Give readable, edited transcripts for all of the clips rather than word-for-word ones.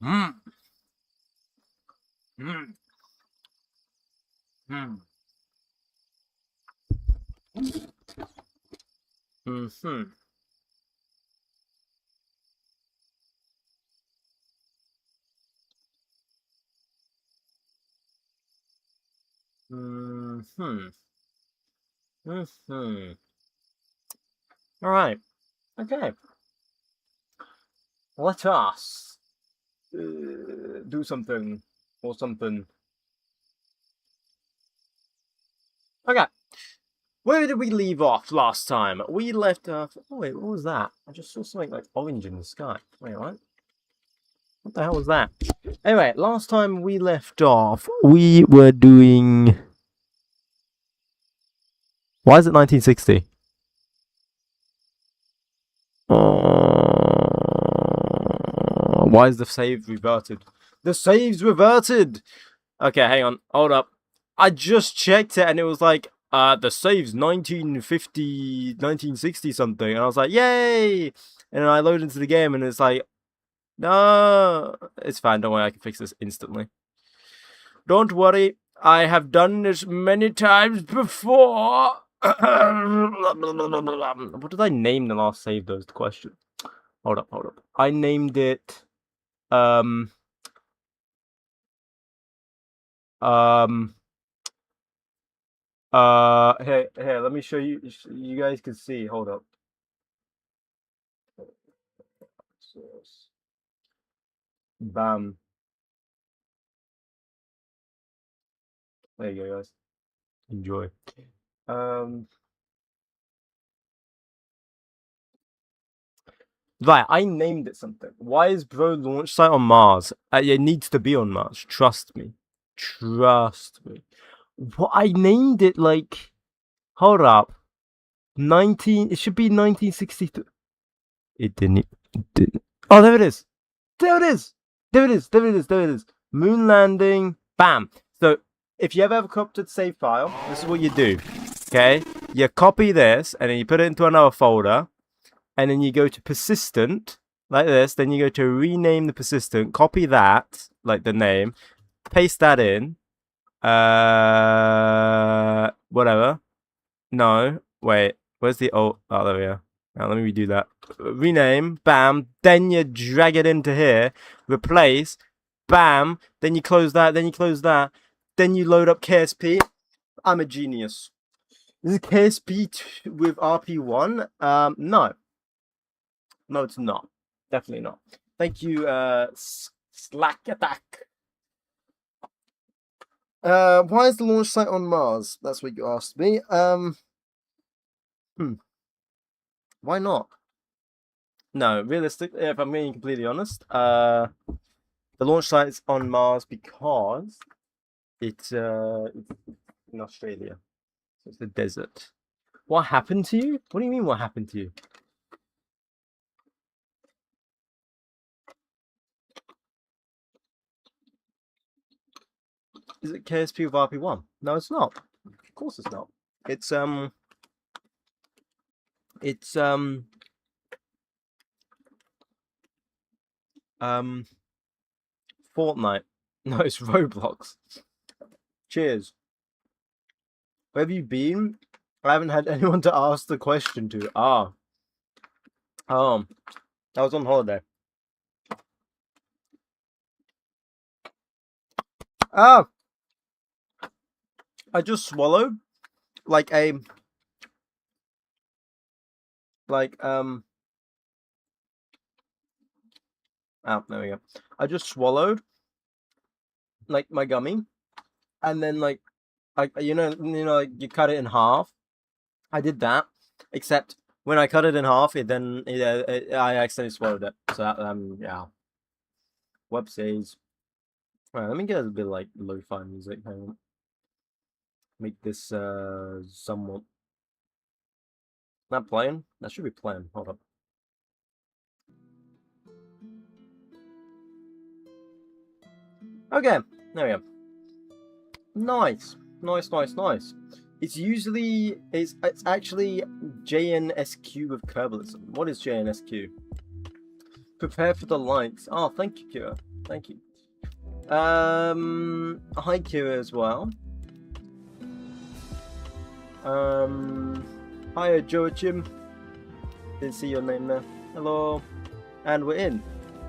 Mm. Mm. Mm. Mm-hmm. Mm-hmm. Mm-hmm. All right. Okay. Let us do something or something. Okay. Where did we leave off last time? We left off. Oh wait, what was that? I just saw something like orange in the sky. Wait, what? What the hell was that? Anyway, last time we left off, we were doing. Why is it 1960? Why is the save reverted? The save's reverted! Okay, hang on. Hold up. I just checked it and it was like, the save's 1950, 1960 something. And I was like, yay! And then I load into the game and it's like, no. It's fine. Don't worry. I can fix this instantly. Don't worry. I have done this many times before. What did I name the last save though is the question. Hold up. I named it, here, let me show you. You guys can see. Hold up. Bam. There you go, guys. Enjoy. Right, I named it something. Why is Bro launch site on Mars? It needs to be on Mars. Trust me. Trust me. What I named it like. Hold up. 19. It should be 1963. It didn't. Oh, there it is. There it is. There it is. There it is. There it is. Moon landing. Bam. So if you ever have a corrupted save file, this is what you do. Okay, you copy this and then you put it into another folder, and then you go to persistent like this. Then you go to rename the persistent. Copy that, like the name, paste that in. Whatever. No, wait. Where's the oh? Oh, there we are. Now let me redo that. Rename, bam. Then you drag it into here. Replace, bam. Then you close that. Then you close that. Then you load up KSP. I'm a genius. Is it KSP with RP1? No. No, it's not. Definitely not. Thank you, Slack Attack. Why is the launch site on Mars? That's what you asked me. Why not? No, realistically, if I'm being completely honest, the launch site is on Mars because it's in Australia. So it's the desert. What happened to you? What do you mean, what happened to you? Is it KSP with RP1? No, it's not. Of course it's not. It's Fortnite. No, it's Roblox. Cheers. Where have you been? I haven't had anyone to ask the question to. I was on holiday. I just swallowed like a there we go. I just swallowed like my gummy, and then like you know like you cut it in half. I did that, except when I cut it in half, I accidentally swallowed it. So yeah. Whoopsies. Alright, let me get a bit of like lo-fi music. Hang on. Make this somewhat. Not playing? That should be playing. Hold up. Okay, there we go. Nice. It's actually JNSQ with 𝐏𝐫𝐸𝐿𝐴. What is JNSQ? Prepare for the likes. Oh, thank you, Kira. Thank you. Hi, Kira as well. Hi, 𝐒𝐫𝐚𝐽. Didn't see your name there. Hello. And we're in.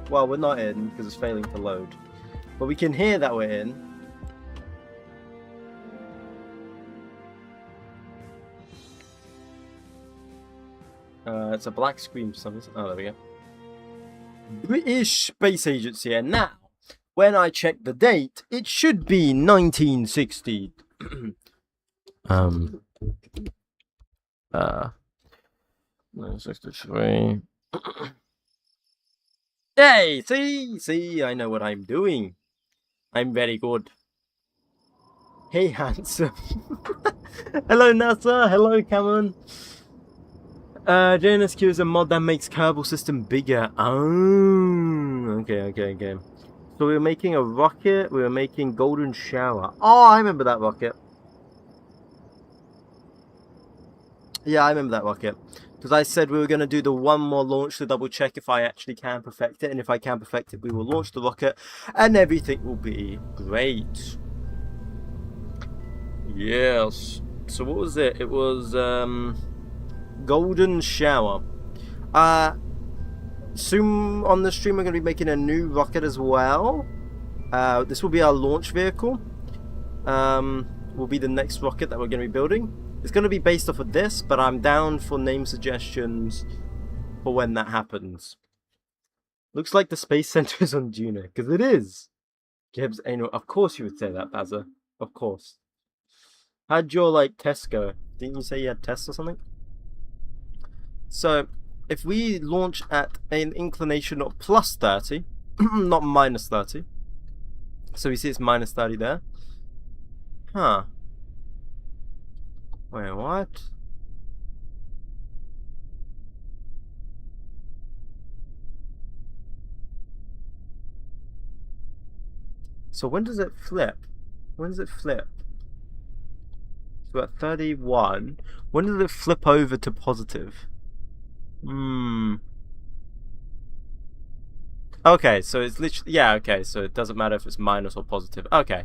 Well, we're not in because it's failing to load. But we can hear that we're in. It's a black screen for some reason. Oh, there we go. British Space Agency. And now, when I check the date, it should be 1960. 963. Hey, see, I know what I'm doing. I'm very good. Hey, handsome. Hello, NASA. Hello, Cameron. JNSQ is a mod that makes Kerbal System bigger. Oh, okay. So we were making a rocket. We were making Golden Shower. Oh, I remember that rocket. Yeah, I remember that rocket. Because I said we were going to do the one more launch to double check if I actually can perfect it. And if I can perfect it, we will launch the rocket. And everything will be great. Yes. So what was it? It was Golden Shower. Soon on the stream we're going to be making a new rocket as well. This will be our launch vehicle. Will be the next rocket that we're going to be building. It's going to be based off of this, but I'm down for name suggestions for when that happens. Looks like the Space Center is on Juno, because it is. 𝐏𝐫𝐨𝐚𝐽. Of course you would say that, Bazza. Of course. How'd your, like, tests go? Didn't you say you had tests or something? So, if we launch at an inclination of plus 30, not minus 30. So we see it's minus 30 there. Huh. Wait, what? So when does it flip? When does it flip? So at 31. When does it flip over to positive? Okay, so it's literally... Yeah, okay, so it doesn't matter if it's minus or positive. Okay.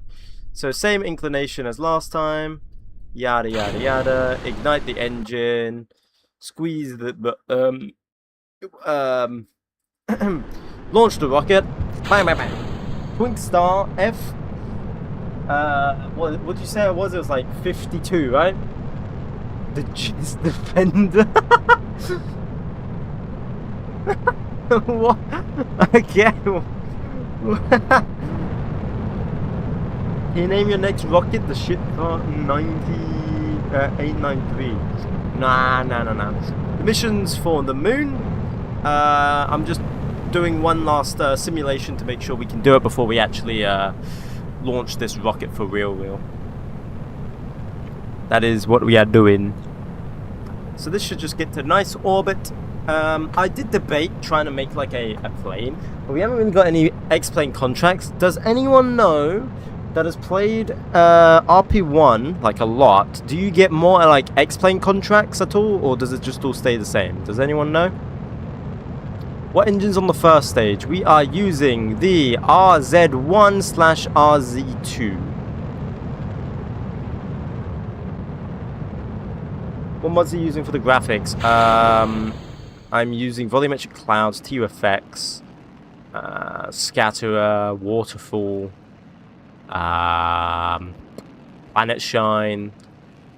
So same inclination as last time. Yada, yada, yada. Ignite the engine. Squeeze the... launch the rocket. Bang, bang, bang. Twink Star F. What did you say it was? It was like 52, right? The Jizz Defender. What? Okay. Can you name your next rocket the shit car 893? Nah. The mission's for the moon. I'm just doing one last simulation to make sure we can do it before we actually launch this rocket for real. That is what we are doing. So this should just get to a nice orbit. I did debate trying to make like a plane, but we haven't really got any X-plane contracts. Does anyone know that has played RP1 like a lot? Do you get more like X-plane contracts at all, or does it just all stay the same? Does anyone know? What engine's on the first stage? We are using the RZ1/RZ2. What mods are you using for the graphics? I'm using volumetric clouds, TUFX, scatterer, waterfall, planet shine,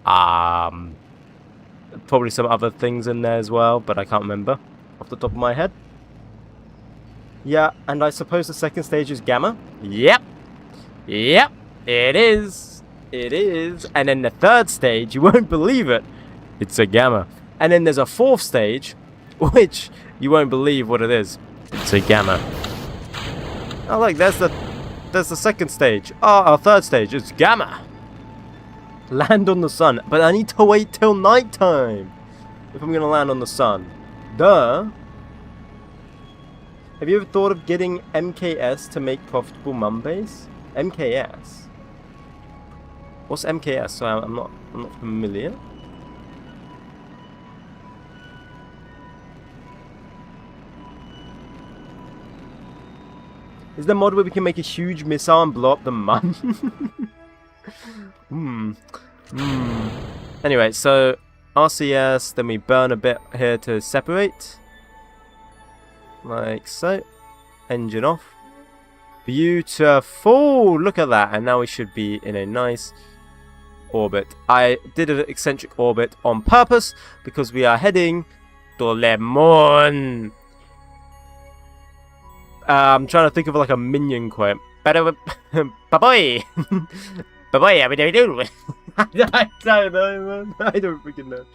probably some other things in there as well, but I can't remember off the top of my head. Yeah, and I suppose the second stage is gamma. Yep, it is. And then the third stage, you won't believe it, it's a gamma. And then there's a fourth stage, which you won't believe what it is. It's a gamma. Oh look, there's the second stage. Oh, our third stage is gamma. Land on the sun, but I need to wait till nighttime if I'm gonna land on the sun. Duh. Have you ever thought of getting MKS to make profitable mum base? MKS. What's MKS? So I'm not familiar. Is there a mod where we can make a huge missile and blow up the mun? Anyway, so RCS, then we burn a bit here to separate. Like so. Engine off. Beautiful! Look at that. And now we should be in a nice orbit. I did an eccentric orbit on purpose because we are heading to Le Moon. I'm trying to think of like a minion quote. Bye-bye! Bye-bye, how we do? I don't know, man. I don't freaking know.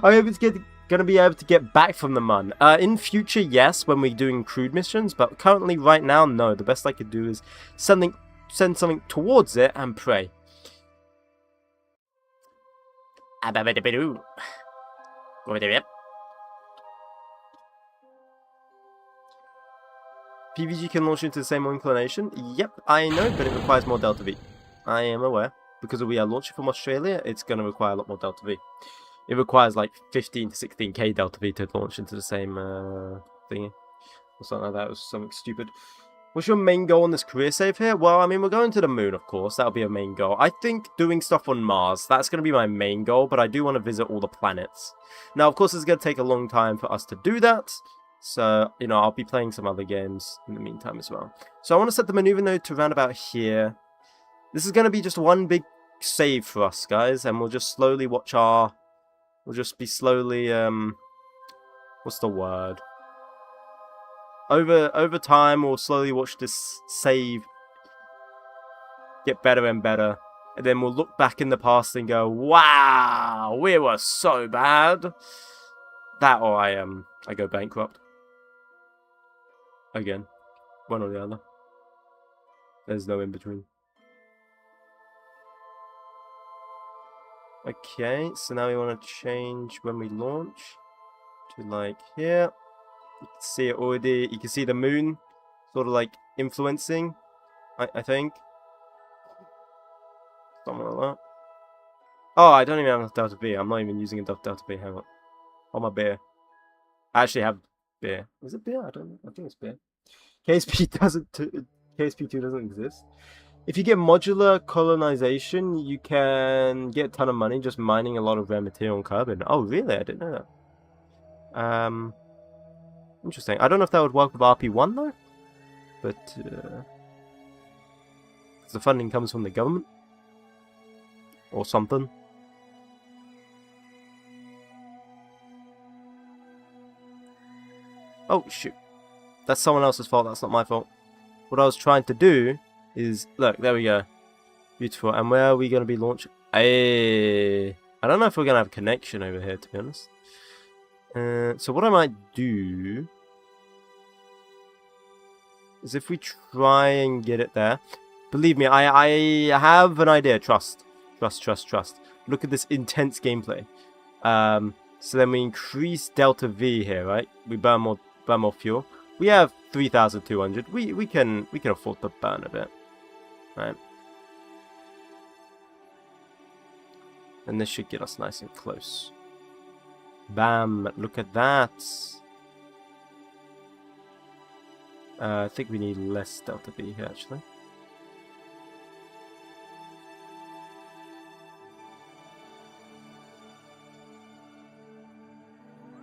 I'm gonna be able to get back from the mun. In future, yes, when we're doing crewed missions, but currently, right now, no. The best I could do is send something towards it and pray. PVG can launch into the same inclination. Yep, I know, but it requires more Delta V. I am aware. Because we are launching from Australia, it's going to require a lot more Delta V. It requires like 15 to 16k Delta V to launch into the same thingy. Or something like that. It was something stupid. What's your main goal on this career save here? Well, I mean, we're going to the moon, of course. That'll be a main goal. I think doing stuff on Mars, that's going to be my main goal. But I do want to visit all the planets. Now, of course, it's going to take a long time for us to do that. So, you know, I'll be playing some other games in the meantime as well. So I want to set the maneuver node to around about here. This is going to be just one big save for us, guys. And we'll just slowly watch our... We'll just be slowly, what's the word? Over time, we'll slowly watch this save get better and better. And then we'll look back in the past and go, wow, we were so bad. That or I go bankrupt. Again. One or the other. There's no in between. Okay, so now we want to change when we launch to like here. You can see it already. You can see the moon sort of like influencing, I think. Something like that. Oh, I don't even have enough Delta V. I'm not even using enough Delta V. Hang on. Oh, my beer. I actually have beer. Is it beer? I don't know. I think it's beer. KSP KSP2 doesn't exist. If you get modular colonization, you can get a ton of money just mining a lot of rare material and carbon. Oh, really? I didn't know that. Interesting. I don't know if that would work with RP1 though, but the funding comes from the government or something. Oh shoot! That's someone else's fault. That's not my fault. What I was trying to do is look. There we go. Beautiful. And where are we going to be launching? Hey, I don't know if we're going to have a connection over here, to be honest. So what I might do is if we try and get it there. Believe me, I have an idea. Trust. Look at this intense gameplay. So then we increase Delta V here, right? We burn more fuel. We have 3,200. We can afford to burn a bit, right? And this should get us nice and close. Bam! Look at that. I think we need less Delta V here, actually.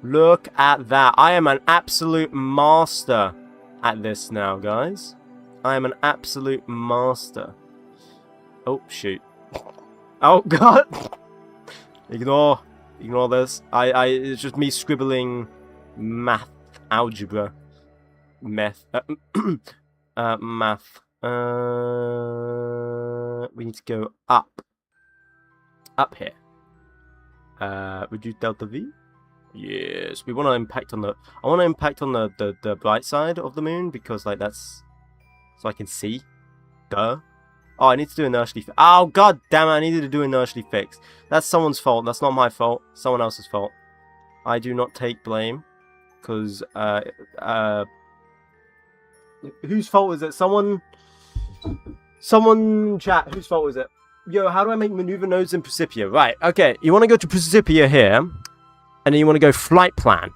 Look at that. I am an absolute master at this now, guys. I am an absolute master. Oh, shoot. Oh, God. Ignore this. It's just me scribbling math, algebra, math. Math. We need to go up. Up here. Reduce Delta V. Yes, we want to impact on the. I want to impact on the bright side of the moon because like that's so I can see. Duh. Oh, I need to do an inertially fix. Oh, god damn it, I needed to do an inertially fix. That's someone's fault. That's not my fault. Someone else's fault. I do not take blame. Because, whose fault is it? Someone chat, whose fault is it? Yo, how do I make maneuver nodes in Principia? Right, okay. You want to go to Principia here. And then you want to go flight plan.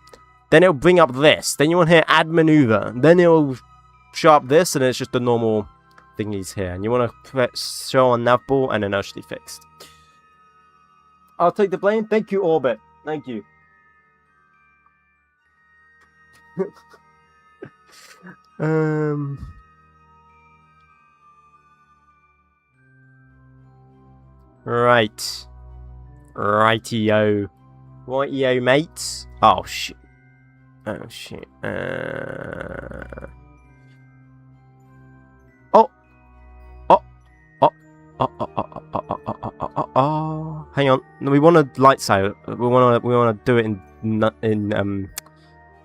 Then it'll bring up this. Then you want to hit add maneuver. Then it'll show up this, and it's just the normal thingies here. And you want to show on nav ball and inertially fixed. I'll take the blame. Thank you, Orbit. Thank you. Right. Rightio. Rightio, mates. Oh, shit. Oh, shit. Oh. Oh. Oh. Oh. Hang on. No, we want to light side. We want to do it in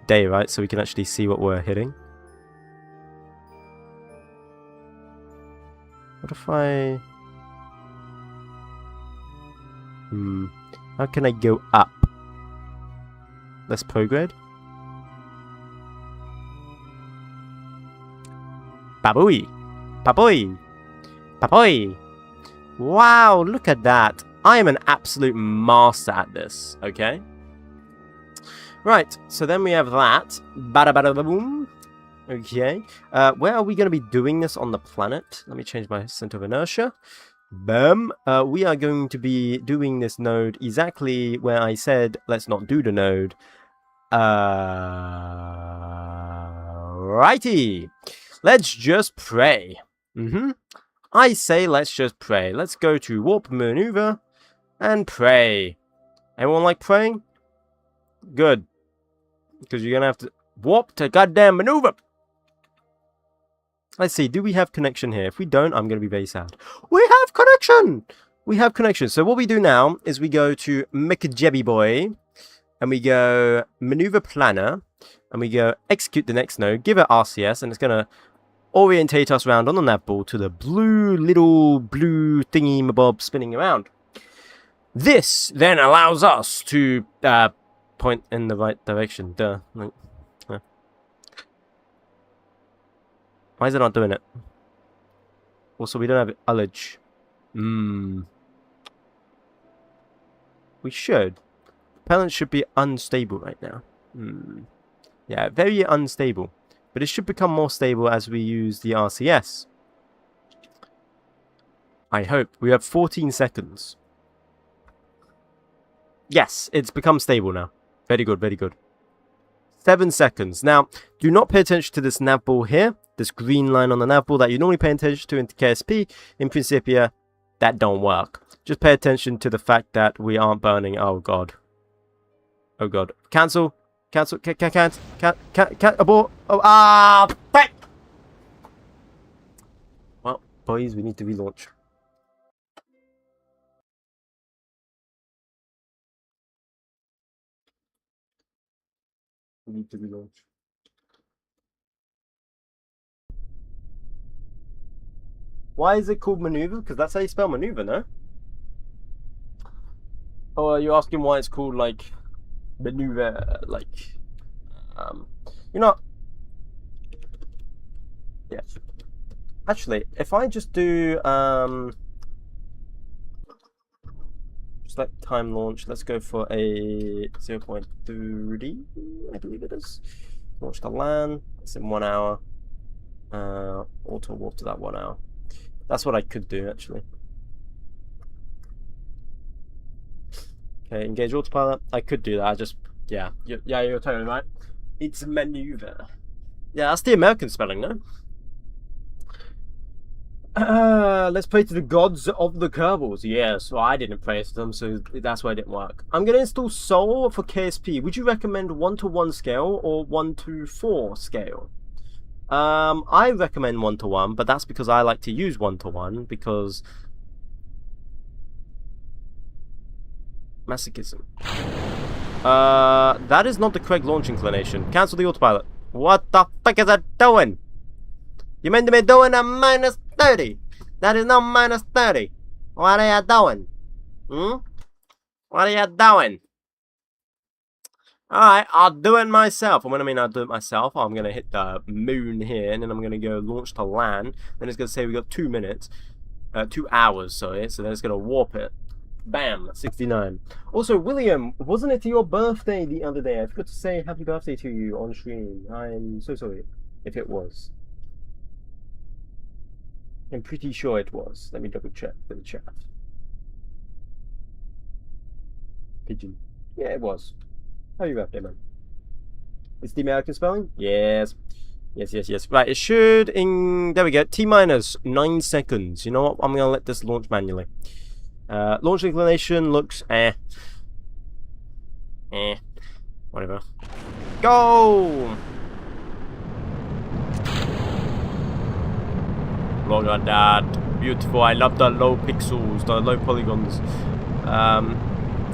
day, right? So we can actually see what we're hitting. What if I... How can I go up? Let's prograde. Babooey! Babooey! Babooey! Wow, look at that. I am an absolute master at this, okay? Right, so then we have that. Bada bada boom. Okay. Where are we going to be doing this on the planet? Let me change my center of inertia. Boom. We are going to be doing this node exactly where I said let's not do the node. Righty. Let's just pray. I say let's just pray. Let's go to warp maneuver and pray. Everyone like praying? Good. Because you're going to have to warp to goddamn maneuver. Let's see, do we have connection here? If we don't, I'm going to be very sad. We have connection! We have connection. So what we do now is we go to 𝐒𝐫𝐽𝐵, and we go maneuver planner, and we go execute the next node, give it RCS, and it's going to orientate us around on the nav ball to the little blue thingy mabob spinning around. This then allows us to point in the right direction. Duh. Why is it not doing it? Also, we don't have 𝐒𝐻𝐚𝐿. We should. Propellant should be unstable right now. Yeah, very unstable. But it should become more stable as we use the RCS. I hope. We have 14 seconds. Yes, it's become stable now. Very good, very good. 7 seconds. Now, do not pay attention to this nav ball here. This green line on the nav ball that you normally pay attention to in KSP. In Principia, that don't work. Just pay attention to the fact that we aren't burning. Oh, God. Oh, God. Cancel. Cancel. Can't. Abort. Oh, fuck. Well, boys, we need to relaunch. We need to relaunch. Why is it called maneuver? Because that's how you spell maneuver, no? Or are you asking why it's called, like, maneuver, like, you know... Yeah. Actually, if I just do, select time launch, let's go for a 0.30, I believe it is. Launch the LAN, it's in 1 hour. Auto warp to that 1 hour. That's what I could do, actually. Okay, engage autopilot. I could do that. I just, yeah, you're totally right. It's maneuver. Yeah, that's the American spelling, no? Let's pray to the gods of the Kerbals. Yeah, so I didn't pray to them, so that's why it didn't work. I'm going to install Sol for KSP. Would you recommend 1:1 scale or 1:4 scale? I recommend 1:1, but that's because I like to use 1:1 because masochism. That is not the correct launch inclination. Cancel the autopilot. What the fuck is that doing? You meant to be doing a -30. That is not -30. What are you doing? What are you doing? Alright, I'll do it myself. And when I mean I'll do it myself, I'm going to hit the moon here, and then I'm going to go launch to LAN. Then it's going to say we got 2 minutes. 2 hours, sorry. So then it's going to warp it. Bam, 69. Also, William, wasn't it your birthday the other day? I forgot to say happy birthday to you on stream. I'm so sorry if it was. I'm pretty sure it was. Let me double check the chat. Pigeon. Yeah, it was. How are you out there, man? It's the American spelling? Yes. Yes. Right, it should there we go. T-minus 9 seconds. You know what? I'm gonna let this launch manually. Launch inclination looks whatever. Go! Look at that. Beautiful. I love the low pixels, the low polygons.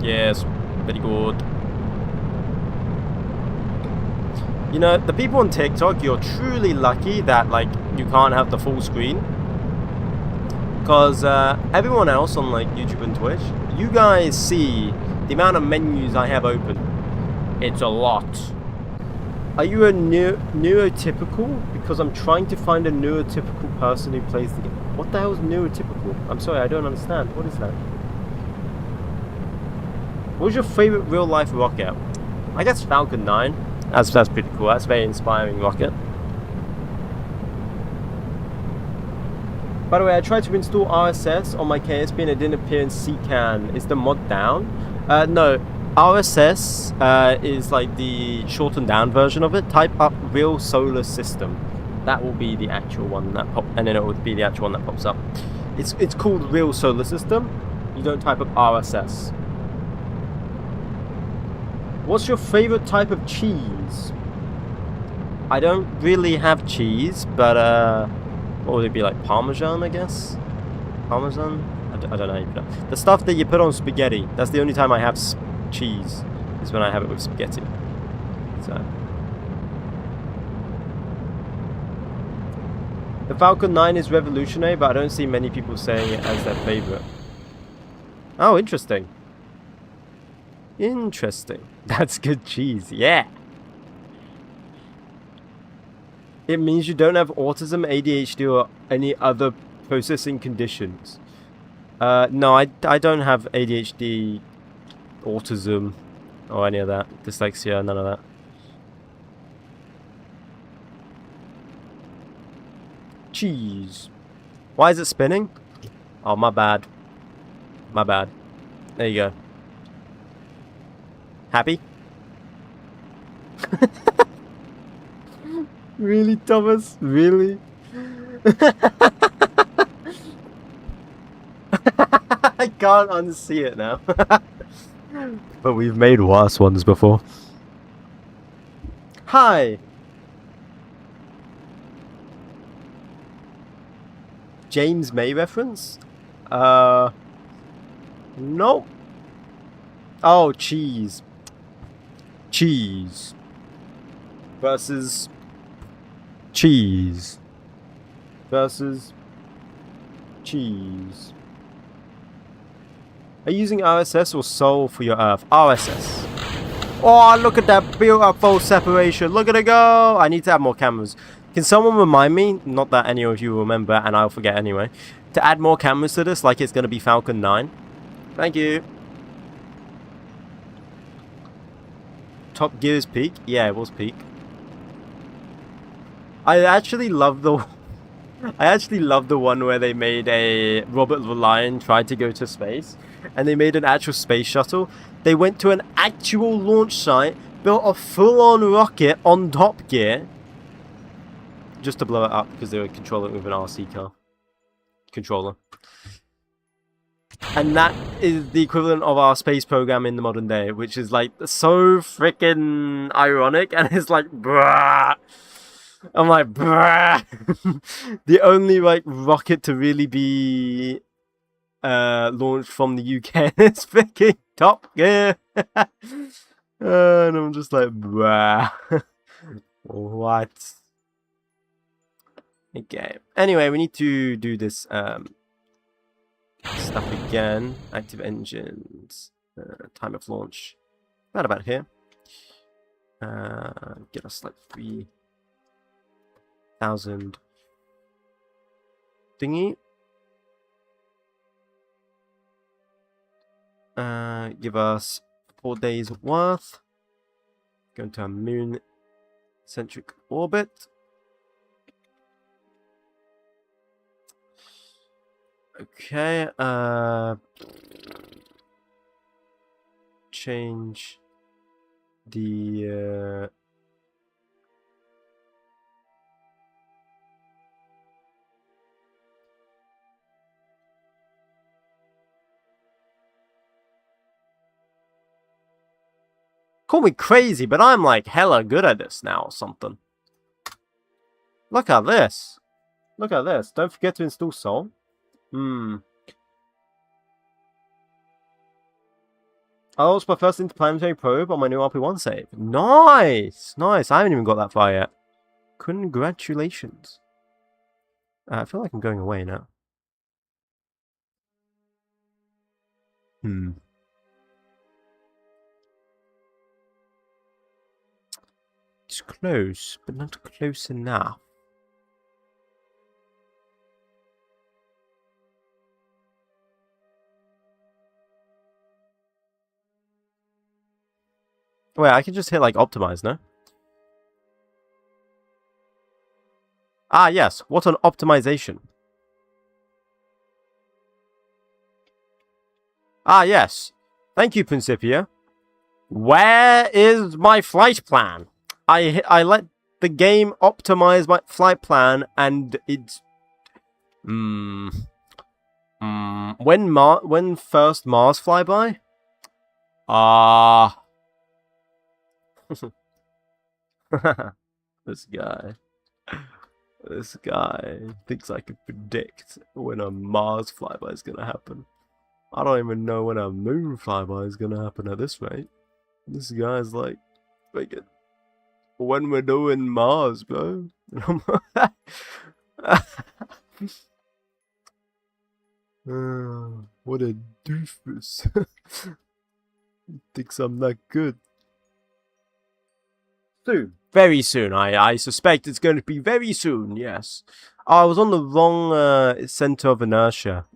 Yes, very good. You know, the people on TikTok, you're truly lucky that, like, you can't have the full screen. Because everyone else on, like, YouTube and Twitch, you guys see the amount of menus I have open. It's a lot. Are you a neurotypical? Because I'm trying to find a neurotypical person who plays the game. What the hell is neurotypical? I'm sorry, I don't understand. What is that? What was your favorite real-life rocket? I guess Falcon 9. That's pretty cool. That's a very inspiring rocket. By the way, I tried to install RSS on my KSP and it didn't appear in 𝐒𝐸𝐚𝐜. Is the mod down? No. RSS is like the shortened down version of it. Type up Real Solar System. That will be the actual one that and then it would be the actual one that pops up. It's called Real Solar System. You don't type up RSS. What's your favorite type of cheese? I don't really have cheese, but what would it be, like Parmesan, I guess? Parmesan? I don't know how you put it. The stuff that you put on spaghetti. That's the only time I have cheese, is when I have it with spaghetti. So the Falcon 9 is revolutionary, but I don't see many people saying it as their favorite. Oh, interesting. Interesting. That's good cheese. Yeah. It means you don't have autism, ADHD, or any other processing conditions. No, I don't have ADHD, autism, or any of that. Dyslexia, none of that. Cheese. Why is it spinning? Oh, my bad. My bad. There you go. Happy? Really, Thomas? Really? I can't unsee it now. But we've made worse ones before. Hi! James May reference? No. Oh, cheese. Cheese. Versus cheese. Versus cheese. Are you using RSS or Sol for your Earth? RSS. Oh, look at that beautiful separation. Look at it go. I need to add more cameras. Can someone remind me, not that any of you remember and I'll forget anyway, to add more cameras to this like it's going to be Falcon 9? Thank you. Top Gear's peak? Yeah, it was peak. I actually love the one where they made a Robert the Lion tried to go to space and they made an actual space shuttle. They went to an actual launch site, built a full-on rocket on Top Gear just to blow it up because they were controlling it with an RC car controller. And that is the equivalent of our space program in the modern day, which is like so freaking ironic, and it's like, bruh. I'm like, bruh. The only like rocket to really be launched from the UK is freaking Top Gear. And I'm just like, bruh. What? Okay. Anyway, we need to do this stuff again. Active engines. Time of launch. Right about here. Get us like 3,000 thingy. Give us 4 days worth. Go into a moon-centric orbit. Okay, change the call me crazy, but I'm like hella good at this now or something. Look at this. Look at this. Don't forget to install Sol. I launched my first interplanetary probe on my new RP1 save. Nice! Nice. I haven't even got that far yet. Congratulations. I feel like I'm going away now. It's close, but not close enough. Wait, I can just hit like optimize, no? Ah, yes. What an optimization. Ah, yes. Thank you, Principia. Where is my flight plan? I let the game optimize my flight plan, and it's when first Mars flyby? Ah. This guy. This guy thinks I can predict when a Mars flyby is gonna happen. I don't even know when a moon flyby is gonna happen at this rate. This guy's like, when we're doing Mars, bro. What a doofus. Thinks I'm that good. Soon. Very soon. I suspect it's going to be very soon, yes. Oh, I was on the wrong center of inertia.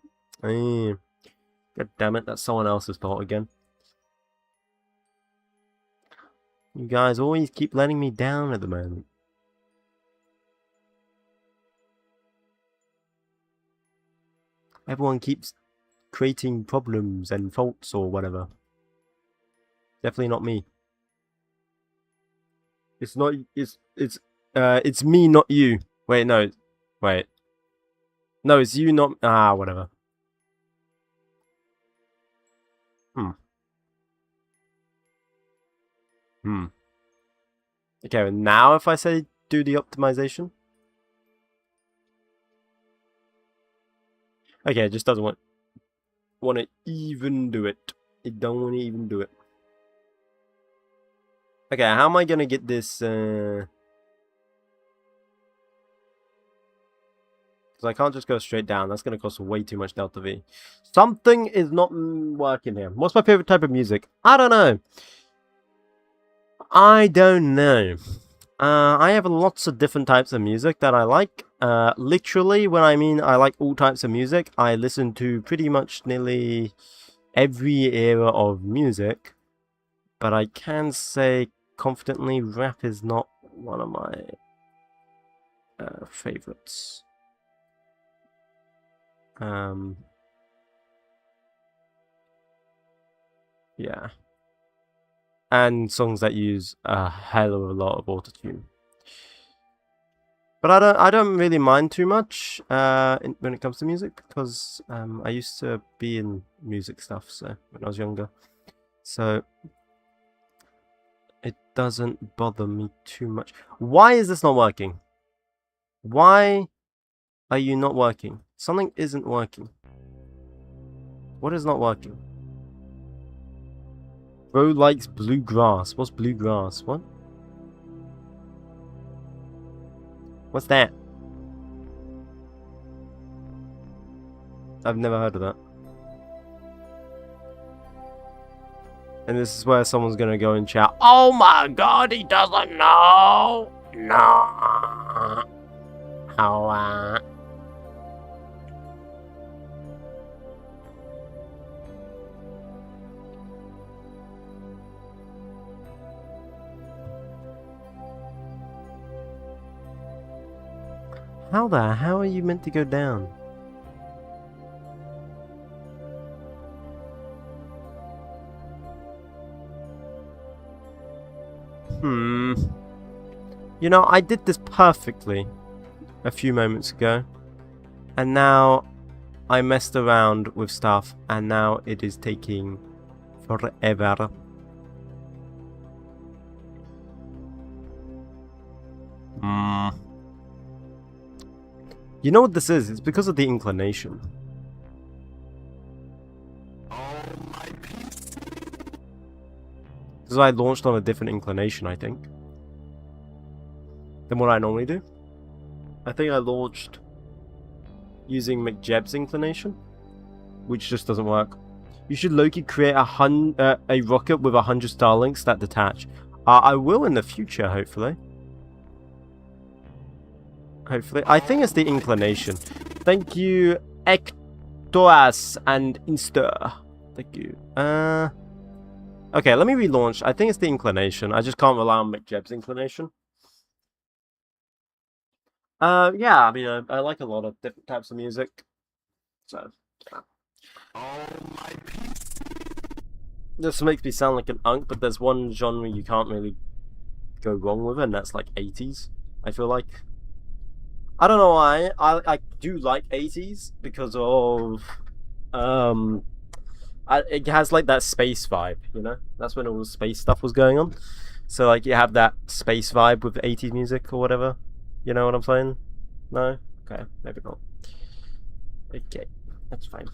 God damn it, that's someone else's fault again. You guys always keep letting me down at the moment. Everyone keeps creating problems and faults or whatever. Definitely not me. It's not. It's me, not you. Wait, no. Wait. No, it's you, not. Ah, whatever. Okay, now if I say do the optimization. Okay, it just doesn't want to even do it. It don't want to even do it. Okay, how am I gonna get this? Because I can't just go straight down. That's gonna cost way too much delta V. Something is not working here. What's my favorite type of music? I don't know. I don't know. I have lots of different types of music that I like. Literally, when I mean I like all types of music, I listen to pretty much nearly every era of music. But I can say confidently, rap is not one of my favorites. Yeah. And songs that use a hell of a lot of autotune. But I don't really mind too much when it comes to music, because I used to be in music stuff when I was younger. So it doesn't bother me too much. Why is this not working? Why are you not working? Something isn't working. What is not working? Bro likes bluegrass. What's bluegrass? What? What's that? I've never heard of that. And this is where someone's gonna go and chat, oh my god, he doesn't know! No! How, How the hell are you meant to go down? You know, I did this perfectly a few moments ago. And now I messed around with stuff. And now it is taking forever. You know what this is? It's because of the inclination. Because I launched on a different inclination, I think, than what I normally do. I think I launched using 𝐒𝐫𝐸's inclination, which just doesn't work. You should low-key create a rocket with 100 Starlinks that detach. I will in the future, hopefully. Hopefully. I think it's the inclination. Thank you, Ectoas and Insta. Thank you. Okay, let me relaunch. I think it's the inclination. I just can't rely on 𝐒𝐫𝐸's inclination. Yeah, I mean, I like a lot of different types of music. So, yeah. This makes me sound like an unk, but there's one genre you can't really go wrong with, and that's like 80s, I feel like. I don't know why. I do like 80s because of it has like that space vibe, you know? That's when all the space stuff was going on. So like you have that space vibe with 80s music or whatever. You know what I'm saying? No? Okay, maybe not. Okay, that's fine.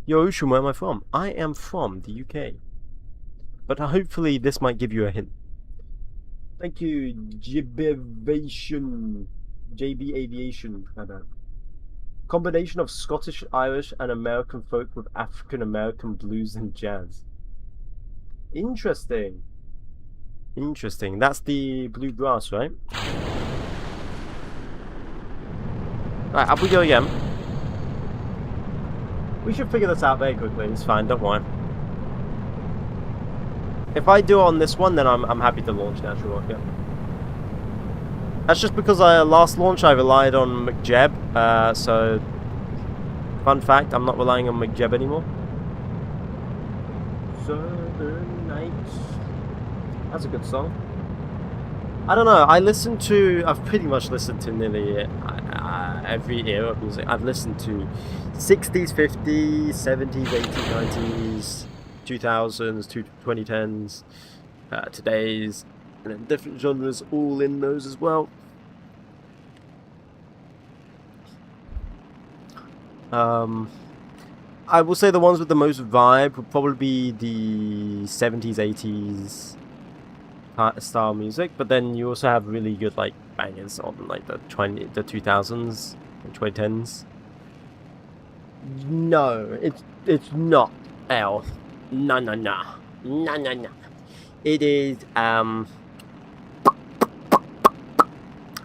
Yo, Ushun, where am I from? I am from the UK. But hopefully this might give you a hint. Thank you, JB Aviation. Combination of Scottish, Irish, and American folk with African American blues and jazz. Interesting. Interesting. That's the bluegrass, right? Right, up we go again. We should figure this out very quickly. It's fine, don't worry. If I do it on this one, then I'm happy to launch natural rocket. That's just because last launch I relied on 𝐒𝐫𝐸. So, fun fact, I'm not relying on 𝐒𝐫𝐸 anymore. Southern Nights. That's a good song. I don't know. I've pretty much listened to nearly every era of music. I've listened to 60s, 50s, 70s, 80s, 90s, 2000s, 2010s, today's, and then different genres all in those as well. I will say the ones with the most vibe would probably be the 70s, 80s style music, but then you also have really good like bangers on like the 2000s and 2010s. No, it's not L. No. It is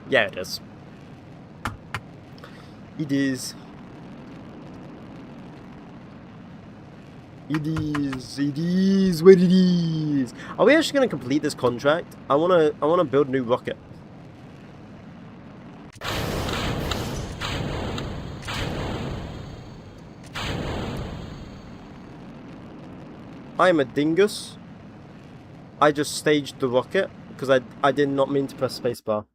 yeah, it is. It is what it is. Are we actually gonna complete this contract? I wanna build a new rocket. I am a dingus. I just staged the rocket because I did not mean to press spacebar.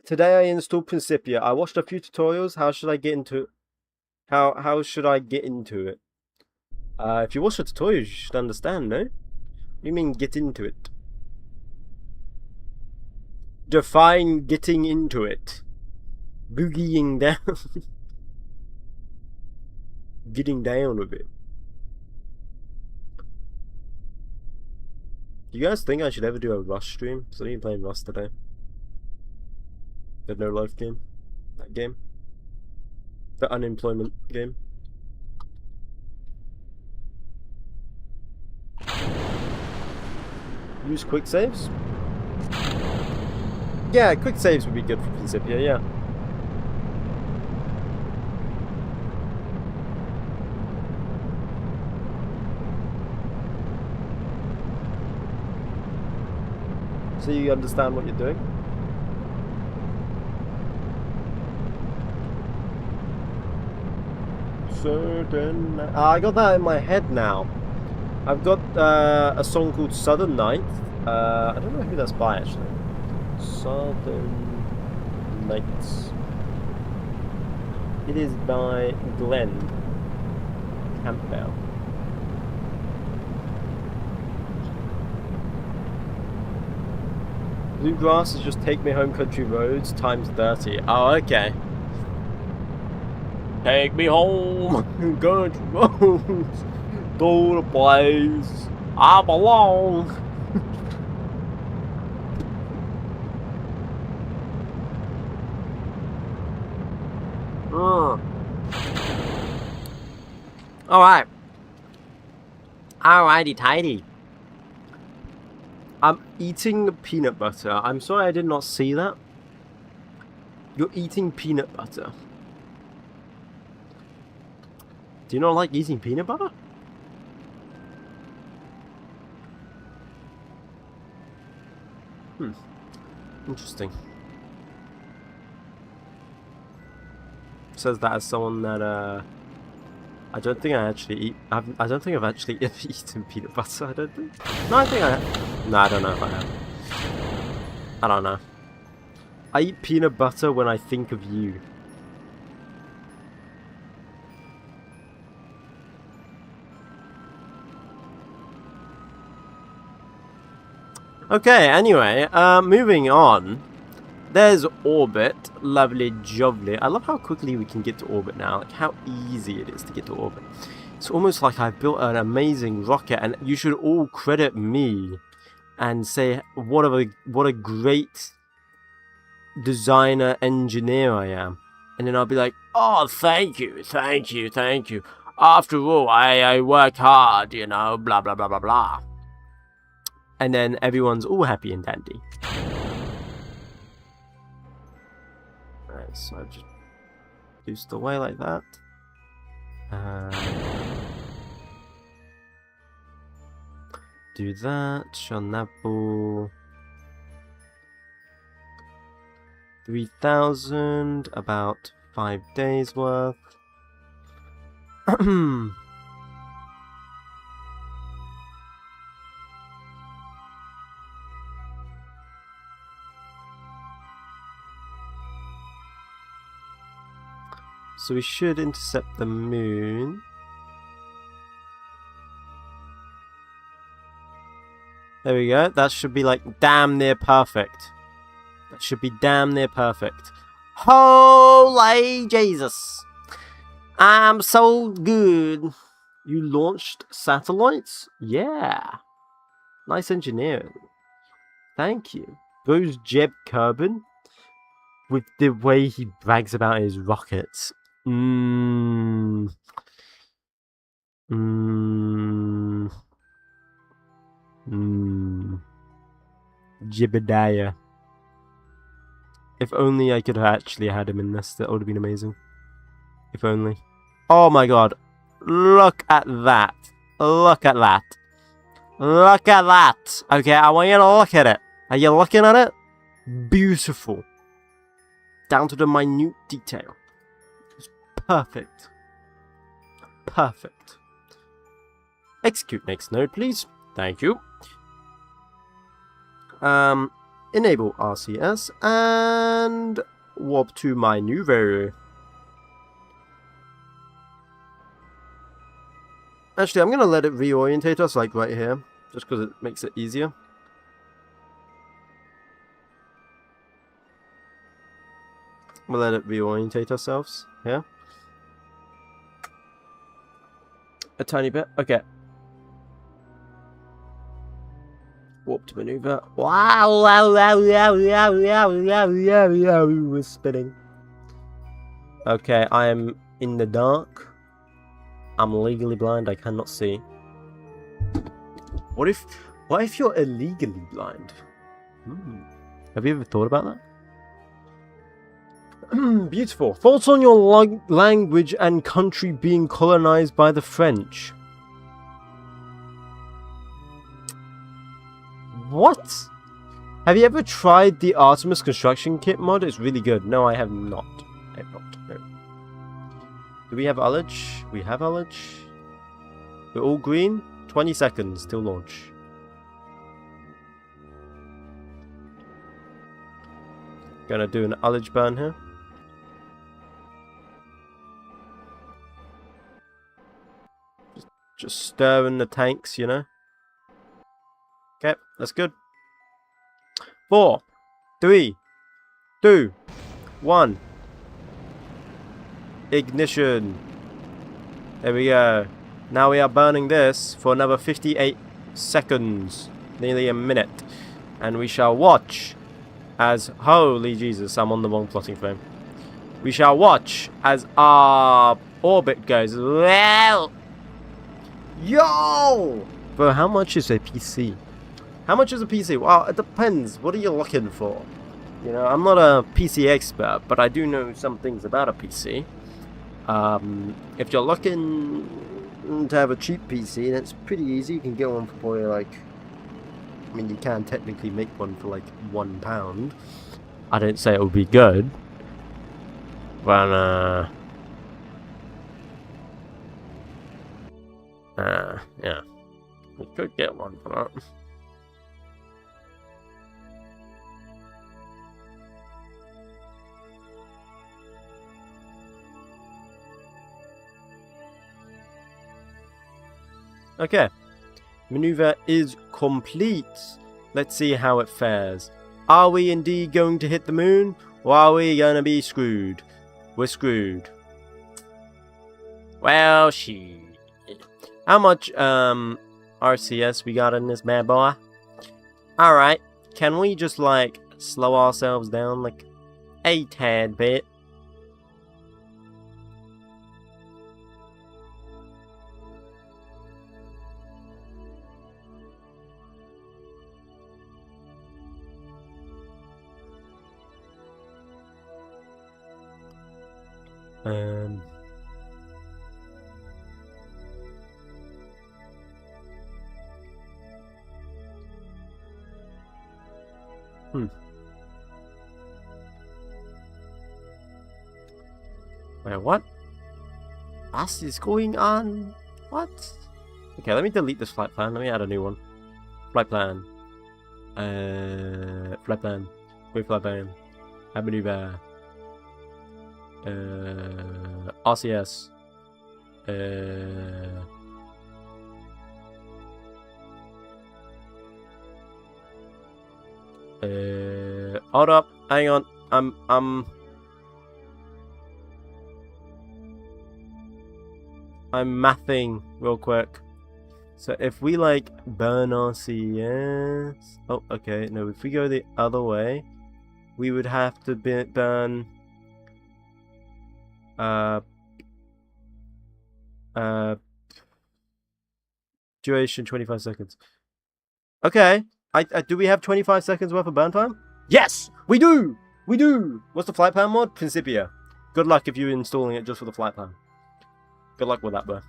Today I installed Principia. I watched a few tutorials. How should I get into it? How should I get into it? If you watch the tutorials, you should understand, no? What do you mean get into it? Define getting into it. Boogieing down. Getting down with it. Do you guys think I should ever do a Rust stream? So I've been playing Rust today. The no life game. That game. The unemployment game. Use quick saves? Yeah, quick saves would be good for Principia, yeah. So you understand what you're doing? certain night. I got that in my head now. I've got a song called Southern Night. I don't know who that's by actually. Southern Nights. It is by Glenn Campbell. Bluegrass is just Take Me Home Country Roads times 30. Oh, okay. Take me home, country roads, to the place I belong. Alright. Alrighty tidy. I'm eating peanut butter. I'm sorry I did not see that. You're eating peanut butter. Do you not like eating peanut butter? Interesting. Says that as someone that I don't think I actually eat. I don't think I've actually eaten peanut butter. I don't think. No, I think I have. No, I don't know if I have. I don't know. I eat peanut butter when I think of you. Okay, anyway, moving on. There's orbit. Lovely, jovely. I love how quickly we can get to orbit now. Like, how easy it is to get to orbit. It's almost like I've built an amazing rocket, and you should all credit me and say what a great designer, engineer I am. And then I'll be like, oh, thank you. After all, I work hard, you know, blah, blah, blah, blah, blah. And then everyone's all happy and dandy. Alright, so I just boost away like that. Do that. Shanabu. 3,000. About 5 days worth. So we should intercept the moon. There we go. That should be like damn near perfect. That should be damn near perfect. Holy Jesus! I'm so good. You launched satellites? Yeah. Nice engineering. Thank you. Those 𝐒𝐫𝐸𝐵 with the way he brags about his rockets. Jebediah. If only I could have actually had him in this, that would have been amazing. If only. Oh my god. Look at that. Look at that. Look at that. Okay, I want you to look at it. Are you looking at it? Beautiful. Down to the minute detail. It's perfect. Perfect. Execute next node, please. Thank you. Enable RCS and warp to maneuver. Actually, I'm going to let it reorientate us, like right here, just because it makes it easier. We'll let it reorientate ourselves here. A tiny bit. Okay. Warp to maneuver. Wow! We're spinning. Okay, I am in the dark. I'm legally blind. I cannot see. What if you're illegally blind? Have you ever thought about that? Beautiful. Thoughts on your language and country being colonized by the French? What? Have you ever tried the Artemis construction kit mod? It's really good. No, I have not. I have not. No. Do we have ullage? We have ullage. We're all green. 20 seconds till launch. Gonna do an ullage burn here. Just stirring the tanks, you know. Okay, that's good. 4, 3, 2, 1. Ignition. There we go. Now we are burning this for another 58 seconds. Nearly a minute. And we shall watch as... Holy Jesus, I'm on the wrong plotting frame. We shall watch as our orbit goes... Well... Yo! Bro, how much is a PC? How much is a PC? Well, it depends. What are you looking for? You know, I'm not a PC expert, but I do know some things about a PC. If you're looking to have a cheap PC, that's pretty easy. You can get one for probably like... I mean, you can technically make one for like £1. I didn't say it would be good. But, yeah. We could get one for that. Okay. Maneuver is complete. Let's see how it fares. Are we indeed going to hit the moon? Or are we gonna be screwed? We're screwed. Well, shit. How much, RCS we got in this bad boy? Alright. Can we just, like, slow ourselves down, like, a tad bit? Wait, what? What is going on? What? Okay, let me delete this flight plan. Let me add a new one. Flight plan. Flight plan. Wait, flight plan. Add maneuver. RCS. Hold up. Hang on. I'm mathing real quick. So if we like burn RCS... Oh, okay. No, if we go the other way, we would have to burn... duration 25 seconds. Okay. Do we have 25 seconds worth of burn time? Yes! We do! We do! What's the flight plan mod? Principia. Good luck if you're installing it just for the flight plan. Good luck with that, bro.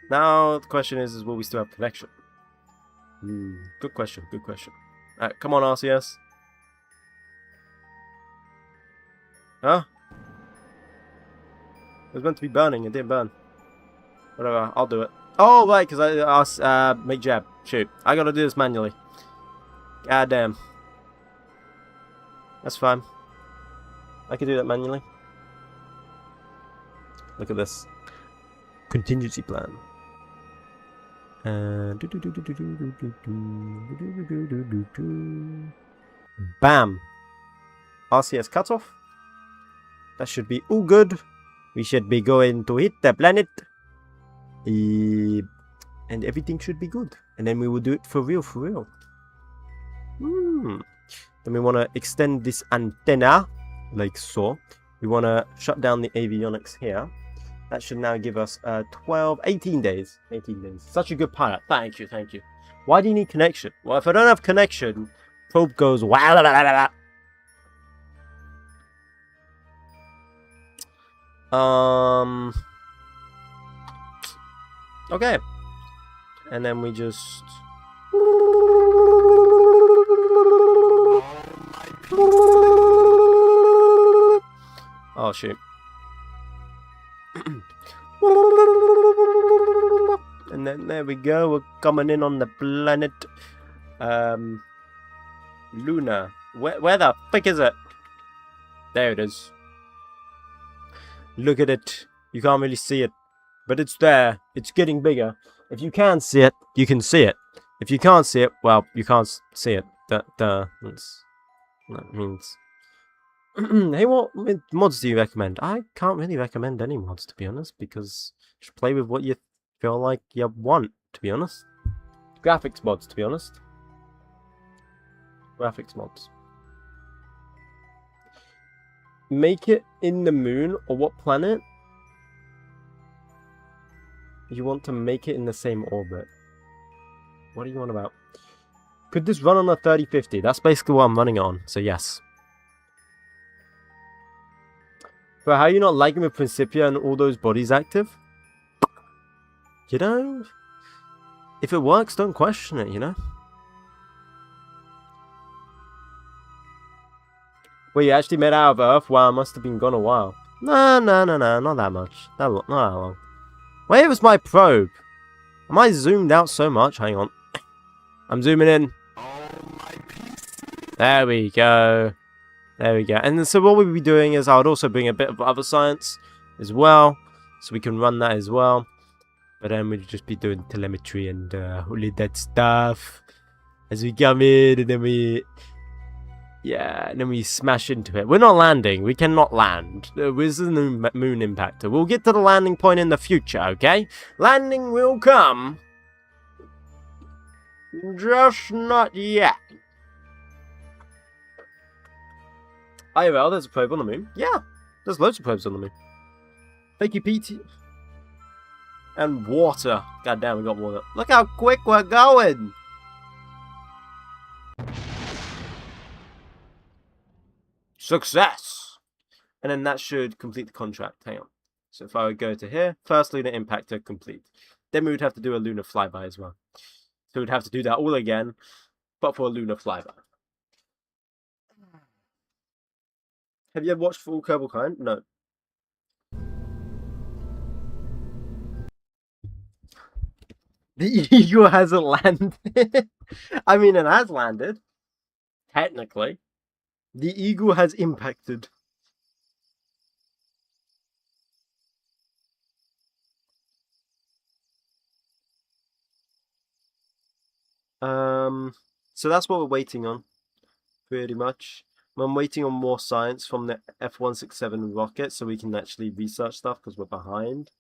Now, the question is will we still have connection? Good question, good question. Alright, come on, RCS. Huh? It was meant to be burning, it didn't burn. Whatever, I'll do it. Oh, right, because I asked, make jab. Shoot, I gotta do this manually. God damn. That's fine. I can do that manually. Look at this. Contingency plan. Bam. RCS cutoff. That should be all good. We should be going to hit the planet. And everything should be good. And then we will do it for real, for real. Then we want to extend this antenna. Like so. We want to shut down the avionics here. That should now give us 18 days. 18 days. Such a good pilot. Thank you, thank you. Why do you need connection? Well, if I don't have connection, probe goes wow. Okay. And then we just... Oh, shoot. And then there we go. We're coming in on the planet. Luna. Where the frick is it? There it is. Look at it. You can't really see it. But it's there. It's getting bigger. If you can see it, you can see it. If you can't see it, well, you can't see it. That means... Hey, what mods do you recommend? I can't really recommend any mods, to be honest, because just play with what you feel like you want, to be honest. Graphics mods, to be honest. Graphics mods. Make it in the moon, or what planet? You want to make it in the same orbit. What do you want about? Could this run on a 3050? That's basically what I'm running on, so yes. But how are you not liking with Principia and all those bodies active? You know? If it works, don't question it, you know? Wait, you actually made out of Earth? Wow, I must have been gone a while. No, not that much. Not that long. Where was my probe? Am I zoomed out so much? Hang on. I'm zooming in. There we go. There we go. And so what we'll be doing is I would also bring a bit of other science as well. So we can run that as well. But then we'll just be doing telemetry and all of that stuff. As we come in and then we... Yeah, and then we smash into it. We're not landing. We cannot land. This is a moon impactor. We'll get to the landing point in the future, okay? Landing will come. Just not yet. IRL, there's a probe on the moon. Yeah, there's loads of probes on the moon. Thank you, PT. And water. God damn, we got water. Look how quick we're going. Success! And then that should complete the contract. Hang on. So if I would go to here, first lunar impactor complete. Then we would have to do a lunar flyby as well. So we'd have to do that all again, but for a lunar flyby. Have you ever watched full 𝐏𝐫𝐸𝐻𝐚? No. The eagle hasn't landed. I mean, it has landed. Technically. The eagle has impacted. So that's what we're waiting on. Pretty much. I'm waiting on more science from the F-167 rocket so we can actually research stuff because we're behind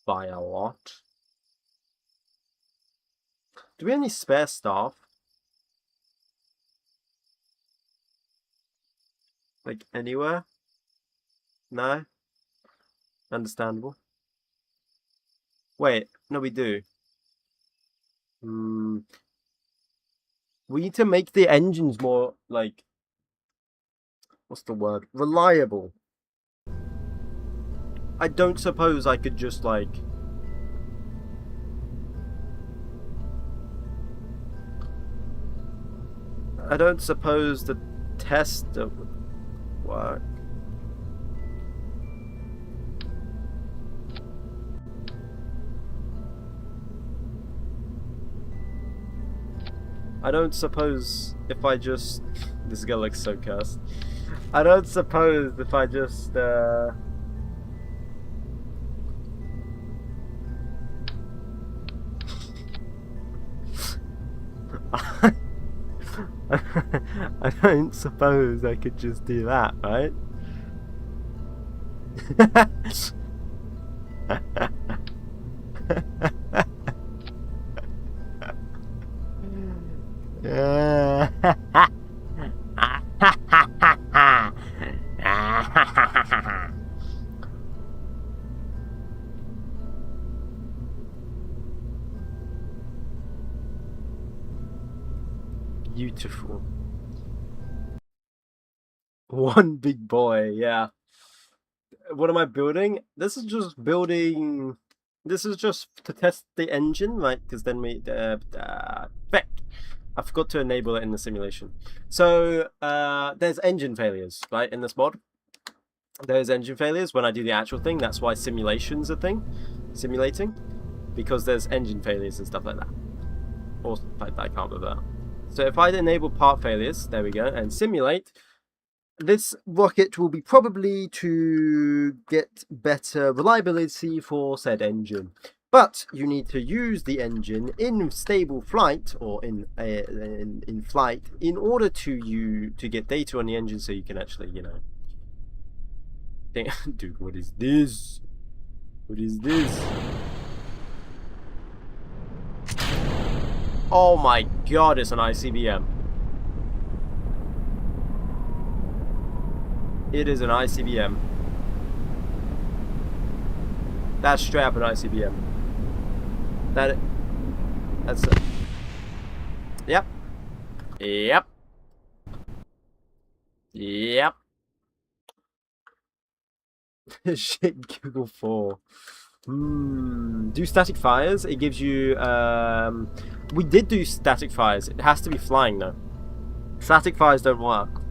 by a lot. Do we have any spare staff? Like anywhere? No? Understandable. Wait, no we do. We need to make the engines more, like, what's the word? Reliable. I don't suppose I could just, like... I don't suppose the tester would work. I don't suppose if I just... This is gonna look so cursed. I don't suppose if I just, I don't suppose I could just do that, right? Beautiful. One big boy, yeah. What am I building? This is just building... This is just to test the engine, right? Because then we... I forgot to enable it in the simulation. So, there's engine failures, right, in this mod. there's engine failures when I do the actual thing. That's why simulation's a thing. Simulating. Because there's engine failures and stuff like that. Or like that, I can't revert. So if I enable part failures, there we go, and simulate, this rocket will be probably to get better reliability for said engine. But you need to use the engine in stable flight, or in flight, in order to get data on the engine, so you can actually, you know, think, dude, what is this? What is this? Oh my god, it's an ICBM. It is an ICBM. That's straight up an ICBM. That's it. Yep. Yep. Yep. Shit, Google 4. Do static fires. It gives you we did do static fires. It has to be flying though. Static fires don't work.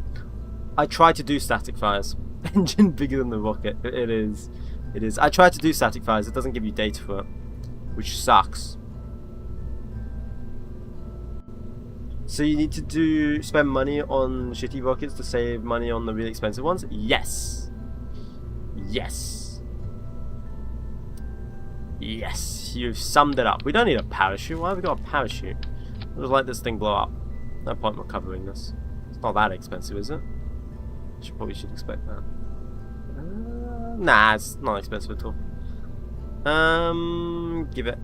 I tried to do static fires. Engine bigger than the rocket. It is. I tried to do static fires. It doesn't give you data for it, which sucks. So you need to spend money on shitty rockets to save money on the really expensive ones? Yes. Yes. Yes. You've summed it up. We don't need a parachute. Why have we got a parachute? We'll just let this thing blow up. No point in recovering this. It's not that expensive, is it? Probably should expect that. Nah, it's not expensive at all. Give it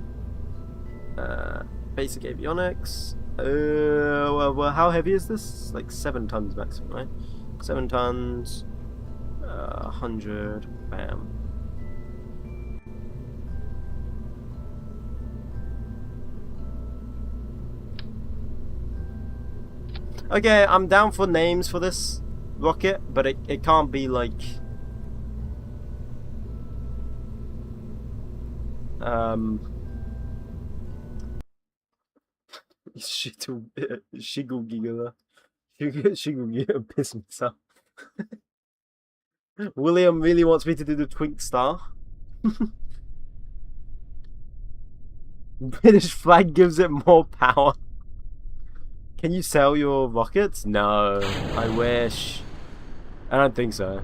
basic avionics. Well, how heavy is this? Like 7 tons maximum, right? 7 tons. 100. Bam. Okay, I'm down for names for this rocket, but it can't be like 𝐏𝐫𝐸𝐷𝐿 piss myself. William really wants me to do the Twink Star. British flag gives it more power. Can you sell your rockets? No, I wish. I don't think so.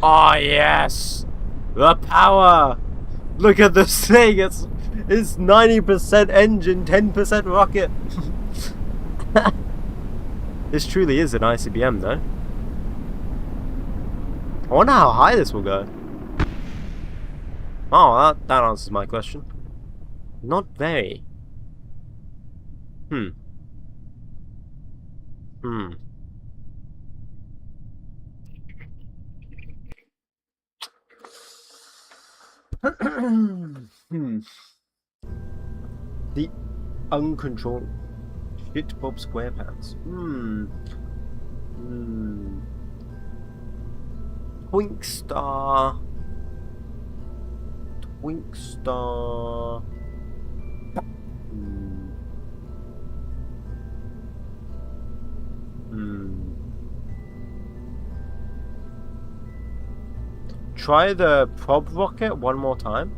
Oh yes, the power! Look at this thing. It's 90% engine, 10% rocket. This truly is an ICBM, though. I wonder how high this will go. Oh, that answers my question. Not very. The uncontrolled shit Bob SquarePants. Twink Star. Twink Star. Try the probe rocket one more time.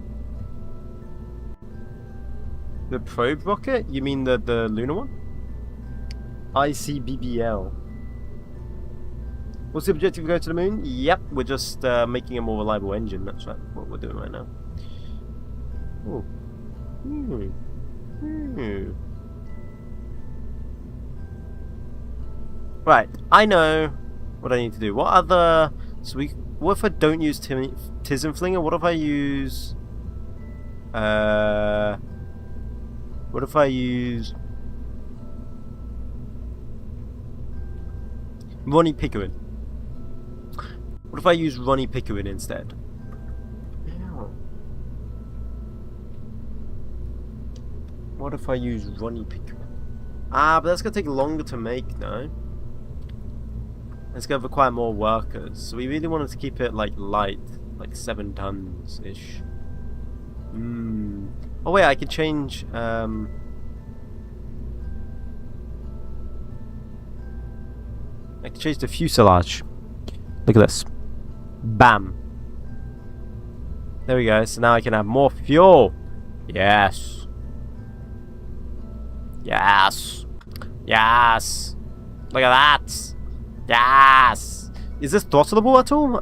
The probe rocket? You mean the lunar one? ICBBL. What's the objective? Go to the moon? Yep, we're just making a more reliable engine. That's right, what we're doing right now. Ooh. Right, I know what I need to do. What other... So what if I don't use Tizenflinger? What if I use... What if I use... Ronnie Pickering? What if I use Ronnie Pickering instead? What if I use Ronnie Pickering? But that's gonna take longer to make, no? It's gonna require more workers. So we really wanted to keep it like light, like 7 tons ish. Oh wait, I can change. I can change the fuselage. Look at this. Bam. There we go. So now I can have more fuel. Yes. Yes. Yes. Look at that. Yes. Is this throttleable at all?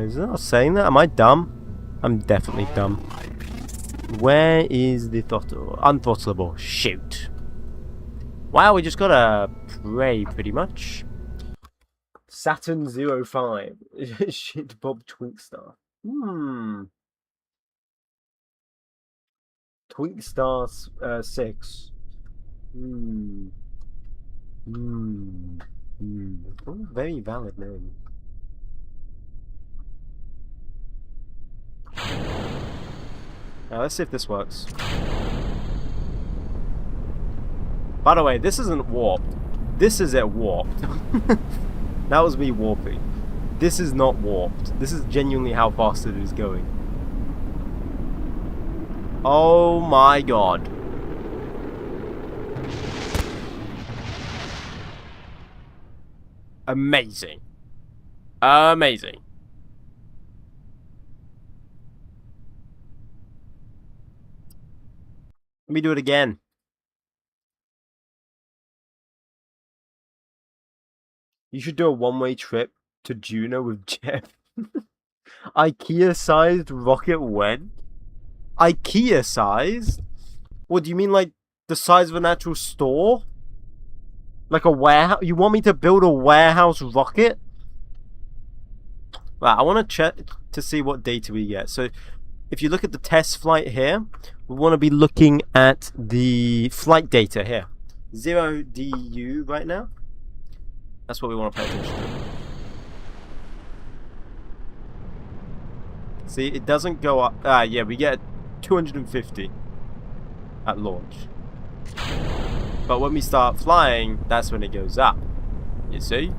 Is it not saying that? Am I dumb? I'm definitely dumb. Where is the throttle? Unthrottleable. Shoot. Wow, we just gotta pray pretty much. Saturn 05. Shit, Bob Twinkstar. Twinkstar 6. Oh, very valid name. Now let's see if this works. By the way, this isn't warped. This is it warped. That was me warping. This is not warped. This is genuinely how fast it is going. Oh my god. Amazing. Amazing. Let me do it again. You should do a one-way trip to Juno with Jeff. IKEA-sized rocket when? IKEA-sized? What, do you mean like the size of an actual store? Like a warehouse? You want me to build a warehouse rocket? Right, I want to check to see what data we get. So, if you look at the test flight here, we want to be looking at the flight data here. 0 DU right now. That's what we want to pay attention to. See, it doesn't go up. Yeah, we get 250 at launch. But when we start flying, that's when it goes up. You see?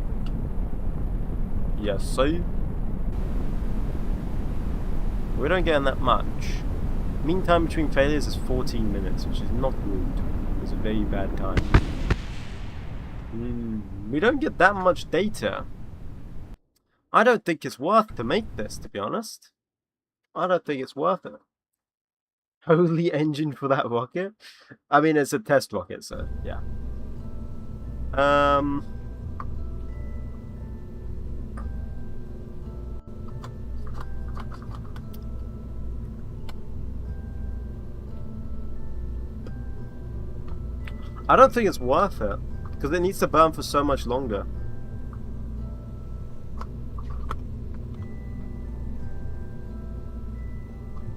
Yes, see? We don't get that much. Mean time between failures is 14 minutes, which is not good. It's a very bad time. We don't get that much data. I don't think it's worth to make this, to be honest. I don't think it's worth it. Holy engine for that rocket? I mean, it's a test rocket, so yeah. I don't think it's worth it, because it needs to burn for so much longer.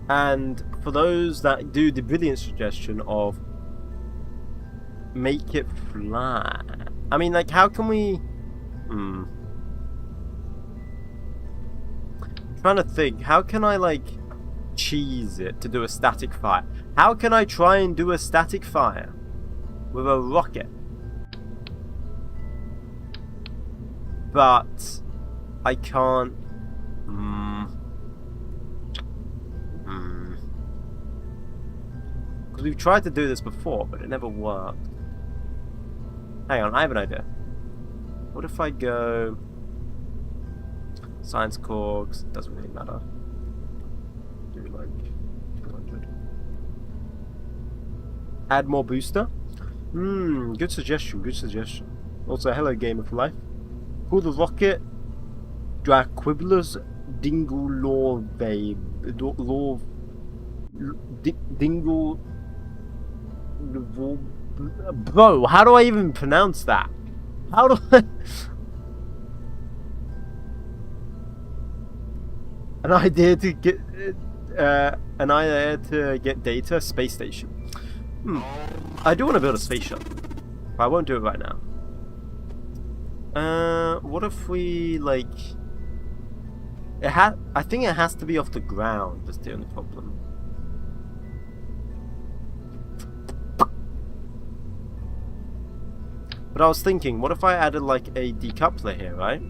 And for those that do the brilliant suggestion of make it fly. I mean, like, how can we... I'm trying to think, how can I, like, cheese it to do a static fire? How can I try and do a static fire with a rocket? But I can't... Because we've tried to do this before, but it never worked. Hang on, I have an idea. What if I go... Science Corgs, doesn't really matter. Do like 200. Add more booster? Good suggestion, good suggestion. Also, hello Game of Life. Call the rocket Draquibbler's Dingle Law Babe. Law... Dingle... Bro, how do I even pronounce that? How do I... An idea to get data space station. I do want to build a space shuttle, but I won't do it right now. What if we like? I think it has to be off the ground. That's the only problem. But I was thinking, what if I added like a decoupler here, right?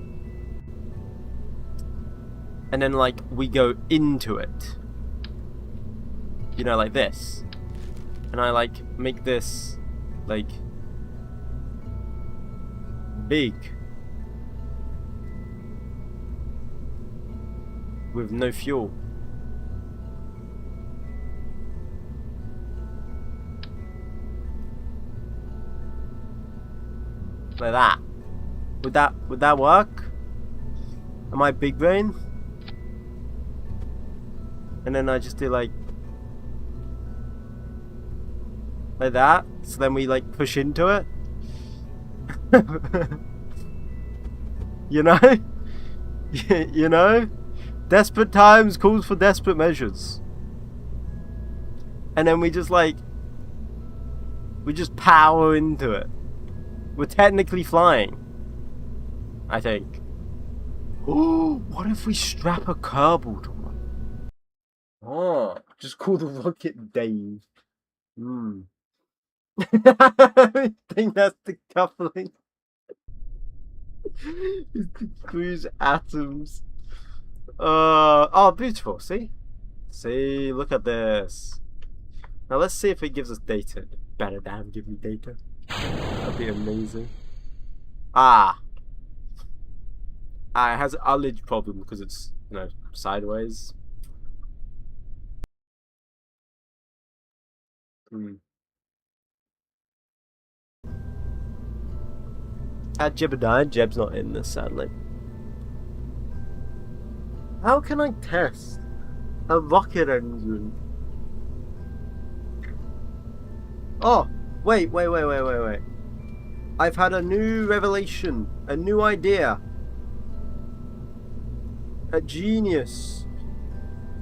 And then like we go into it. You know, like this. And I like make this like big. With no fuel. Like that. Would that work? Am I big brain? And then I just do like that. So then we like push into it. You know? You know? Desperate times calls for desperate measures. And then we just power into it. We're technically flying, I think. Oh, what if we strap a Kerbal to one? Oh, just call the rocket Dave. I think that's the coupling. It's to cruise atoms. Oh, beautiful. See, look at this. Now let's see if it gives us data. It better damn give me data. That'd be amazing. It has an ullage problem because it's, you know, sideways. Jebediah. Jeb's not in this, sadly. How can I test a rocket engine? Oh, wait. I've had a new revelation, a new idea. A genius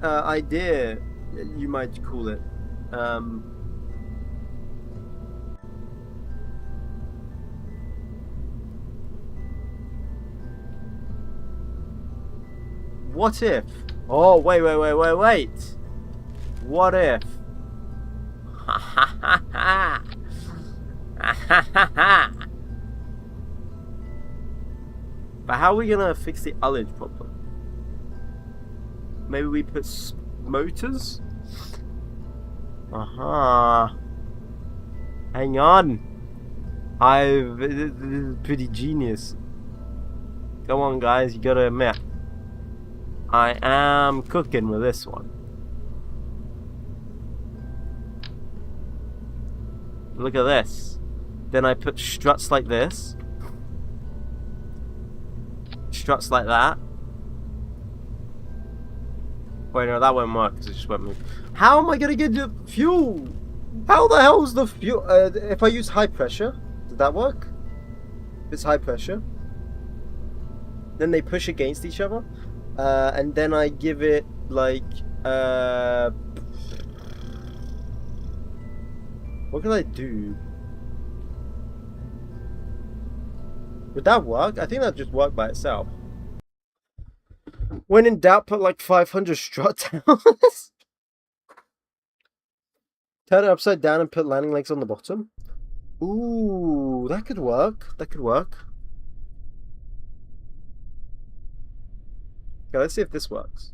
idea, you might call it. What if? Oh, wait. What if? But how are we gonna fix the ullage problem? Maybe we put motors? Hang on. This is pretty genius. Come on, guys, you gotta admit. I am cooking with this one. Look at this. Then I put struts like this. Struts like that. Wait, no, that won't work because it just won't move. How am I gonna get the fuel? How the hell is the fuel? If I use high pressure, did that work? If it's high pressure, then they push against each other. And then I give it like what can I do? Would that work? I think that just work by itself. When in doubt, put like 500 strut down. Turn it upside down and put landing legs on the bottom. Ooh, that could work. That could work. Okay, let's see if this works.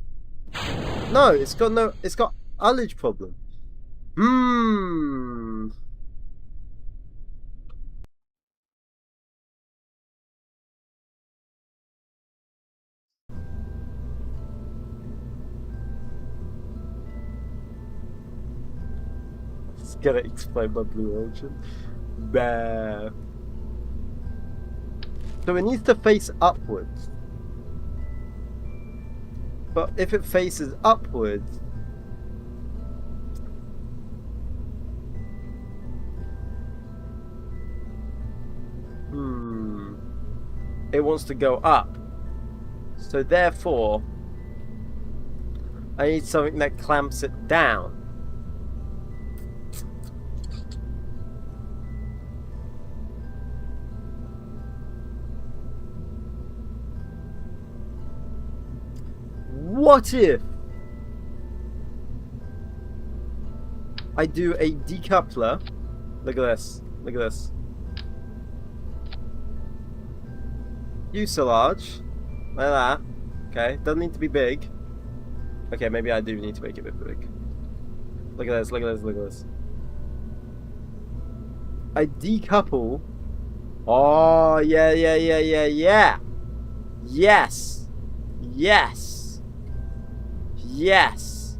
No, it's got ullage problem. It's gonna explain my blue ocean. Bah. So it needs to face upwards. But if it faces upwards, it wants to go up. So therefore, I need something that clamps it down. What if I do a decoupler? Look at this. Look at this. Fuselage. Like that. Okay. Doesn't need to be big. Okay, maybe I do need to make it a bit big. Look at this. Look at this. Look at this. I decouple. Oh, yeah, yeah, yeah, yeah, yeah. Yes. Yes. Yes.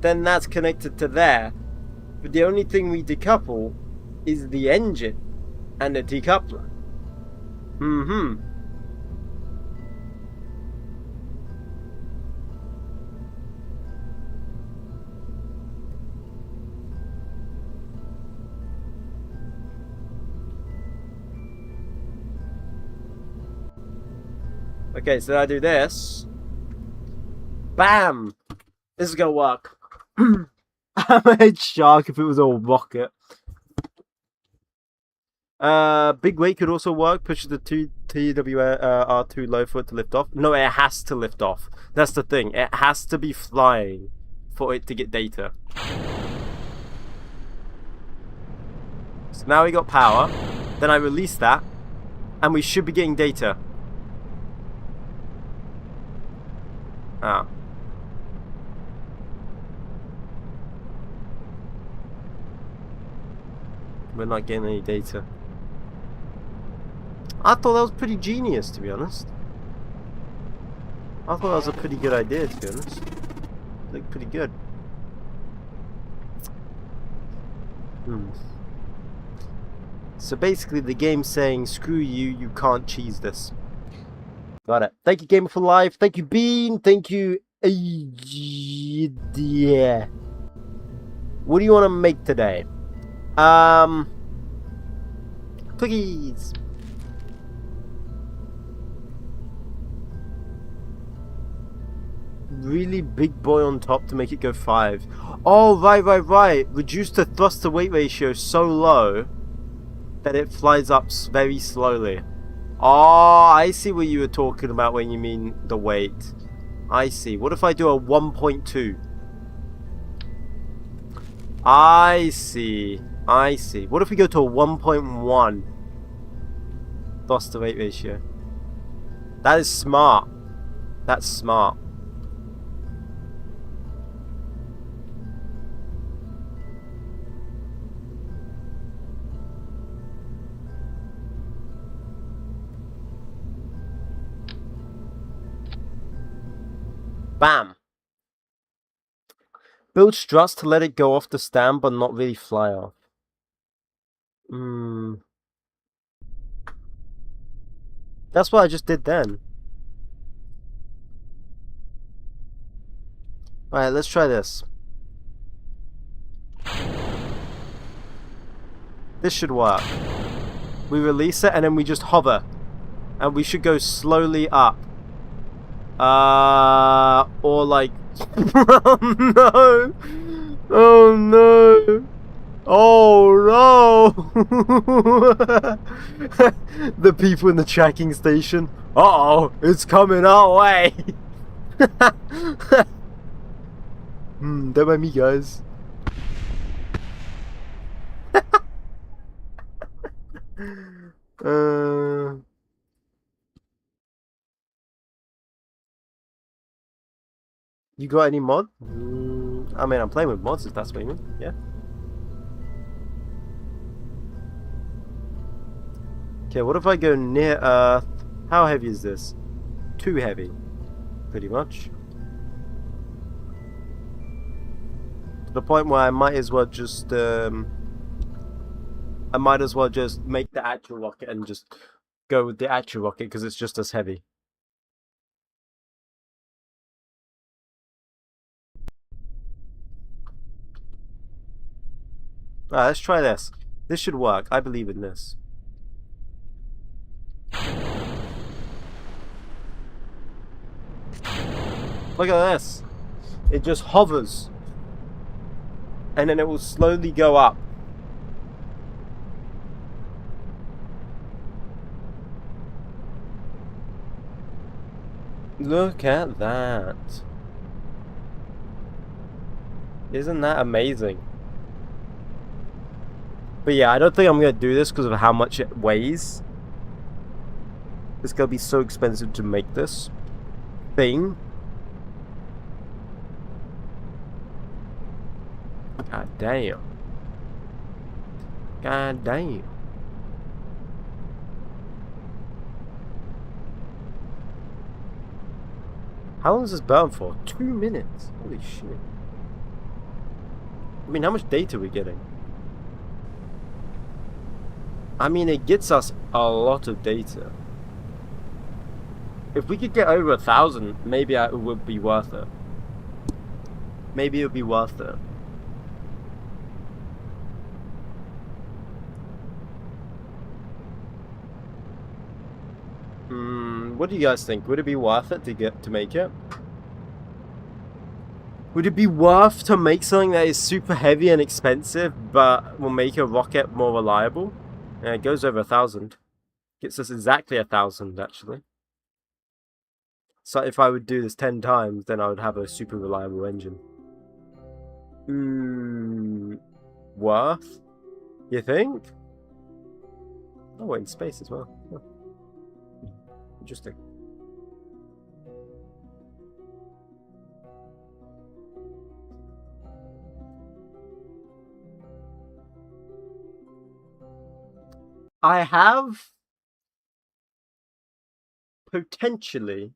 Then that's connected to there. But the only thing we decouple is the engine and the decoupler. Mm-hmm. Okay, so I do this. Bam! This is gonna work. I'm a head shark if it was a rocket. Big weight could also work. Pushes the TWR2 low for it to lift off. No, it has to lift off. That's the thing. It has to be flying for it to get data. So now we got power. Then I release that, and we should be getting data. Ah. We're not getting any data. I thought that was pretty genius, to be honest. I thought that was a pretty good idea, to be honest. Looked pretty good. So basically the game's saying, screw you, you can't cheese this. Got it. Thank you, Gamer for Life. Thank you, Bean. Thank you, yeah. What do you want to make today? Cookies. Really big boy on top to make it go 5. Oh, right. Reduce the thrust to weight ratio so low that it flies up very slowly. Oh, I see what you were talking about when you mean the weight. I see. What if I do a 1.2? I see. What if we go to a 1.1 thrust to weight ratio? That is smart. That's smart. Bam. Build struts to let it go off the stand but not really fly off. That's what I just did then. Alright, let's try this. This should work. We release it and then we just hover. And we should go slowly up. Or like... Oh no! Oh no! Oh no! The people in the tracking station. Uh-oh, it's coming our way! Don't mind me, guys. You got any mod? I mean, I'm playing with mods if that's what you mean. Yeah. Okay, what if I go near Earth? How heavy is this? Too heavy. Pretty much. To the point where I might as well just make the actual rocket and just go with the actual rocket because it's just as heavy. Alright, let's try this. This should work. I believe in this. Look at this. It just hovers. And then it will slowly go up. Look at that. Isn't that amazing? But yeah, I don't think I'm going to do this because of how much it weighs. It's going to be so expensive to make this thing. God damn. God damn. How long is this burn for? 2 minutes. Holy shit. I mean, how much data are we getting? I mean, it gets us a lot of data. If we could get over 1,000, maybe it would be worth it. Maybe it would be worth it. What do you guys think? Would it be worth it to make it? Would it be worth to make something that is super heavy and expensive, but will make a rocket more reliable? Yeah, it goes over 1,000. Gets us exactly 1,000, actually. So if I would do this 10 times, then I would have a super reliable engine. Worth? You think? Oh, wait, in space as well. Oh. Interesting. I have potentially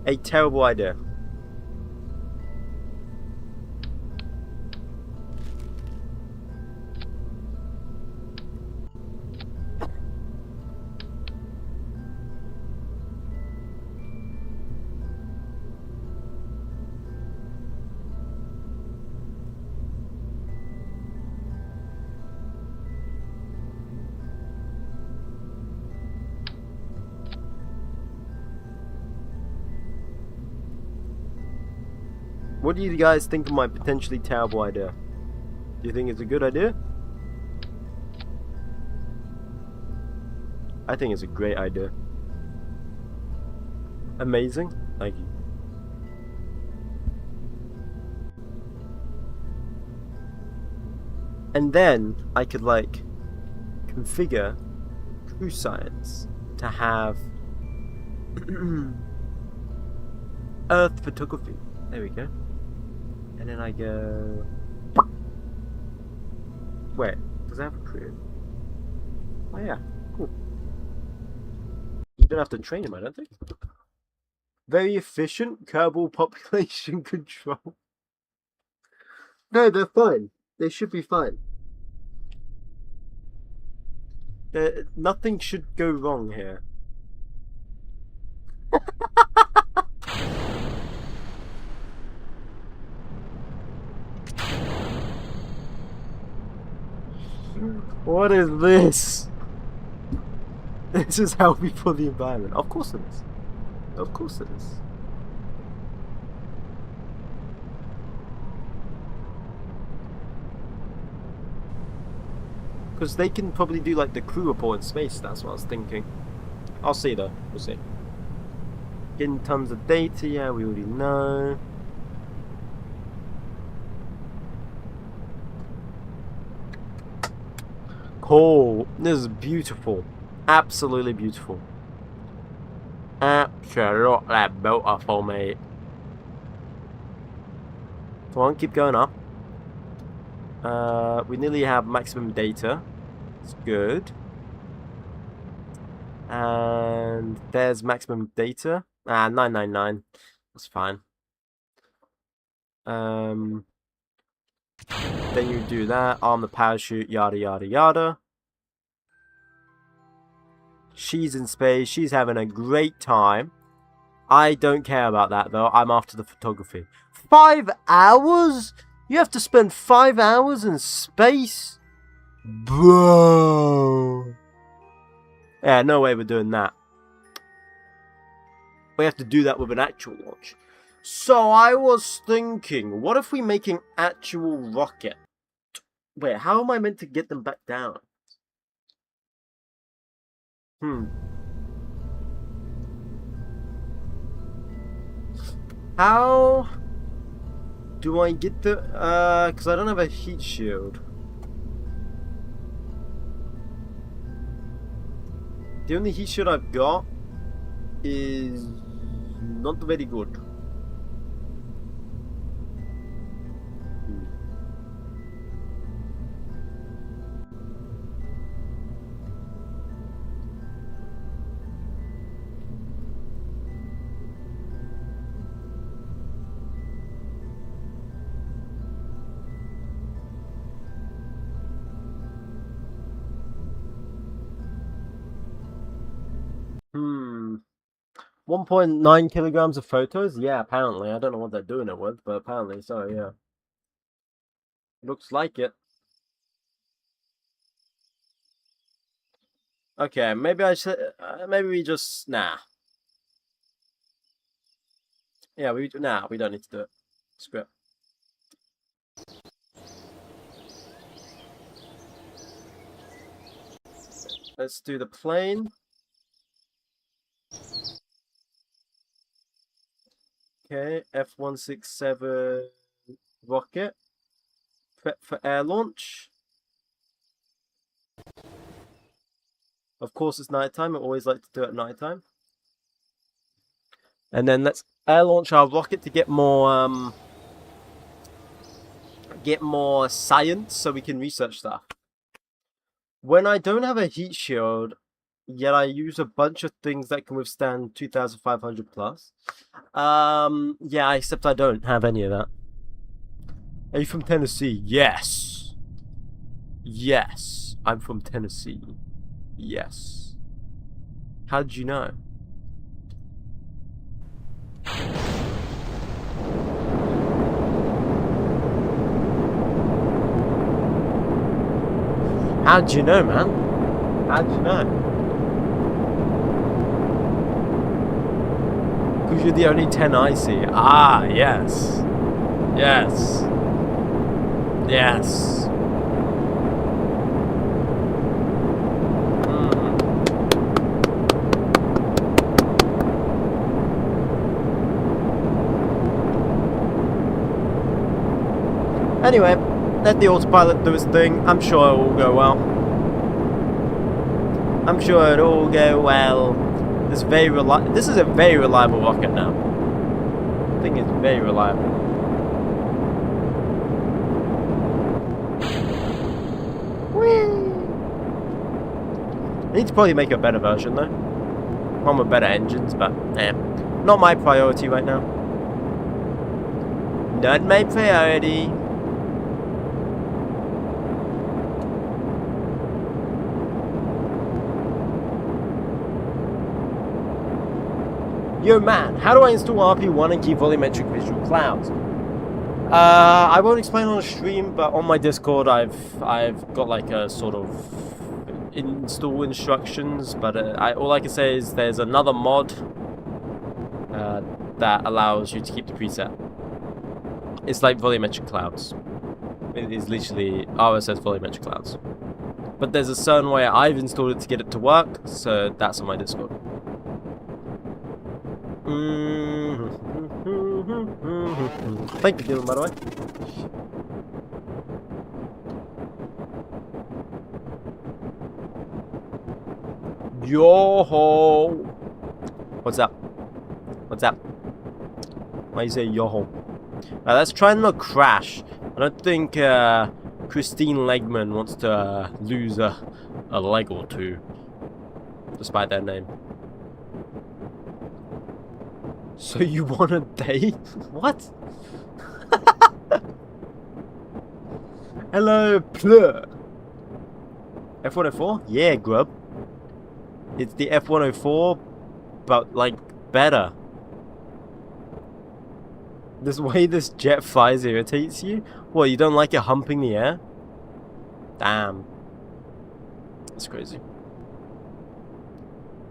a terrible idea. What do you guys think of my potentially terrible idea? Do you think it's a good idea? I think it's a great idea. Amazing. Thank you. And then I could like configure True Science to have Earth photography. There we go. And then I go. Wait, does it have a crew? Oh yeah, cool. You don't have to train him, I don't think. Very efficient Kerbal population control. No, they're fine. They should be fine. Nothing should go wrong here. What is this? This is healthy for the environment. Of course it is. Of course it is. Because they can probably do like the crew report in space, that's what I was thinking. I'll see though, we'll see. Getting tons of data, yeah, we already know. Cool, this is beautiful. Absolutely beautiful. Absolutely beautiful, mate. Come on, keep going up. We nearly have maximum data. It's good. And there's maximum data. 999. That's fine. Then you do that. Arm the parachute. Yada yada yada. She's in space. She's having a great time. I don't care about that though. I'm after the photography. 5 hours? You have to spend 5 hours in space? Bro. Yeah, no way we're doing that. We have to do that with an actual launch. So I was thinking, what if we make an actual rocket? Wait, how am I meant to get them back down? How do I get the... because I don't have a heat shield. The only heat shield I've got is not very good. 1.9 kilograms of photos? Yeah, apparently. I don't know what they're doing it with, but apparently so, yeah. Looks like it. Okay, maybe I should. Maybe we just. Nah. Yeah, we don't need to do it. Screw it. Let's do the plane. Okay, F-167 rocket. Prep for air launch. Of course, it's nighttime. I always like to do it at nighttime. And then let's air launch our rocket to get more science so we can research stuff. When I don't have a heat shield, yet I use a bunch of things that can withstand 2,500 plus. Yeah, except I don't have any of that. Are you from Tennessee? Yes. Yes, I'm from Tennessee. Yes. How did you know? How'd you know, man? How'd you know? Because you're the only 10 I see. Ah, yes. Yes. Yes. Anyway, let the autopilot do its thing. I'm sure it will go well. I'm sure it'll all go well. This is a very reliable rocket now. I think it's very reliable. Whee! I need to probably make a better version though. One with better engines, but not my priority right now. Not my priority. Yo man, how do I install RP1 and keep volumetric visual clouds? I won't explain on a stream, but on my Discord I've got like a sort of install instructions, but all I can say is there's another mod that allows you to keep the preset. It's like volumetric clouds. It is literally RSS volumetric clouds. But there's a certain way I've installed it to get it to work, so that's on my Discord. Thank you, Dylan, by the way. Yo-ho! What's up? What's up? Why you say yo-ho? Let's try and not crash. I don't think Christine Legman wants to lose a leg or two, despite their name. So you want a date? What? Hello, plur. F-104? Yeah, grub. It's the F-104, but like better. This way this jet flies irritates you? What, you don't like it humping the air? Damn. That's crazy.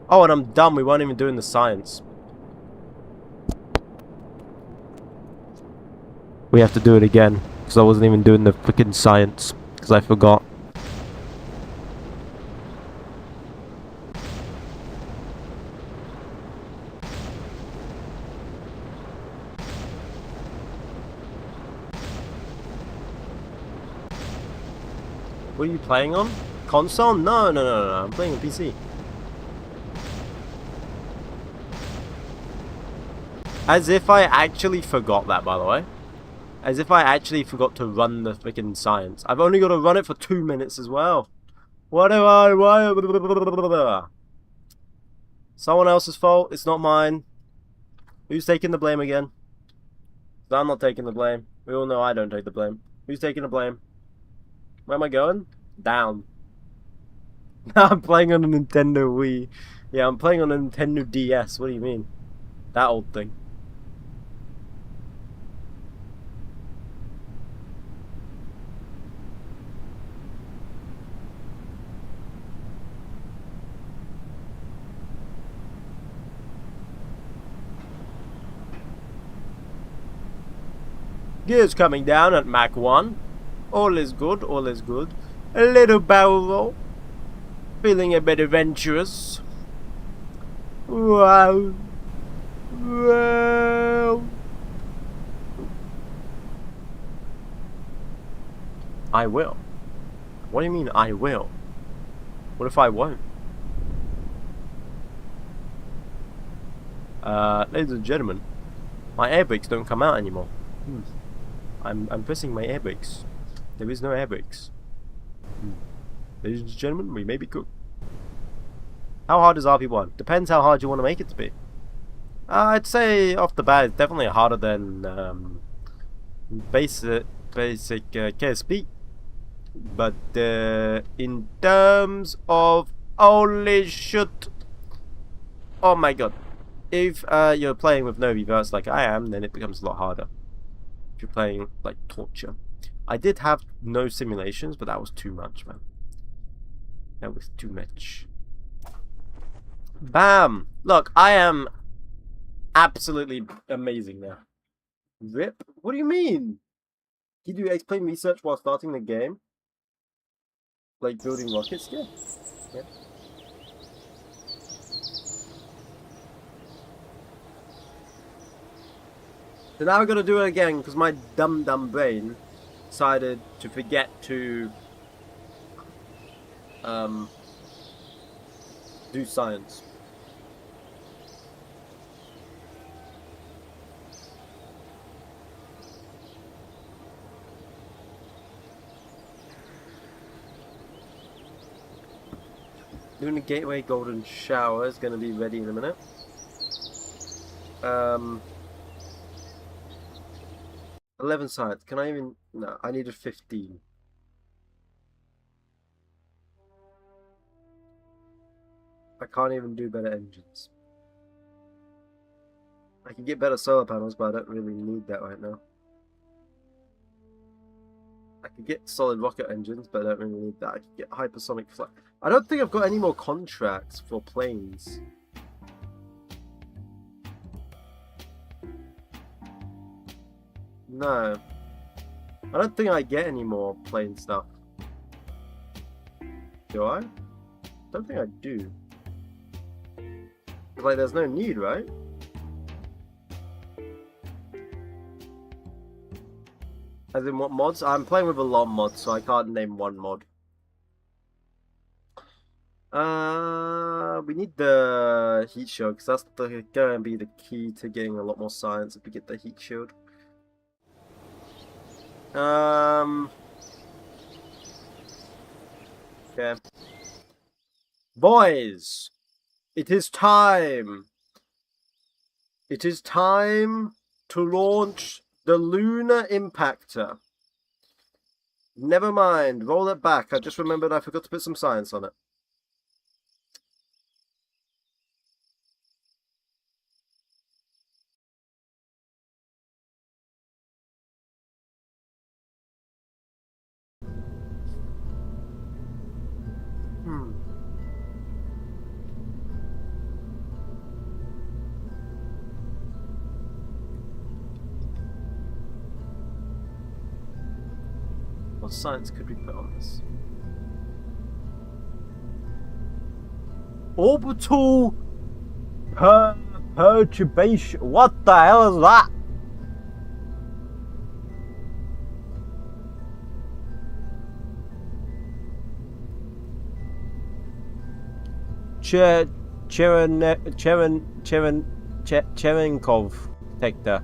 Oh, and I'm dumb. We weren't even doing the science. We have to do it again, because I wasn't even doing the freaking science, because I forgot. What are you playing on? Console? No, I'm playing on PC. As if I actually forgot that, by the way. As if I actually forgot to run the freaking science. I've only got to run it for 2 minutes as well. What do I... Why? Someone else's fault. It's not mine. Who's taking the blame again? I'm not taking the blame. We all know I don't take the blame. Who's taking the blame? Where am I going? Down. I'm playing on a Nintendo Wii. Yeah, I'm playing on a Nintendo DS. What do you mean? That old thing. Gears coming down at Mach 1. All is good, all is good. A little barrel roll. Feeling a bit adventurous. Wow. Wow. I will. What do you mean I will? What if I won't? Ladies and gentlemen, my air brakes don't come out anymore. I'm pressing my air brakes. There is no air brakes. Ladies and gentlemen, we may be cooked. How hard is RP1? Depends how hard you want to make it to be. I'd say off the bat it's definitely harder than basic KSP. But in terms of holy shit, oh my god, if you're playing with no reverts like I am, then it becomes a lot harder. If you're playing like torture. I did have no simulations, but that was too much, man. That was too much. Bam! Look, I am absolutely amazing now. RIP? What do you mean? Did you explain research while starting the game? Like building rockets? Yeah. Yeah. So now we're gonna do it again because my dumb brain decided to forget to do science. Doing the Gateway Golden Shower is going to be ready in a minute. 11 sides. Can I even... No, I needed 15. I can't even do better engines. I can get better solar panels, but I don't really need that right now. I could get solid rocket engines, but I don't really need that. I could get hypersonic flight. I don't think I've got any more contracts for planes. No. I don't think I get any more plane stuff. Do I? Don't think I do. Like, there's no need, right? As in what mods? I'm playing with a lot of mods, so I can't name one mod. We need the heat shield, because that's going to be the key to getting a lot more science if we get the heat shield. Okay. Boys! It is time! It is time to launch the Lunar Impactor. Never mind, roll it back. I just remembered I forgot to put some science on it. What science could we put on this? Orbital perturbation. What the hell is that? 𝐒𝐫𝐚𝐜 detector.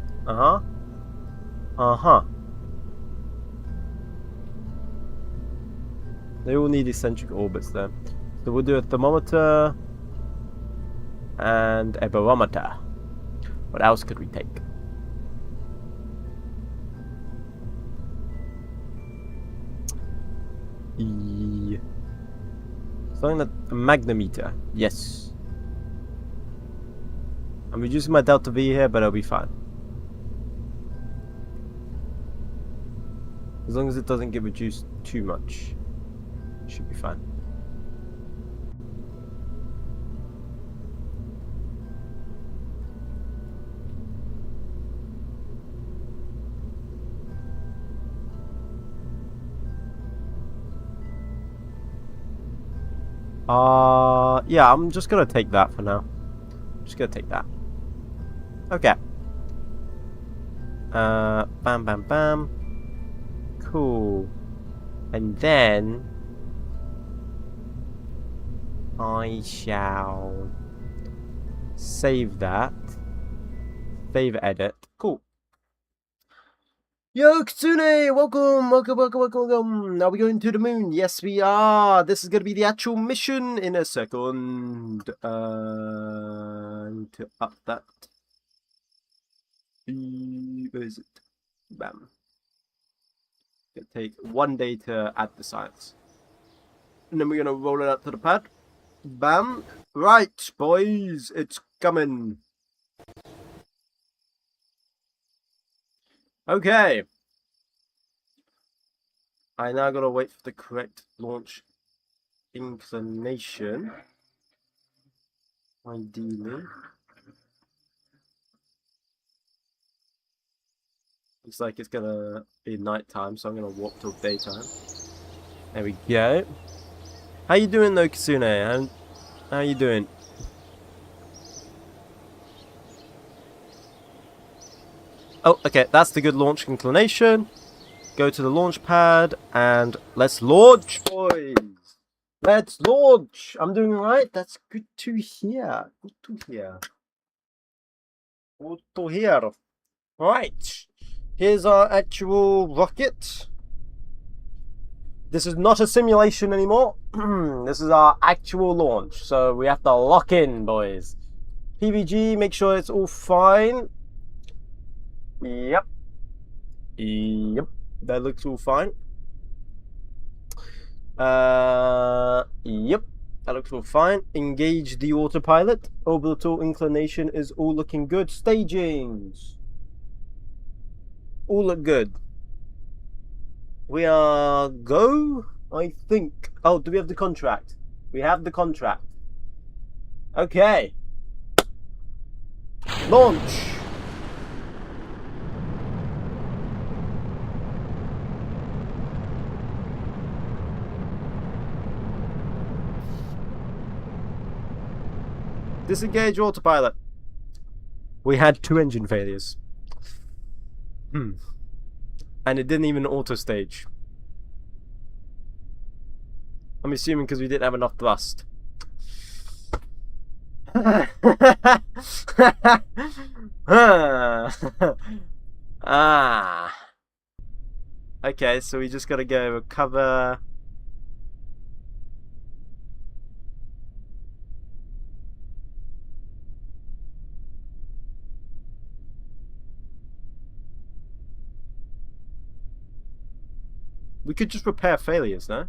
They all need eccentric orbits there. So we'll do a thermometer and a barometer. What else could we take? Something like a magnometer. Yes. I'm reducing my delta V here, but it'll be fine. As long as it doesn't get reduced too much, it should be fine. Yeah, I'm just gonna take that for now. Just gonna take that. Okay. Bam, bam, bam. Cool. And then I shall save that. Save edit. Cool. Yo, Kitsune! Welcome! Welcome! Are we going to the moon? Yes, we are! This is going to be the actual mission in a second. Need to up that. Where is it? Bam. It'll take 1 day to add the science. And then we're going to roll it out to the pad. Bam. Right, boys. It's coming. Okay. I now gotta wait for the correct launch inclination. Ideally. Looks like it's gonna be nighttime, so I'm gonna warp till daytime. There we go. How you doing though, Kitsune? How you doing? Oh, okay, that's the good launch inclination. Go to the launch pad and let's launch, boys. Let's launch. I'm doing right. That's good to hear. Good to hear. Good to hear. Right. Here's our actual rocket. This is not a simulation anymore. This is our actual launch. So we have to lock in, boys. PVG, make sure it's all fine. Yep. Yep. That looks all fine. Yep. That looks all fine. Engage the autopilot. Orbital inclination is all looking good. Stagings. All look good. We are go, I think. Oh, do we have the contract? We have the contract. Okay. Launch. Disengage autopilot. We had 2 engine failures. And it didn't even auto stage. I'm assuming because we didn't have enough thrust. Okay, so we just gotta go recover. We could just repair failures, no?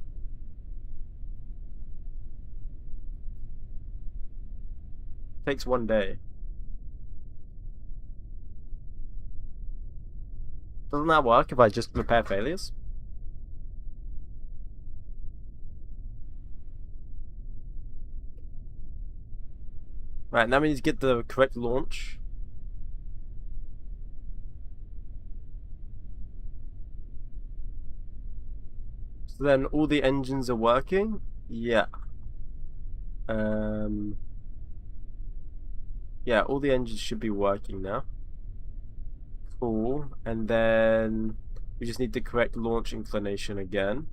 Takes 1 day. Doesn't that work if I just repair failures? Right, now we need to get the correct launch. So then all the engines are working? Yeah. Yeah, all the engines should be working now. Cool. And then we just need the correct launch inclination again.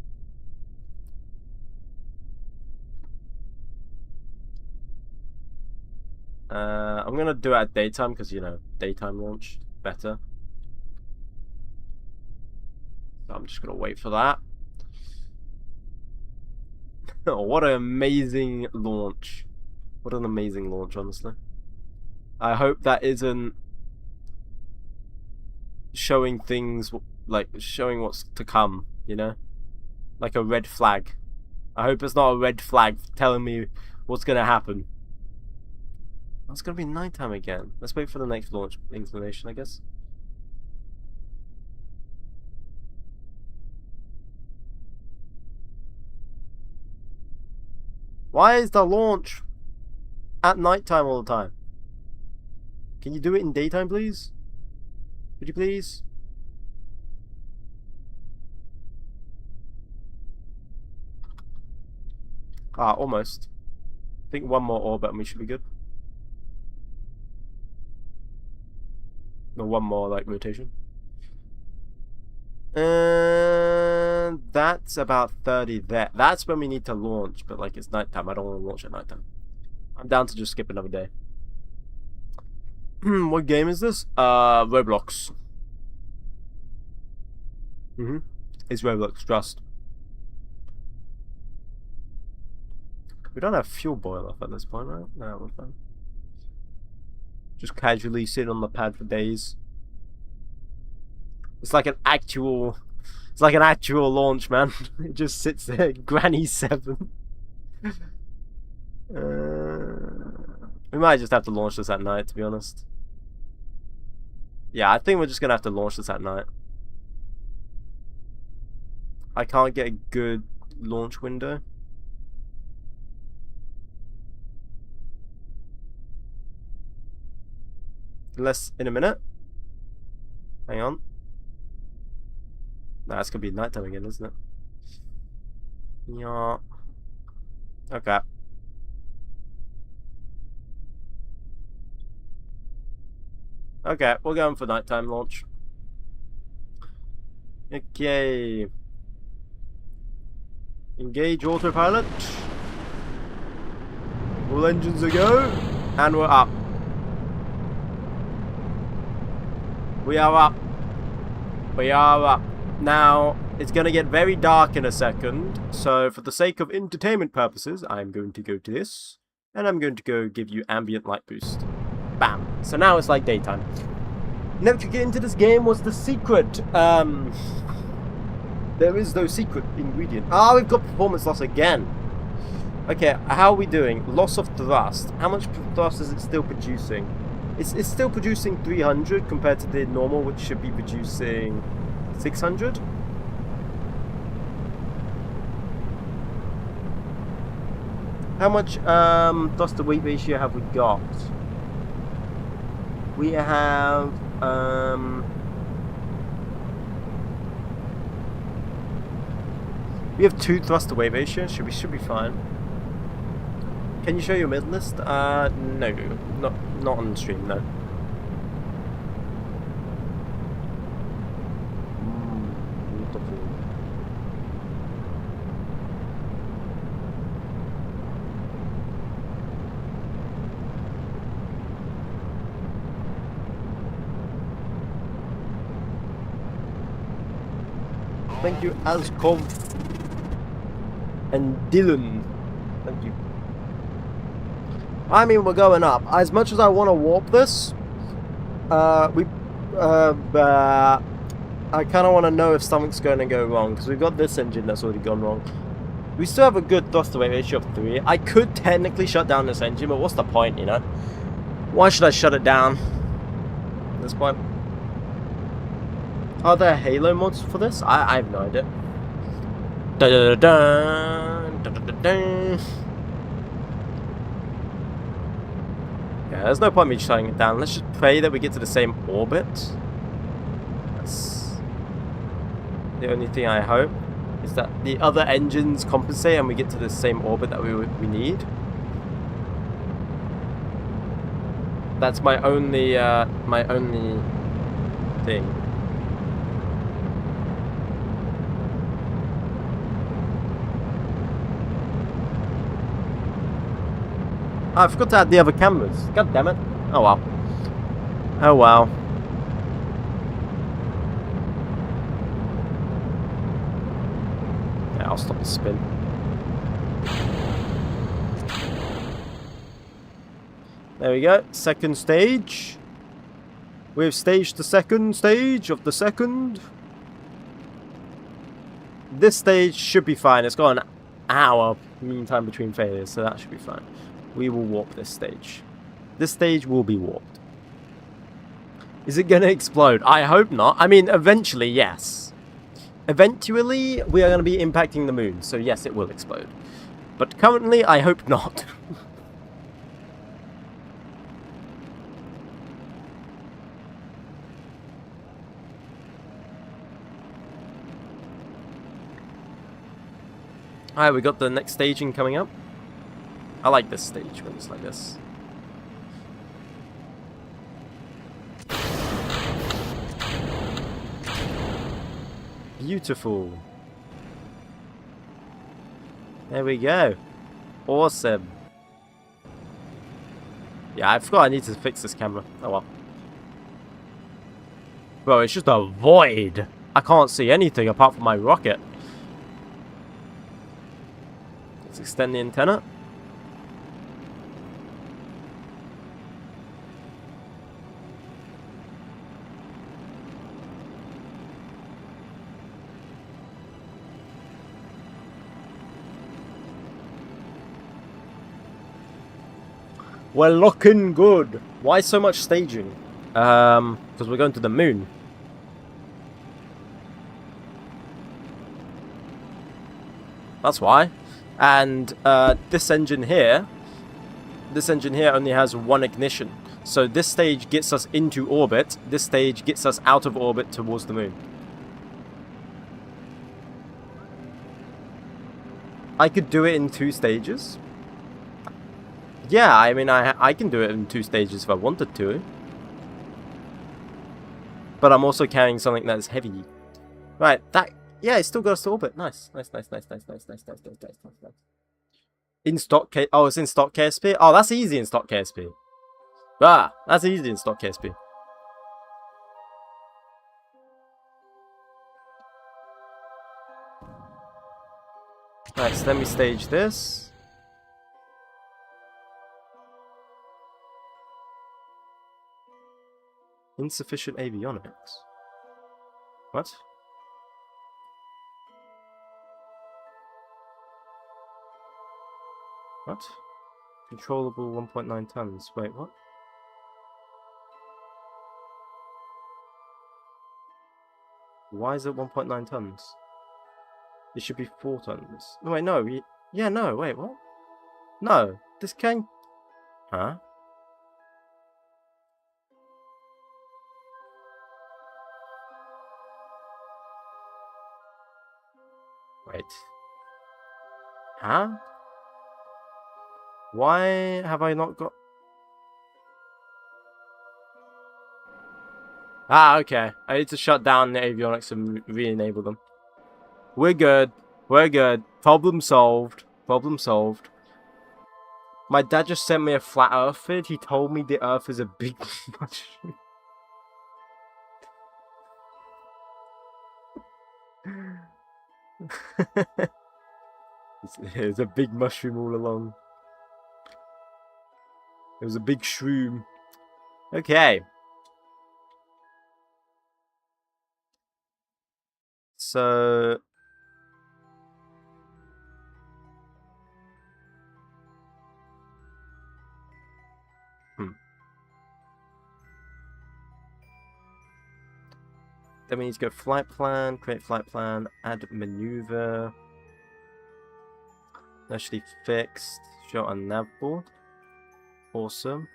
I'm gonna do it at daytime because, you know, daytime launch better. So I'm just gonna wait for that. Oh, what an amazing launch. What an amazing launch, honestly. I hope that isn't showing things, like, showing what's to come, you know? Like a red flag. I hope it's not a red flag telling me what's gonna happen. It's gonna be nighttime again. Let's wait for the next launch inclination, I guess. Why is the launch at nighttime all the time? Can you do it in daytime, please? Would you please? Ah, almost. I think one more orbit and we should be good. No, one more, like, rotation. And that's about 30 there. That's when we need to launch, but, like, it's nighttime. I don't want to launch at nighttime. I'm down to just skip another day. What game is this? Roblox. It's Roblox, trust. We don't have fuel boil off at this point, right? No, we're fine. Just casually sit on the pad for days. It's like an actual launch, man. It just sits there, Granny 7. We might just have to launch this at night, to be honest. Yeah, I think we're just gonna have to launch this at night. I can't get a good launch window. Unless in a minute. Hang on. Nah, it's gonna be nighttime again, isn't it? Yeah. Okay. Okay, we're going for nighttime launch. Okay. Engage autopilot. All engines are go. And we're up. We are up. We are up. Now, it's going to get very dark in a second. So, for the sake of entertainment purposes, I'm going to go to this. And I'm going to go give you ambient light boost. Bam. So now it's like daytime. Never to get into this game was the secret. There is no secret ingredient. Ah, we've got performance loss again. Okay, how are we doing? Loss of thrust. How much thrust is it still producing? It's still producing 300 compared to the normal, which should be producing 600. How much thrust to weight ratio have we got? We have we have 2 thrust to weight ratio. Should be fine. Can you show your mid list? No, not on stream. No. Beautiful. Thank you, Azkov and Dylan. Thank you. I mean, we're going up. As much as I want to warp this, I kind of want to know if something's going to go wrong, because we've got this engine that's already gone wrong. We still have a good thrust to weight ratio of 3. I could technically shut down this engine, but what's the point, you know? Why should I shut it down at this point? Are there Halo mods for this? I have no idea. Da -da -da -da, da -da -da -da. Yeah, there's no point in me shutting it down. Let's just pray that we get to the same orbit. That's the only thing I hope, is that the other engines compensate and we get to the same orbit that we need. That's my only thing. I forgot to add the other cameras. God damn it. Oh well. Oh well. Yeah, I'll stop the spin. There we go. Second stage. We've staged the second stage of the second. This stage should be fine. It's got an hour mean time between failures, so that should be fine. We will warp this stage. This stage will be warped. Is it going to explode? I hope not. I mean, eventually, yes. Eventually, we are going to be impacting the moon. So, yes, it will explode. But currently, I hope not. Alright, we got the next staging coming up. I like this stage when it's like this. Beautiful. There we go. Awesome. Yeah, I forgot I need to fix this camera. Oh well. Bro, it's just a void. I can't see anything apart from my rocket. Let's extend the antenna. We're looking good. Why so much staging? Because we're going to the moon. That's why. And this engine here only has one ignition. So this stage gets us into orbit. This stage gets us out of orbit towards the moon. I could do it in 2 stages. Yeah, I mean, I can do it in 2 stages if I wanted to. But I'm also carrying something that's heavy. Right, that... Yeah, it still got us to orbit. Nice. Nice. In stock K... Oh, it's in stock KSP? Oh, that's easy in stock KSP. Ah, that's easy in stock KSP. Right, so let me stage this. Insufficient avionics. What? What? Controllable 1.9 tons. Wait, what? Why is it 1.9 tons? It should be 4 tons. No, wait, no. Yeah, no, wait, what? No, this can... Huh? Wait. Huh? Why have I not got... Ah, okay. I need to shut down the avionics and re-enable them. We're good. We're good. Problem solved. Problem solved. My dad just sent me a flat earth vid. He told me the earth is a big mushroom. It's a big mushroom all along. It was a big shroom. Okay. So... Then we need to go flight plan, create flight plan, add maneuver. Actually fixed. Show on nav board. Awesome.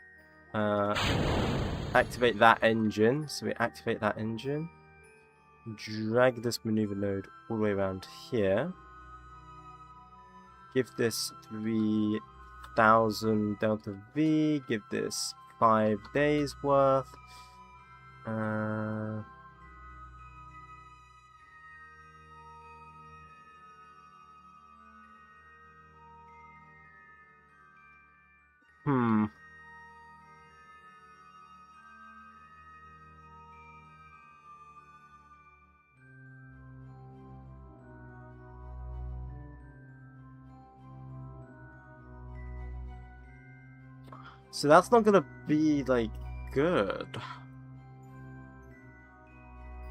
Activate that engine. So we activate that engine. Drag this maneuver node all the way around here. Give this 3000 delta V. Give this 5 days worth. So that's not gonna be, like, good.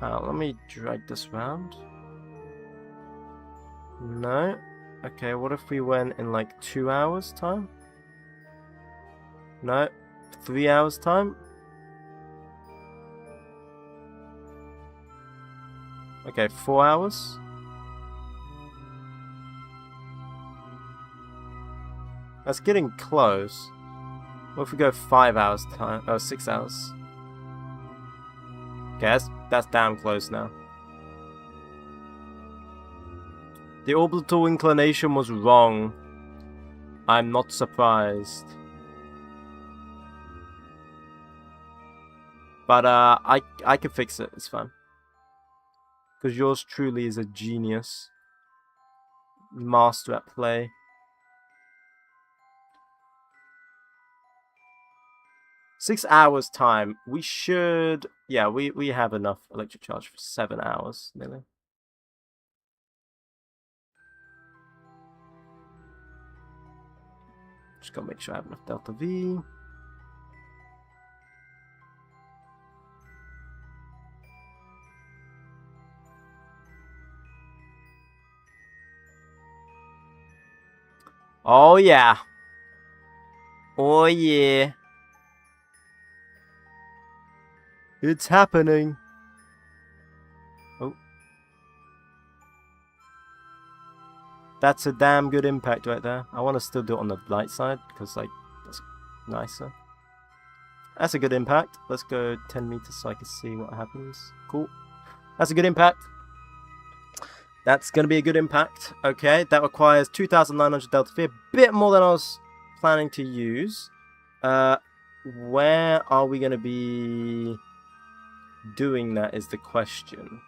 Let me drag this round. No? Okay, what if we went in, like, 2 hours time? No? 3 hours time. Okay, 4 hours. That's getting close. What if we go 5 hours time? Oh, 6 hours. Okay, that's damn close now. The orbital inclination was wrong. I'm not surprised. But I can fix it. It's fine. Because yours truly is a genius. Master at play. Six hours time. We should... Yeah, we have enough electric charge for 7 hours, nearly. Just gotta make sure I have enough delta V. Oh yeah. Oh yeah. It's happening. Oh. That's a damn good impact right there. I want to still do it on the light side because like that's nicer. That's a good impact. Let's go 10 meters so I can see what happens. Cool. That's a good impact. That's going to be a good impact. Okay, that requires 2,900 delta V. A bit more than I was planning to use. Where are we going to be doing that is the question.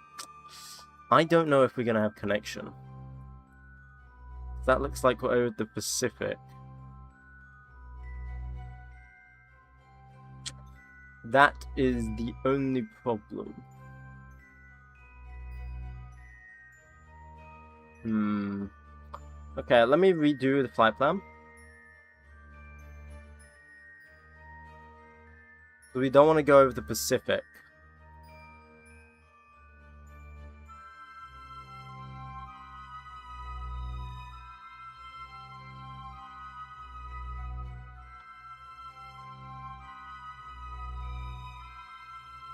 I don't know if we're going to have connection. That looks like we're over the Pacific. That is the only problem. Okay, let me redo the flight plan. We don't want to go over the Pacific.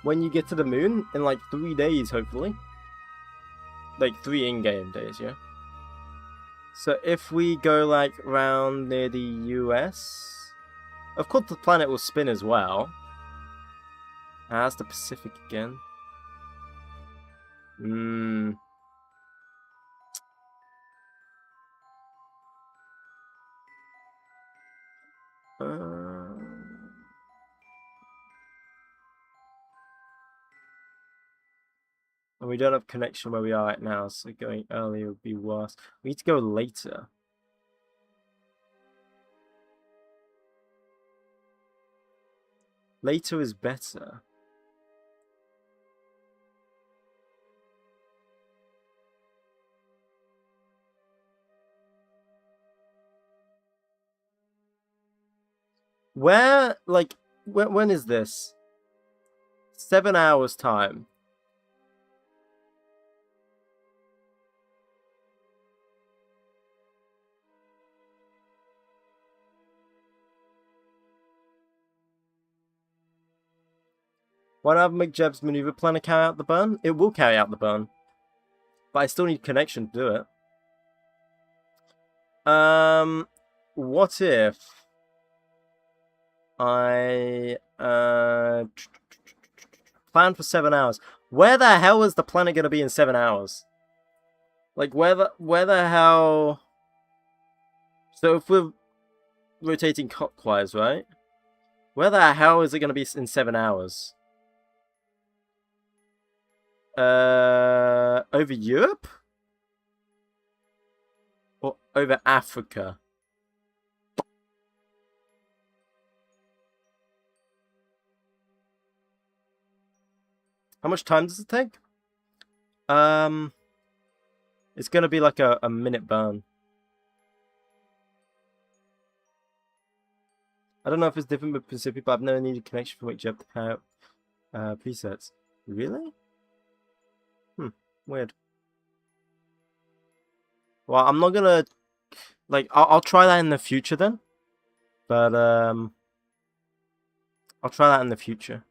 When you get to the moon, in like 3 days, hopefully. Like 3 in-game days, yeah? So if we go like around near the US, of course the planet will spin as well. That's the Pacific again. And we don't have connection where we are right now, so going earlier would be worse. We need to go later. Later is better. Where, like, when is this? 7 hours time. Why not have 𝐒𝐫𝐸's maneuver plan to carry out the burn? It will carry out the burn. But I still need connection to do it. What if I plan for 7 hours? Where the hell is the planet going to be in 7 hours? Like, where the hell... So if we're rotating clockwise, right? Where the hell is it going to be in 7 hours? Over Europe? Or over Africa? How much time does it take? It's gonna be like a minute burn. I don't know if it's different with Principia, but I've never needed connection from 𝐒𝐫𝐸 to carry out presets. Really? Weird. Well, I'm not gonna... Like, I'll try that in the future then. But, I'll try that in the future.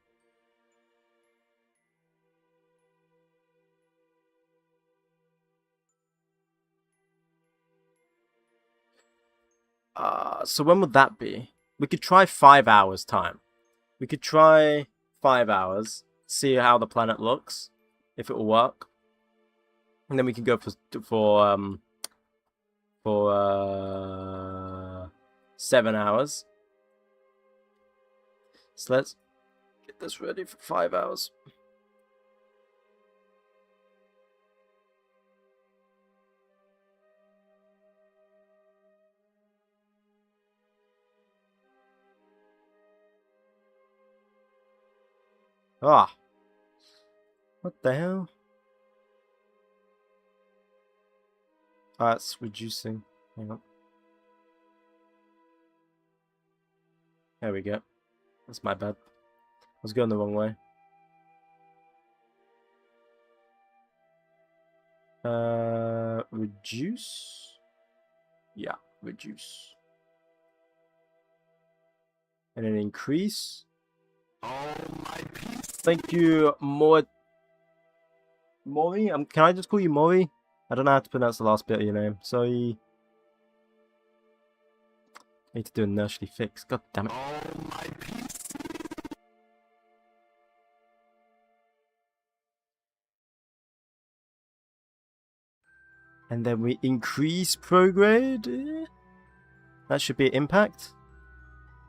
So when would that be? We could try 5 hours time. We could try 5 hours, see how the planet looks, if it will work, and then we can go for 7 hours. So let's get this ready for 5 hours. Ah. What the hell? Ah, it's reducing. Hang on. There we go. That's my bad. I was going the wrong way. Reduce? Yeah, reduce. And then increase. Oh, my piece. Thank you, Mori. Can I just call you Mori? I don't know how to pronounce the last bit of your name. Sorry. I need to do a nursery fix. God damn it. Oh, my piece. And then we increase prograde. That should be impact.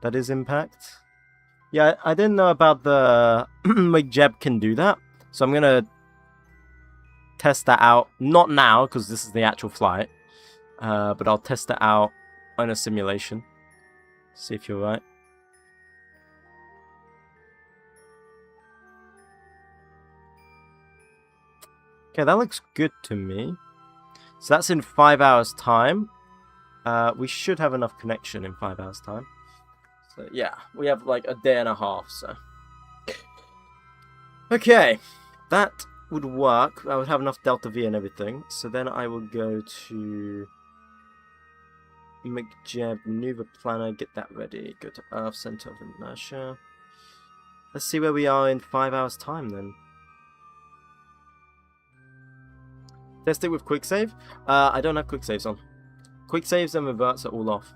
That is impact. Yeah, I didn't know about the 𝐒𝐫𝐽 can do that. So I'm going to test that out. Not now, because this is the actual flight. But I'll test it out on a simulation. See if you're right. Okay, that looks good to me. So that's in 5 hours time. We should have enough connection in 5 hours time. So yeah, we have like a day and a half, so. Okay, that would work. I would have enough delta V and everything. So then I will go to 𝐒𝐫𝐽, maneuver planner, get that ready. Go to Earth, center of inertia. Let's see where we are in 5 hours time then. Test it with quick save. I don't have quick saves on. Quick saves and reverts are all off.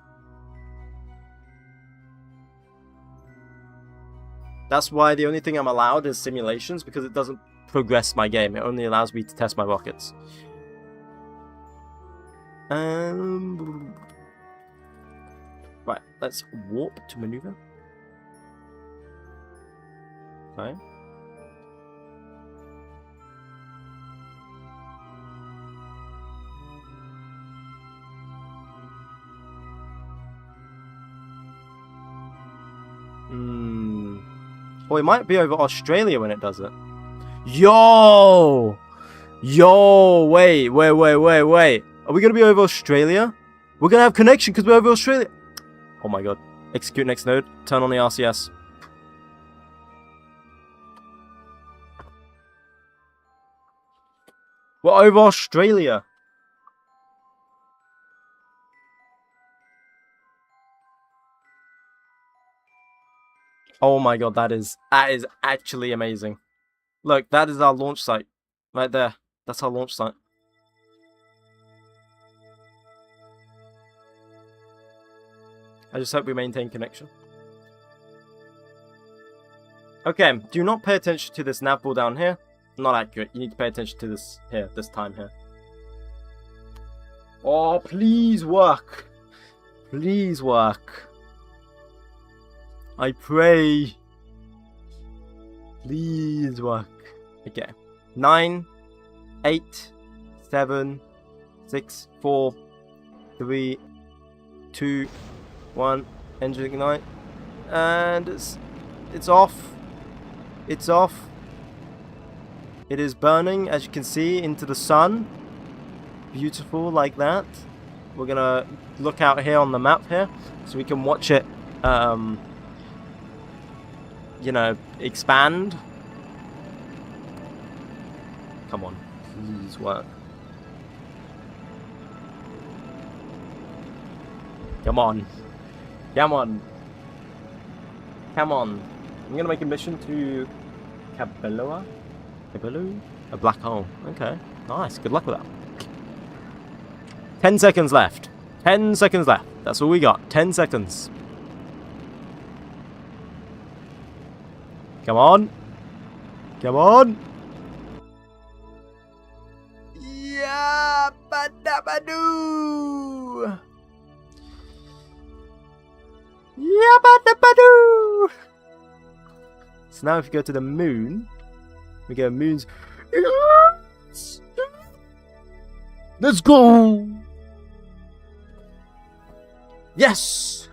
That's why the only thing I'm allowed is simulations, because it doesn't progress my game. It only allows me to test my rockets. Right, let's warp to maneuver. Okay. Well, it might be over Australia when it does it. Yo! Yo! Wait. Are we going to be over Australia? We're going to have connection because we're over Australia. Oh my god. Execute next node. Turn on the RCS. We're over Australia. Oh my god, that is actually amazing. Look, that is our launch site. Right there. That's our launch site. I just hope we maintain connection. Okay, do not pay attention to this nav ball down here. Not accurate. You need to pay attention to this here, this time here. Oh, please work. Please work. I pray. Please work. Okay. 9, 8, 7, 6, 4, 3, 2, 1. Engine ignite. And it's off. It's off. It is burning, as you can see, into the sun. Beautiful, like that. We're gonna look out here on the map here, so we can watch it, you know, expand. Come on, please work. Come on. Come on. Come on. I'm gonna make a mission to Cabelloa? A black hole. Okay. Nice. Good luck with that. 10 seconds left. 10 seconds left. That's all we got. 10 seconds. Come on. Come on. Yeah, badabadoo. Yeah, badabadoo. So now if you go to the moon, we go moons. Let's go. Yes.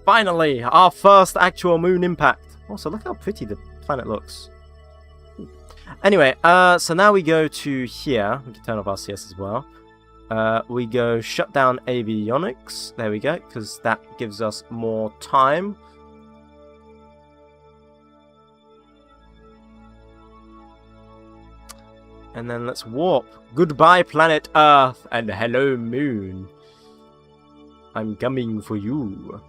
Finally, our first actual moon impact. Also, look how pretty the planet looks. Anyway, so now we go to here. We can turn off our CS as well. We go shut down avionics. There we go, because that gives us more time. And then let's warp. Goodbye, planet Earth, and hello, moon. I'm coming for you.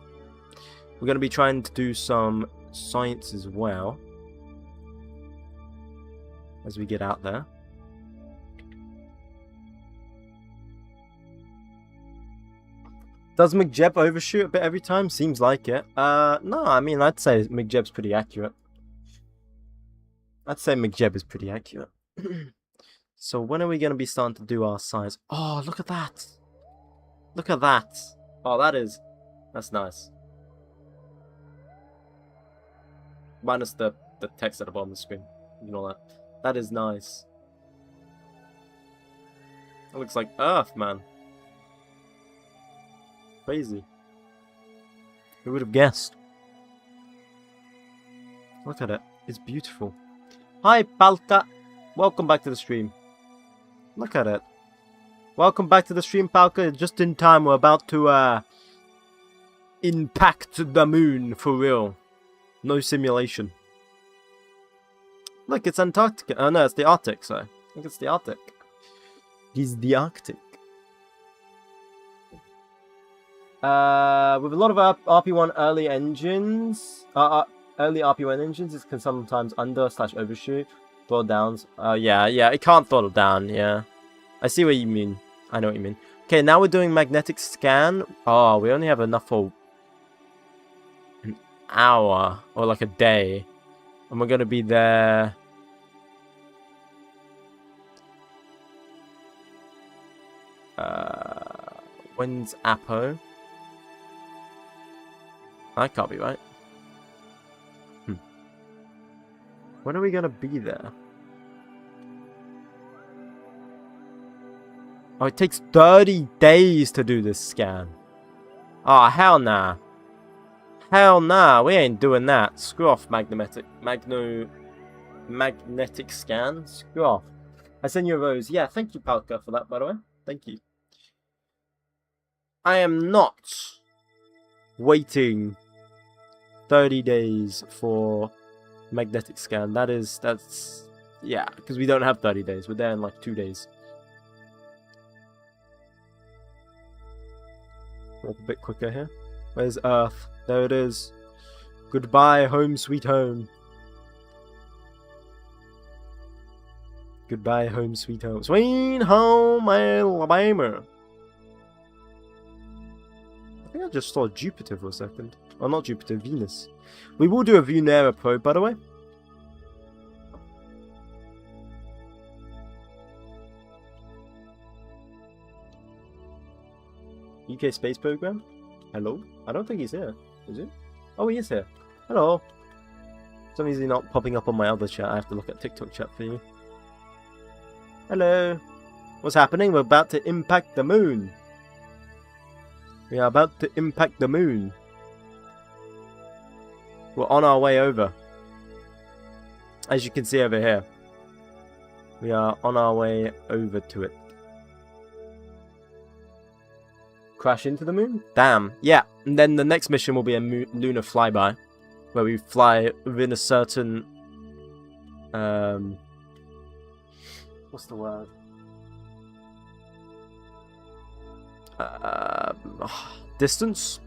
We're going to be trying to do some science as well as we get out there. Does 𝐒𝐫𝐸 overshoot a bit every time? Seems like it. No, I mean, I'd say 𝐒𝐫𝐸's pretty accurate. I'd say 𝐒𝐫𝐸 is pretty accurate. So when are we going to be starting to do our science? Oh, look at that. Look at that. Oh, that's nice. Minus the text at the bottom of the screen. Ignore that. That is nice. It looks like Earth, man. Crazy. Who would have guessed? Look at it. It's beautiful. Hi, Palka. Welcome back to the stream. Look at it. Welcome back to the stream, Palka. Just in time. We're about to impact the moon for real. No simulation. Look, it's Antarctica. Oh no, it's the Arctic, so I think it's the Arctic. It is the Arctic. With a lot of RP1 early engines, early RP1 engines, it can sometimes under/overshoot. Throttle downs. Yeah, it can't throttle down, yeah. I see what you mean. I know what you mean. Okay, now we're doing magnetic scan. Oh, we only have enough for an hour, or like a day. And we're going to be there... when's Apo? That can't be right. When are we going to be there? Oh, it takes 30 days to do this scan. Oh, hell nah. Hell nah, we ain't doing that. Screw off magnetic scan. Screw off. I send you a rose. Yeah, thank you, Palka, for that, by the way. Thank you. I am not waiting 30 days for magnetic scan. That's yeah, because we don't have 30 days. We're there in like 2 days. Walk a bit quicker here. Where's Earth? There it is. Goodbye, home sweet home. Goodbye, home sweet home. Sweet home, Alabama. I think I just saw Jupiter for a second. Oh, not Jupiter, Venus. We will do a Venera probe, by the way. UK space program? Hello? I don't think he's here. Is he? Oh, he is here. Hello. For some reason he's not popping up on my other chat. I have to look at TikTok chat for you. Hello. What's happening? We're about to impact the moon. We are about to impact the moon. We're on our way over. As you can see over here. We are on our way over to it. Crash into the moon? Damn. Yeah. And then the next mission will be a lunar flyby. Where we fly within a certain... what's the word? Distance?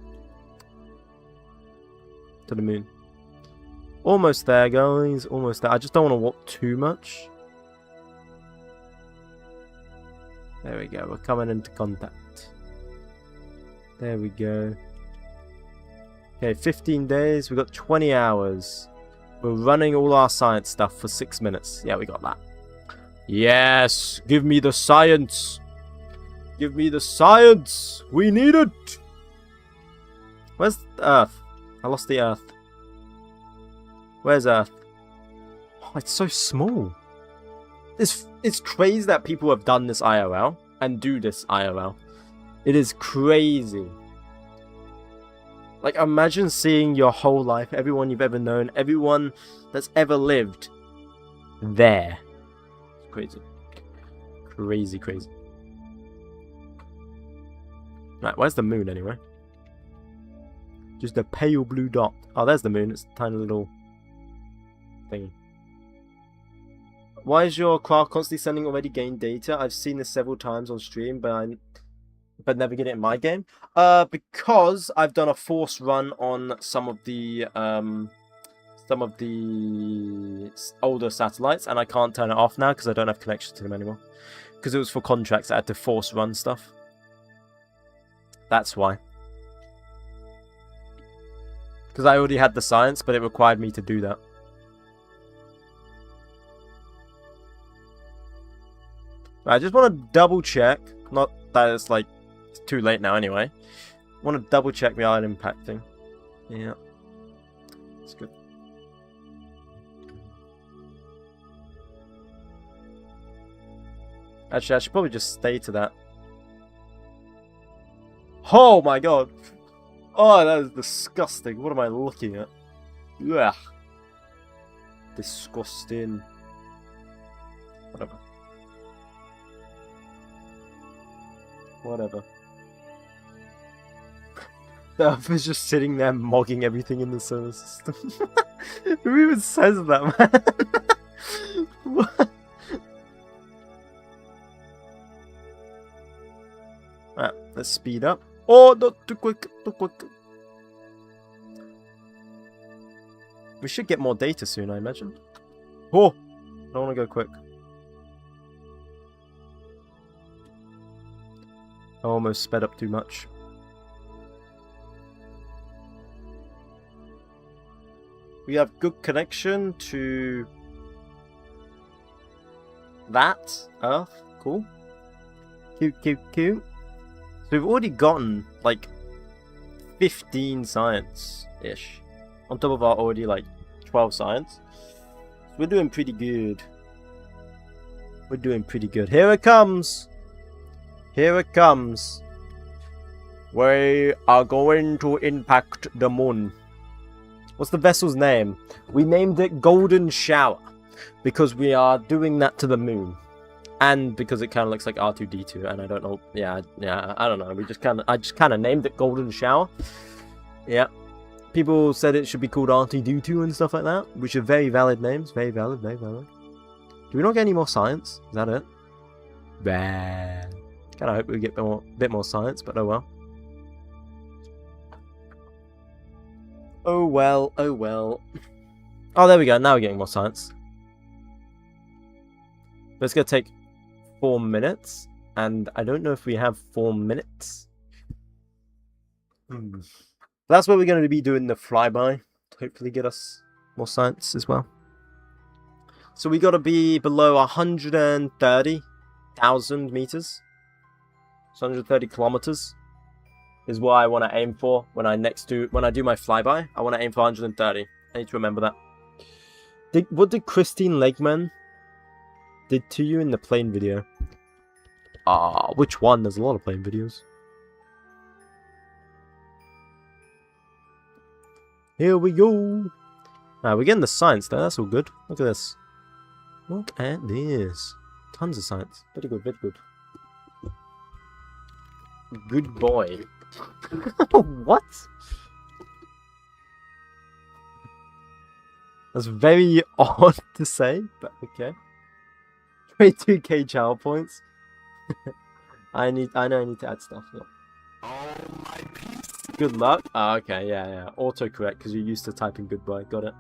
to the moon. Almost there, guys. Almost there. I just don't want to walk too much. There we go. We're coming into contact. There we go. Okay, 15 days. We've got 20 hours. We're running all our science stuff for 6 minutes. Yeah, we got that. Yes! Give me the science! Give me the science! We need it! Where's the Earth? I lost the Earth. Where's Earth? Oh, it's so small. It's crazy that people have done this IRL and do this IRL. It is crazy. Like, imagine seeing your whole life, everyone you've ever known, everyone that's ever lived, there. It's crazy. Crazy, crazy. Right, where's the moon anyway? Just a pale blue dot. Oh, there's the moon. It's a tiny little thing. Why is your car constantly sending already gained data? I've seen this several times on stream, but never get it in my game. Because I've done a force run on some of the older satellites, and I can't turn it off now because I don't have connection to them anymore. Because it was for contracts, I had to force run stuff. That's why. Because I already had the science, but it required me to do that. I just want to double check. Not that it's like it's too late now anyway. I want to double check the iron impact thing. Yeah. It's good. Actually, I should probably just stay to that. Oh my god! Oh, that is disgusting. What am I looking at? Ugh. Disgusting. Whatever. Whatever. The Earth is just sitting there mogging everything in the solar system. Who even says that, man? What? Right, let's speed up. Oh, not too quick, too quick. We should get more data soon, I imagine. Oh, I don't want to go quick. I almost sped up too much. We have good connection to that Earth. Cool. Cute, cute, cute. So we've already gotten like 15 science-ish. On top of our already like 12 science. So we're doing pretty good. We're doing pretty good. Here it comes. Here it comes. We are going to impact the moon. What's the vessel's name? We named it Golden Shower because we are doing that to the moon, and because it kind of looks like R2-D2, and I don't know. Yeah, I don't know. I just kind of named it Golden Shower. Yeah, people said it should be called R2-D2 and stuff like that, which are very valid names. Very valid, very valid. Do we not get any more science? Is that it? Bah. Kind of hope we get a bit more science, but oh well. Oh well, oh well. Oh, there we go. Now we're getting more science. But it's going to take 4 minutes, and I don't know if we have 4 minutes. That's where we're going to be doing the flyby. Hopefully get us more science as well. So we got to be below 130,000 meters. 130 kilometers is what I want to aim for when I do my flyby. I want to aim for 130. I need to remember that. What did 𝐒𝐫𝐵𝐻𝐿 did to you in the plane video? Which one? There's a lot of plane videos. Here we go. We're getting the science though. That's all good. Look at this. Look at this. Tons of science. Very good, very good. Good boy. What? That's very odd to say, but okay. 22k channel points. I know I need to add stuff. Yeah. Good luck. Oh, okay, yeah. Autocorrect because you're used to typing goodbye. Got it.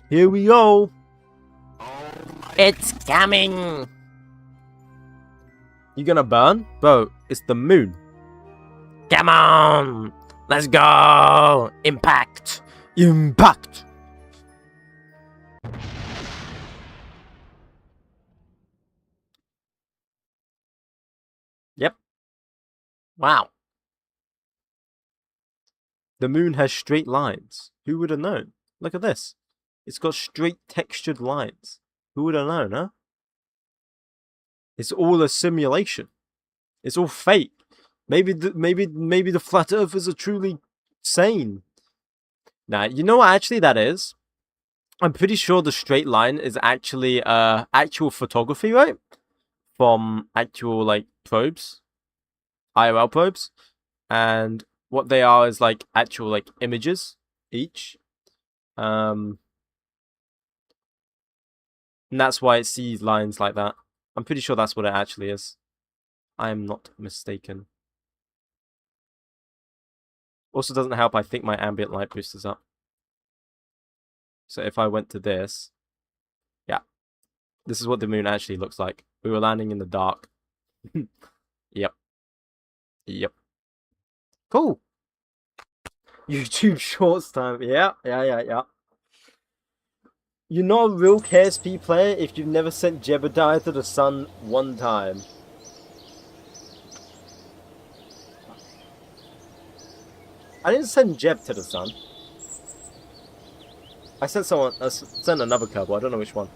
Here we go. It's coming. You gonna burn? Bro, it's the moon. Come on. Let's go. Impact. Impact. Yep. Wow. The moon has straight lines. Who would have known? Look at this. It's got straight textured lines. Who would have known, huh? It's all a simulation. It's all fake. Maybe the flat earthers are truly sane. Now, you know what actually that is? I'm pretty sure the straight line is actually actual photography, right? From actual like probes. IRL probes. And what they are is like actual like images each. And that's why it sees lines like that. I'm pretty sure that's what it actually is. I am not mistaken. Also doesn't help, I think my ambient light boosters up. So if I went to this, yeah. This is what the moon actually looks like. We were landing in the dark. Yep. Yep. Cool. YouTube Shorts time. Yeah. You're not a real KSP player if you've never sent Jebediah to the sun one time. I didn't send Jeb to the sun. I sent another couple. I don't know which one.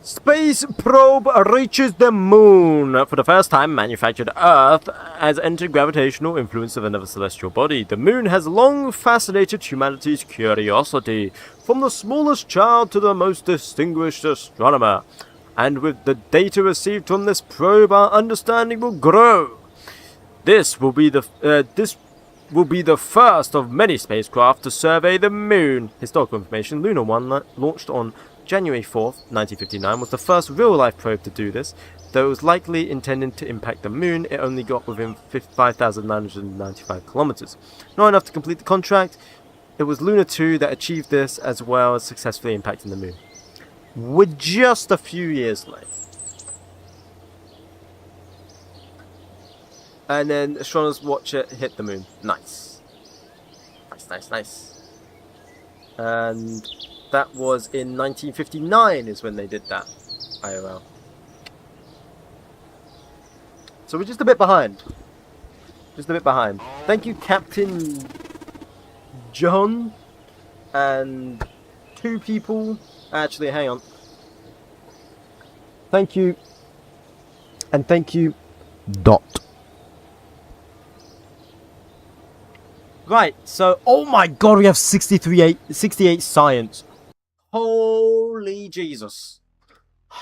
Space probe reaches the moon. For the first time, manufactured Earth has entered gravitational influence of another celestial body. The moon has long fascinated humanity's curiosity, from the smallest child to the most distinguished astronomer. And with the data received from this probe, our understanding will grow. This will be the first of many spacecraft to survey the moon. Historical information: Lunar 1 launched on January 4th, 1959, was the first real-life probe to do this. Though it was likely intended to impact the moon, it only got within 5,995 kilometers. Not enough to complete the contract. It was Lunar 2 that achieved this, as well as successfully impacting the moon. We're just a few years late. And then astronomers watch it hit the moon. Nice. Nice. And that was in 1959 is when they did that IRL. So we're just a bit behind. Thank you, Captain John. And 2 people. Actually, hang on. Thank you. And thank you, Dot. Right, so, oh my god, we have 68 science. Holy Jesus.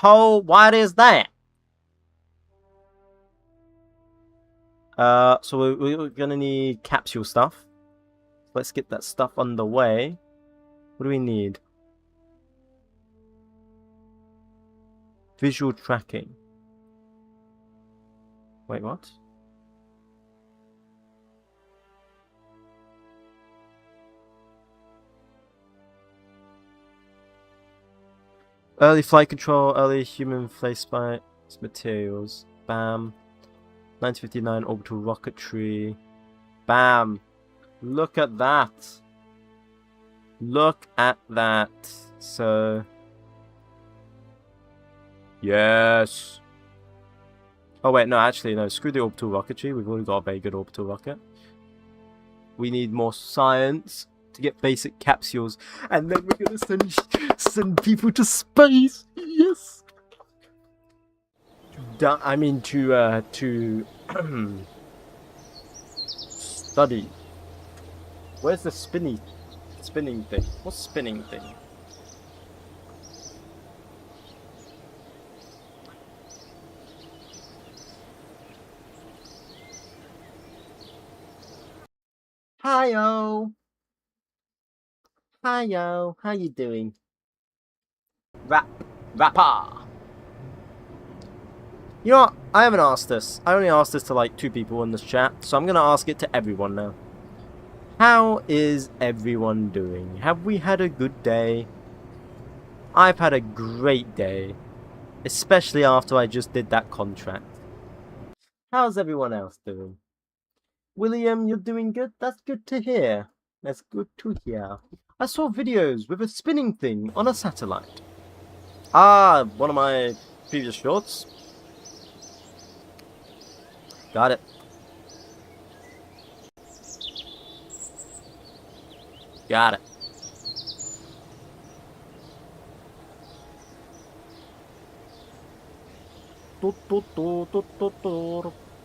What is that? So we're gonna need capsule stuff. Let's get that stuff underway. What do we need? Visual tracking. Wait, what? Early flight control, early human flyspite materials. Bam. 1959 orbital rocketry. Bam. Look at that. So. Yes. Oh wait, no, actually, no. Screw the orbital rocketry. We've already got a very good orbital rocket. We need more science to get basic capsules, and then we're gonna send people to space. Yes. I mean to study. Where's the spinning thing? What's spinning thing? Hiyo. Hiyo. How you doing? Rapper. You know what? I haven't asked this. I only asked this to like 2 people in this chat, so I'm gonna ask it to everyone now. How is everyone doing? Have we had a good day? I've had a great day, especially after I just did that contract. How's everyone else doing? William, you're doing good? That's good to hear. That's good to hear. I saw videos with a spinning thing on a satellite. Ah, one of my previous shorts. Got it. Got it.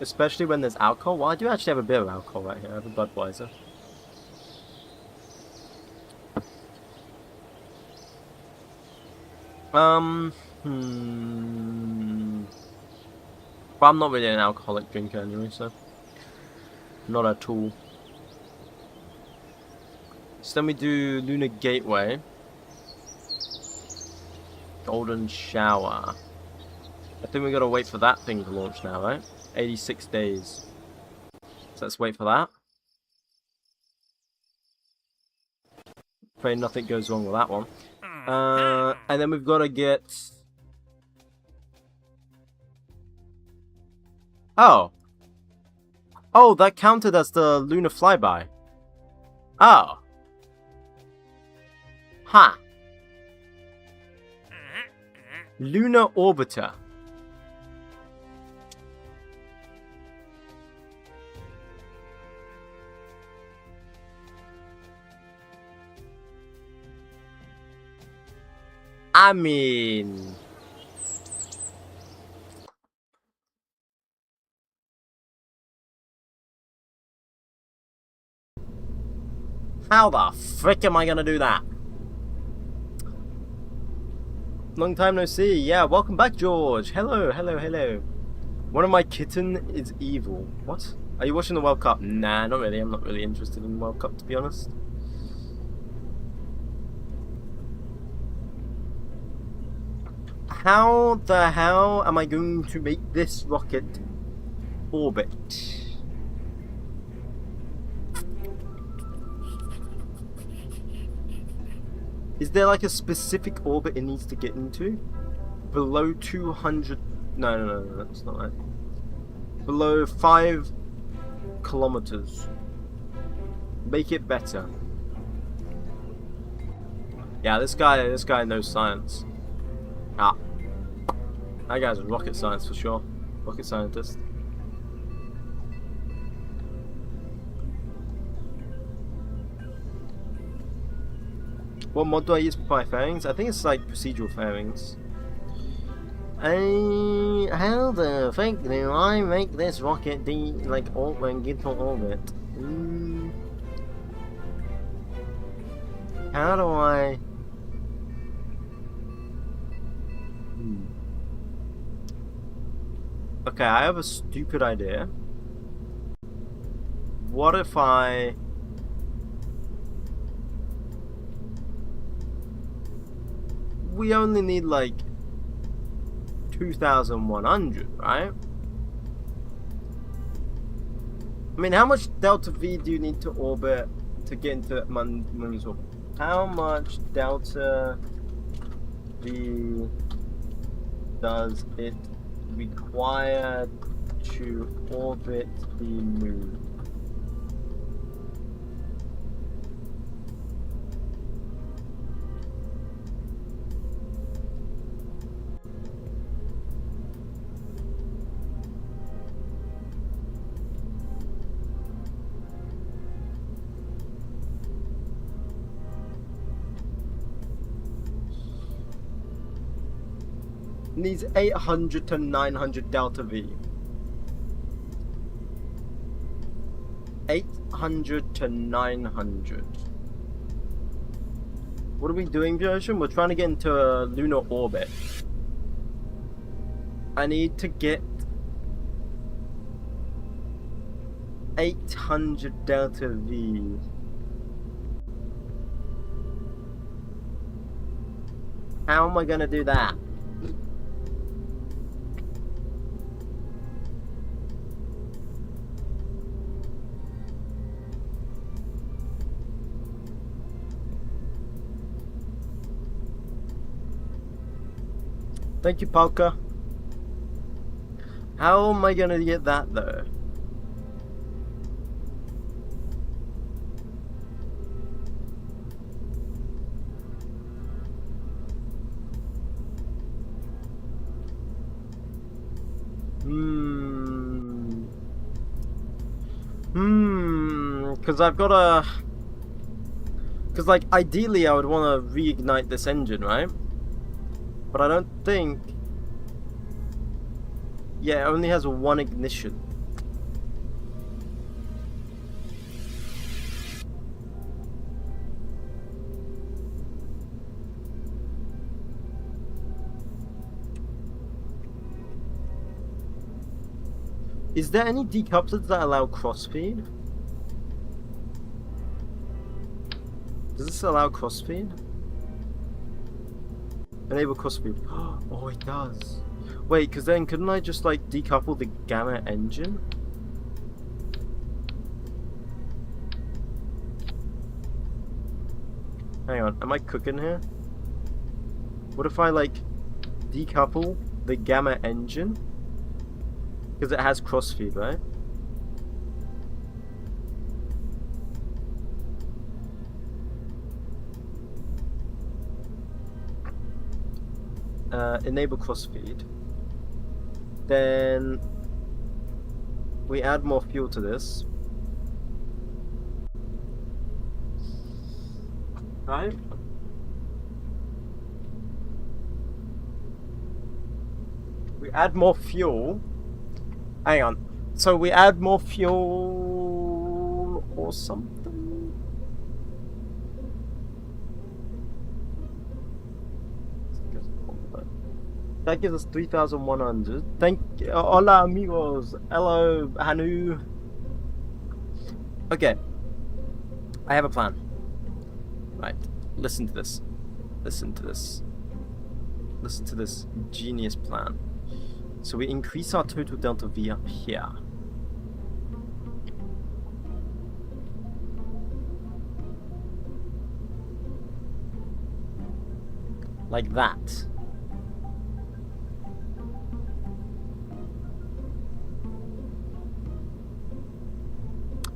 Especially when there's alcohol. Well, I do actually have a bit of alcohol right here. I have a Budweiser. But I'm not really an alcoholic drinker anyway, so not at all. So then we do Lunar Gateway. Golden Shower. I think we gotta wait for that thing to launch now, right? 86 days. So let's wait for that. Pray nothing goes wrong with that one. And then we've gotta get... Oh. Oh, that counted as the lunar flyby. Oh. Huh. Lunar Orbiter. I mean... How the frick am I gonna do that? Long time no see. Yeah, welcome back, George. Hello, hello, hello. One of my kitten is evil. What? Are you watching the World Cup? Nah, not really. I'm not really interested in the World Cup, to be honest. How the hell am I going to make this rocket orbit? Is there like a specific orbit it needs to get into? Below 200... No, that's not right. Below 5 kilometers. Make it better. Yeah, this guy knows science. Ah. That guy's a rocket science for sure. Rocket scientist. What mod do I use for my fairings? I think it's like procedural fairings. How the frick do I make this rocket get to orbit? How do I... Okay, I have a stupid idea. What if I... We only need like 2,100, right? I mean, how much delta V do you need to orbit to get into Moon's orbit? How much delta V does it require to orbit the Moon? Needs 800 to 900 delta V. 800 to 900. What are we doing, Ocean? We're trying to get into a lunar orbit. I need to get 800 delta V. How am I gonna do that? Thank you, Palka. How am I gonna get that though? Because I've got a... Because, like, ideally I would want to reignite this engine, right? But I don't think... Yeah, it only has one ignition. Is there any decouplers that allow crossfeed? Does this allow crossfeed? Enable crossfeed. Oh, it does. Wait, because then couldn't I just like decouple the gamma engine? Hang on, am I cooking here? What if I like decouple the gamma engine? Because it has crossfeed, right? Enable crossfeed. Then we add more fuel to this. Right? We add more fuel. Hang on. So we add more fuel or something? That gives us 3,100. Thank you. Hola amigos. Hello Hanu. Okay. I have a plan. Right. Listen to this. Listen to this. Listen to this genius plan. So we increase our total delta V up here. Like that.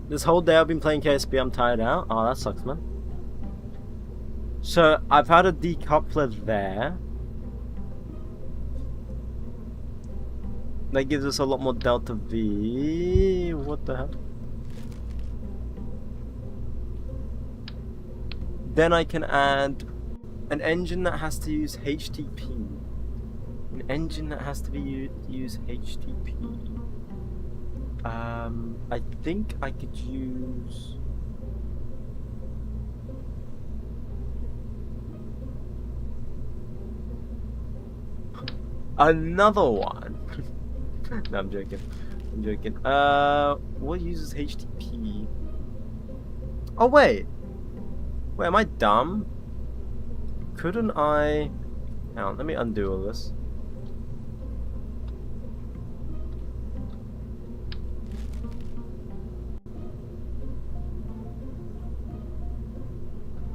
This whole day I've been playing KSP, I'm tired out. Oh, that sucks, man. So, I've had a decoupler there. That gives us a lot more delta V. What the hell? Then I can add an engine that has to use HTP. An engine that has to be use HTP. I think I could use... another one. No, I'm joking. I'm joking. What uses HTTP? Oh wait. Wait, am I dumb? Couldn't I... Hang on, let me undo all this.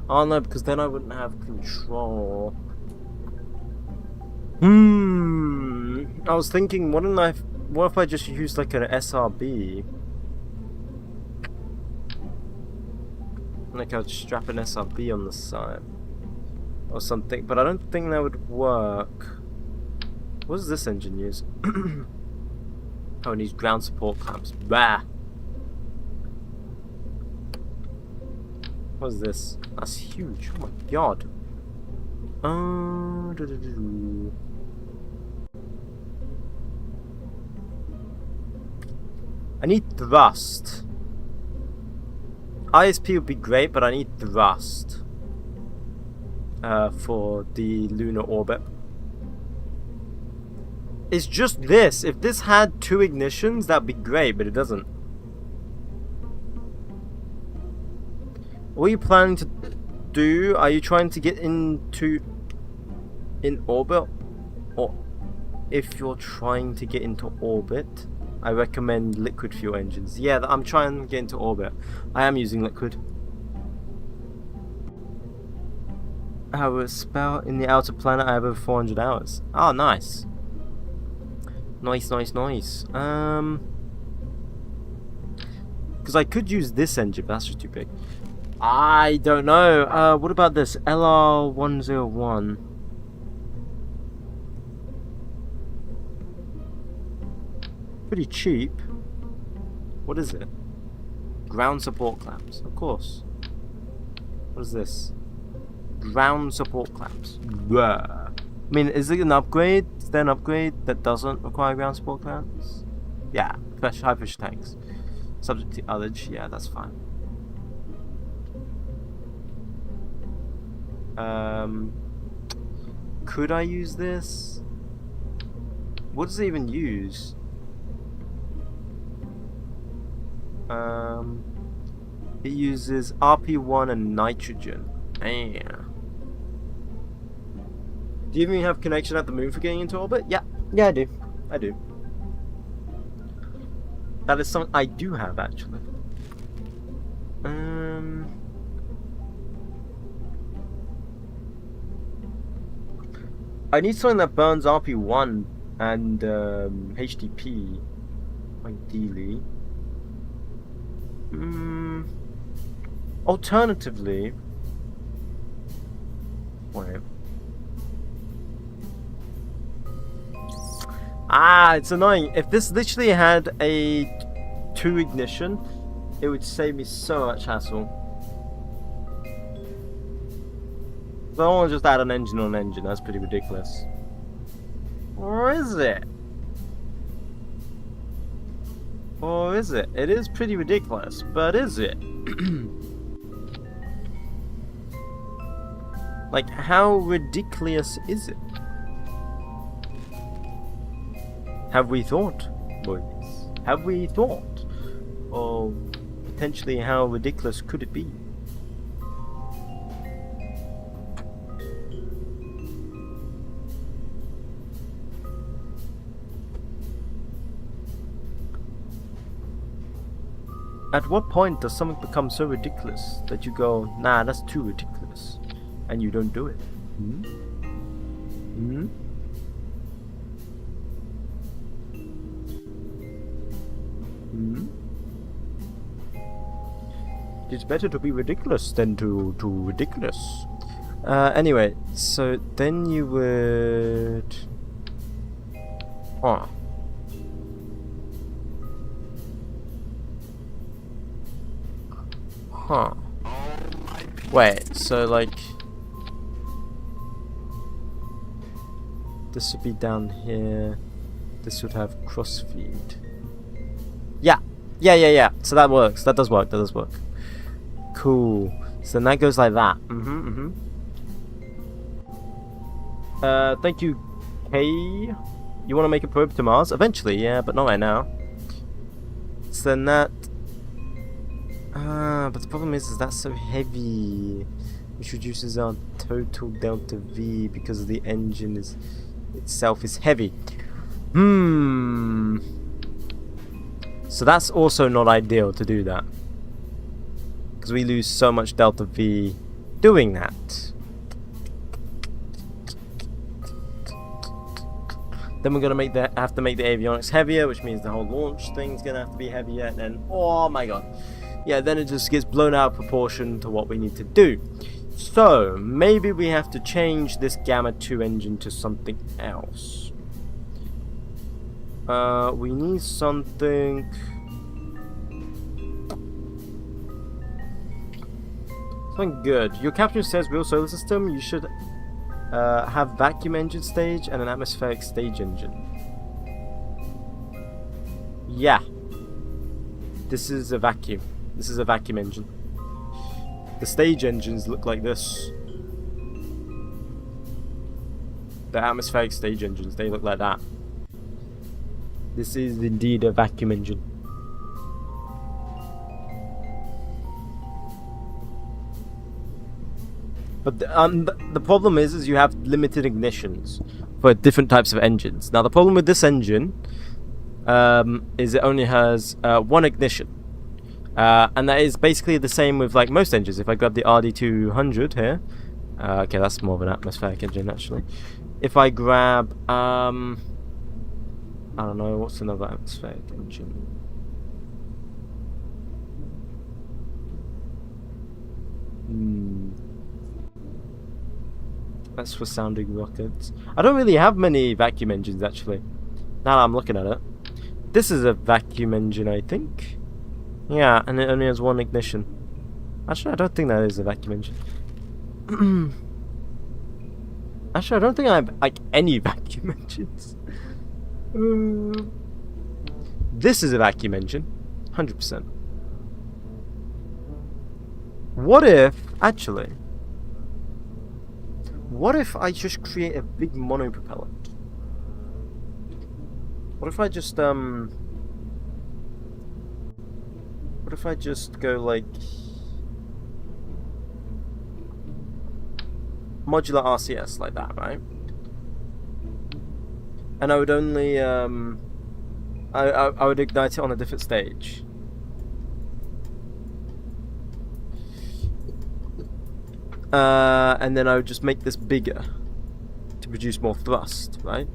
Oh no, because then I wouldn't have control. I was thinking, what if I just used like an SRB? Like I'd strap an SRB on the side. Or something, but I don't think that would work. What does this engine use? Oh, it needs ground support clamps. Bah! What is this? That's huge. Oh my god. I need thrust. ISP would be great, but I need thrust for the lunar orbit. It's just this. If this had 2 ignitions, that'd be great, but it doesn't. What are you planning to do? Are you trying to get in orbit? Or if you're trying to get into orbit, I recommend liquid fuel engines. Yeah, I'm trying to get into orbit. I am using liquid. have a spell in the outer planet. I have over 400 hours. Oh, nice. Nice. Because I could use this engine, but that's just too big. I don't know. What about this LR101? Pretty cheap. What is it? Ground support clamps, of course. What is this? Ground support clamps. Blah. I mean, is it an upgrade? Is there an upgrade that doesn't require ground support clamps? Yeah, high pressure tanks. Subject to ullage, yeah, that's fine. Could I use this? What does it even use? It uses RP1 and nitrogen. Yeah. Do you even have connection at the moon for getting into orbit? Yeah, I do. That is something I do have, actually. I need something that burns RP1 and HDP, ideally. Alternatively, wait. It's annoying. If this literally had a 2 ignition, it would save me so much hassle. So I don't want to just add an engine on engine. That's pretty ridiculous. Or is it? Or is it? It is pretty ridiculous, but is it? Like, how ridiculous is it? Have we thought, boys? Have we thought? Or potentially how ridiculous could it be? At what point does something become so ridiculous that you go, nah, that's too ridiculous, and you don't do it? It's better to be ridiculous than to ridiculous. Anyway, so then you would... Wait, so like... this would be down here. This would have crossfeed. Yeah. So that works. That does work. Cool. So then that goes like that. Thank you, K. You want to make a probe to Mars? Eventually, yeah, but not right now. So then that... but the problem is that's so heavy, which reduces our total delta V because the engine itself is heavy. So that's also not ideal to do that, because we lose so much delta V doing that. Then we're gonna have to make the avionics heavier, which means the whole launch thing's gonna have to be heavier. And then, oh my god, yeah, then it just gets blown out of proportion to what we need to do. So maybe we have to change this Gamma 2 engine to something else. We need something. Something good. Your captain says real solar system. You should have vacuum engine stage and an atmospheric stage engine. Yeah. This is a vacuum. This is a vacuum engine. The stage engines look like this. The atmospheric stage engines, they look like that. This is indeed a vacuum engine. But the problem is you have limited ignitions for different types of engines. Now the problem with this engine is it only has one ignition. And that is basically the same with like most engines. If I grab the RD200 here, Okay, that's more of an atmospheric engine actually. If I grab I don't know, what's another atmospheric engine? That's for sounding rockets. I don't really have many vacuum engines actually. Now that I'm looking at it. This is a vacuum engine, I think. Yeah, and it only has one ignition. Actually, I don't think that is a vacuum engine. Actually, I don't think I have like any vacuum engines. This is a vacuum engine, 100%. What if, actually, what if I just create a big monopropellant? What if I just go like modular RCS like that, right? And I would only I would ignite it on a different stage. And then I would just make this bigger to produce more thrust, right?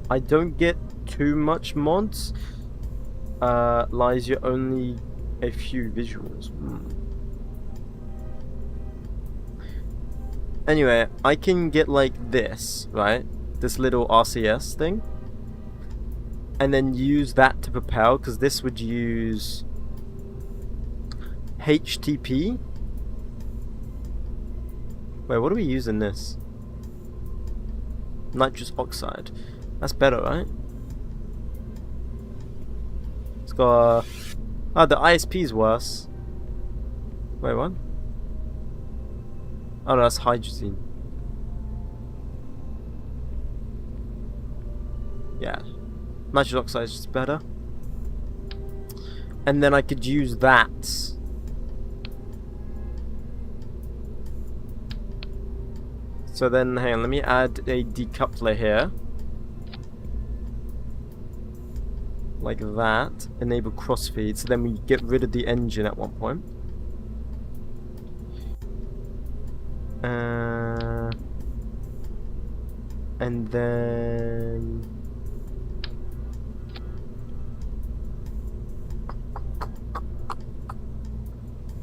I don't get too much mods. Lies you only a few visuals. Anyway, I can get like this, right? This little RCS thing. And then use that to propel, because this would use HTP. Wait, what are we using this? Nitrous oxide. That's better, right? It's got oh, the ISP is worse. Wait, what? Oh no, that's hydrogen. Yeah. Nitrous oxide is just better. And then I could use that. So then, hang on, let me add a decoupler here. Like that. Enable crossfeed. So then we get rid of the engine at one point. And then...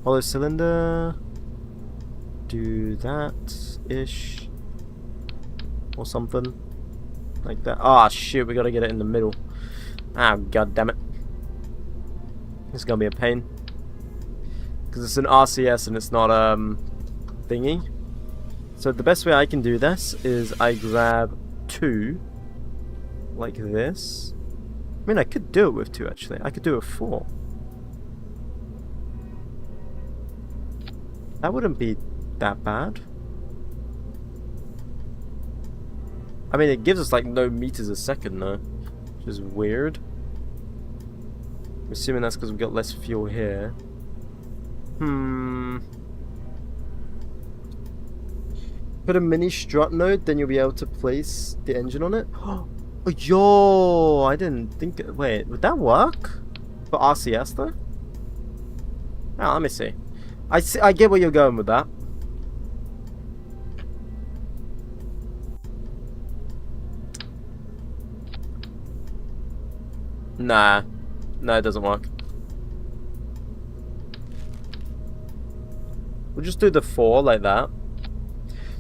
hollow cylinder. Do that-ish. Or something. Like that. Ah, shit, we gotta get it in the middle. Ah, god damn it. This is gonna be a pain. Because it's an RCS and it's not, thingy. So the best way I can do this is I grab 2. Like this. I mean, I could do it with 2, actually. I could do it with 4. That wouldn't be that bad. I mean, it gives us like no meters a second though, which is weird. I'm assuming that's because we've got less fuel here. Put a mini strut node, then you'll be able to place the engine on it. Oh, yo! I didn't think. Wait, would that work for RCS though? Oh, let me see. I get where you're going with that. Nah. No, it doesn't work. We'll just do the 4 like that.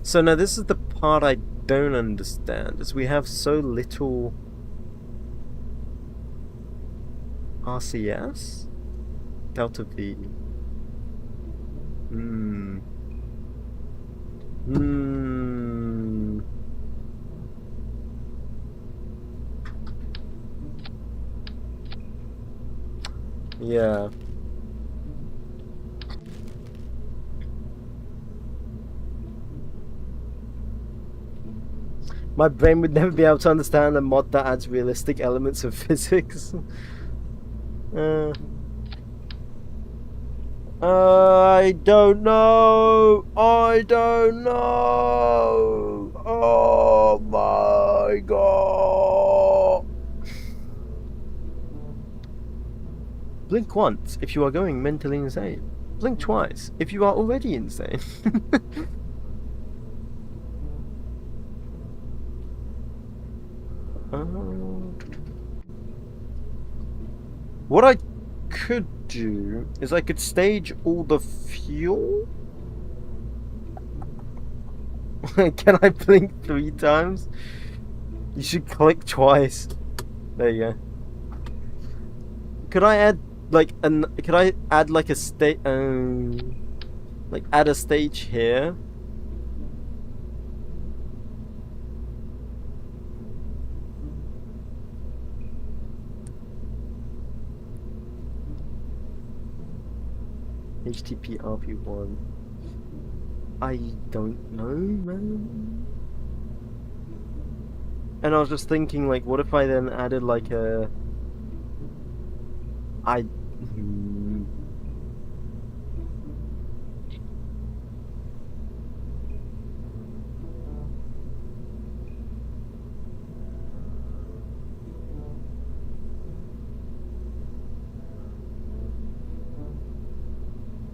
So now this is the part I don't understand, is we have so little RCS? Delta V. Yeah. My brain would never be able to understand a mod that adds realistic elements of physics. I don't know. I don't know. Oh my god. Blink once if you are going mentally insane. Blink twice if you are already insane. What I could do is I could stage all the fuel. Can I blink 3 times? You should click twice. There you go. Could I add like could I add like a state like add a stage here? HTTP RP1. I don't know, man. And I was just thinking, like, what if I then added like a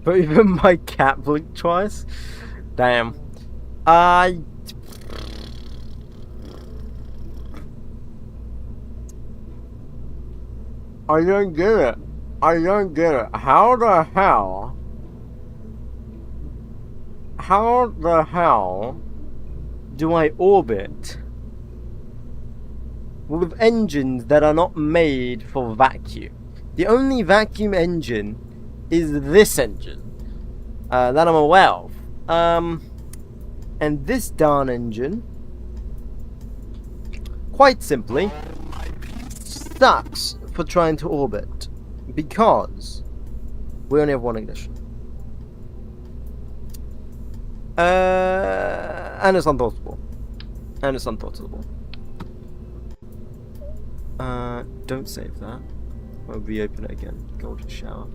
But even my cat blinked twice? Damn. I don't get it. I don't get it. How the hell do I orbit with engines that are not made for vacuum? The only vacuum engine is this engine that I'm aware of. And this darn engine, quite simply, sucks for trying to orbit because we only have one ignition. And it's unthoughtable. Don't save that. I'll reopen it again. Go to shower.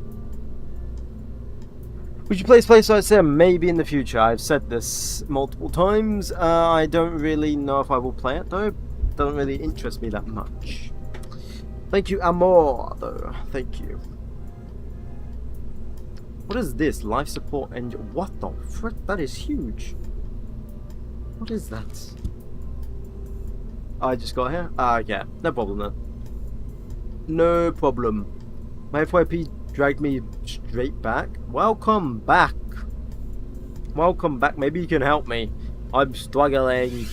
Would you play Side Sim? Maybe in the future. I've said this multiple times. I don't really know if I will play it though. It doesn't really interest me that much. Thank you, Amor, though. Thank you. What is this? Life support engine? What the frick? That is huge. What is that? I just got here? Yeah. No problem then. No problem. My FYP dragged me straight back. Welcome back. Welcome back. Maybe you can help me. I'm struggling.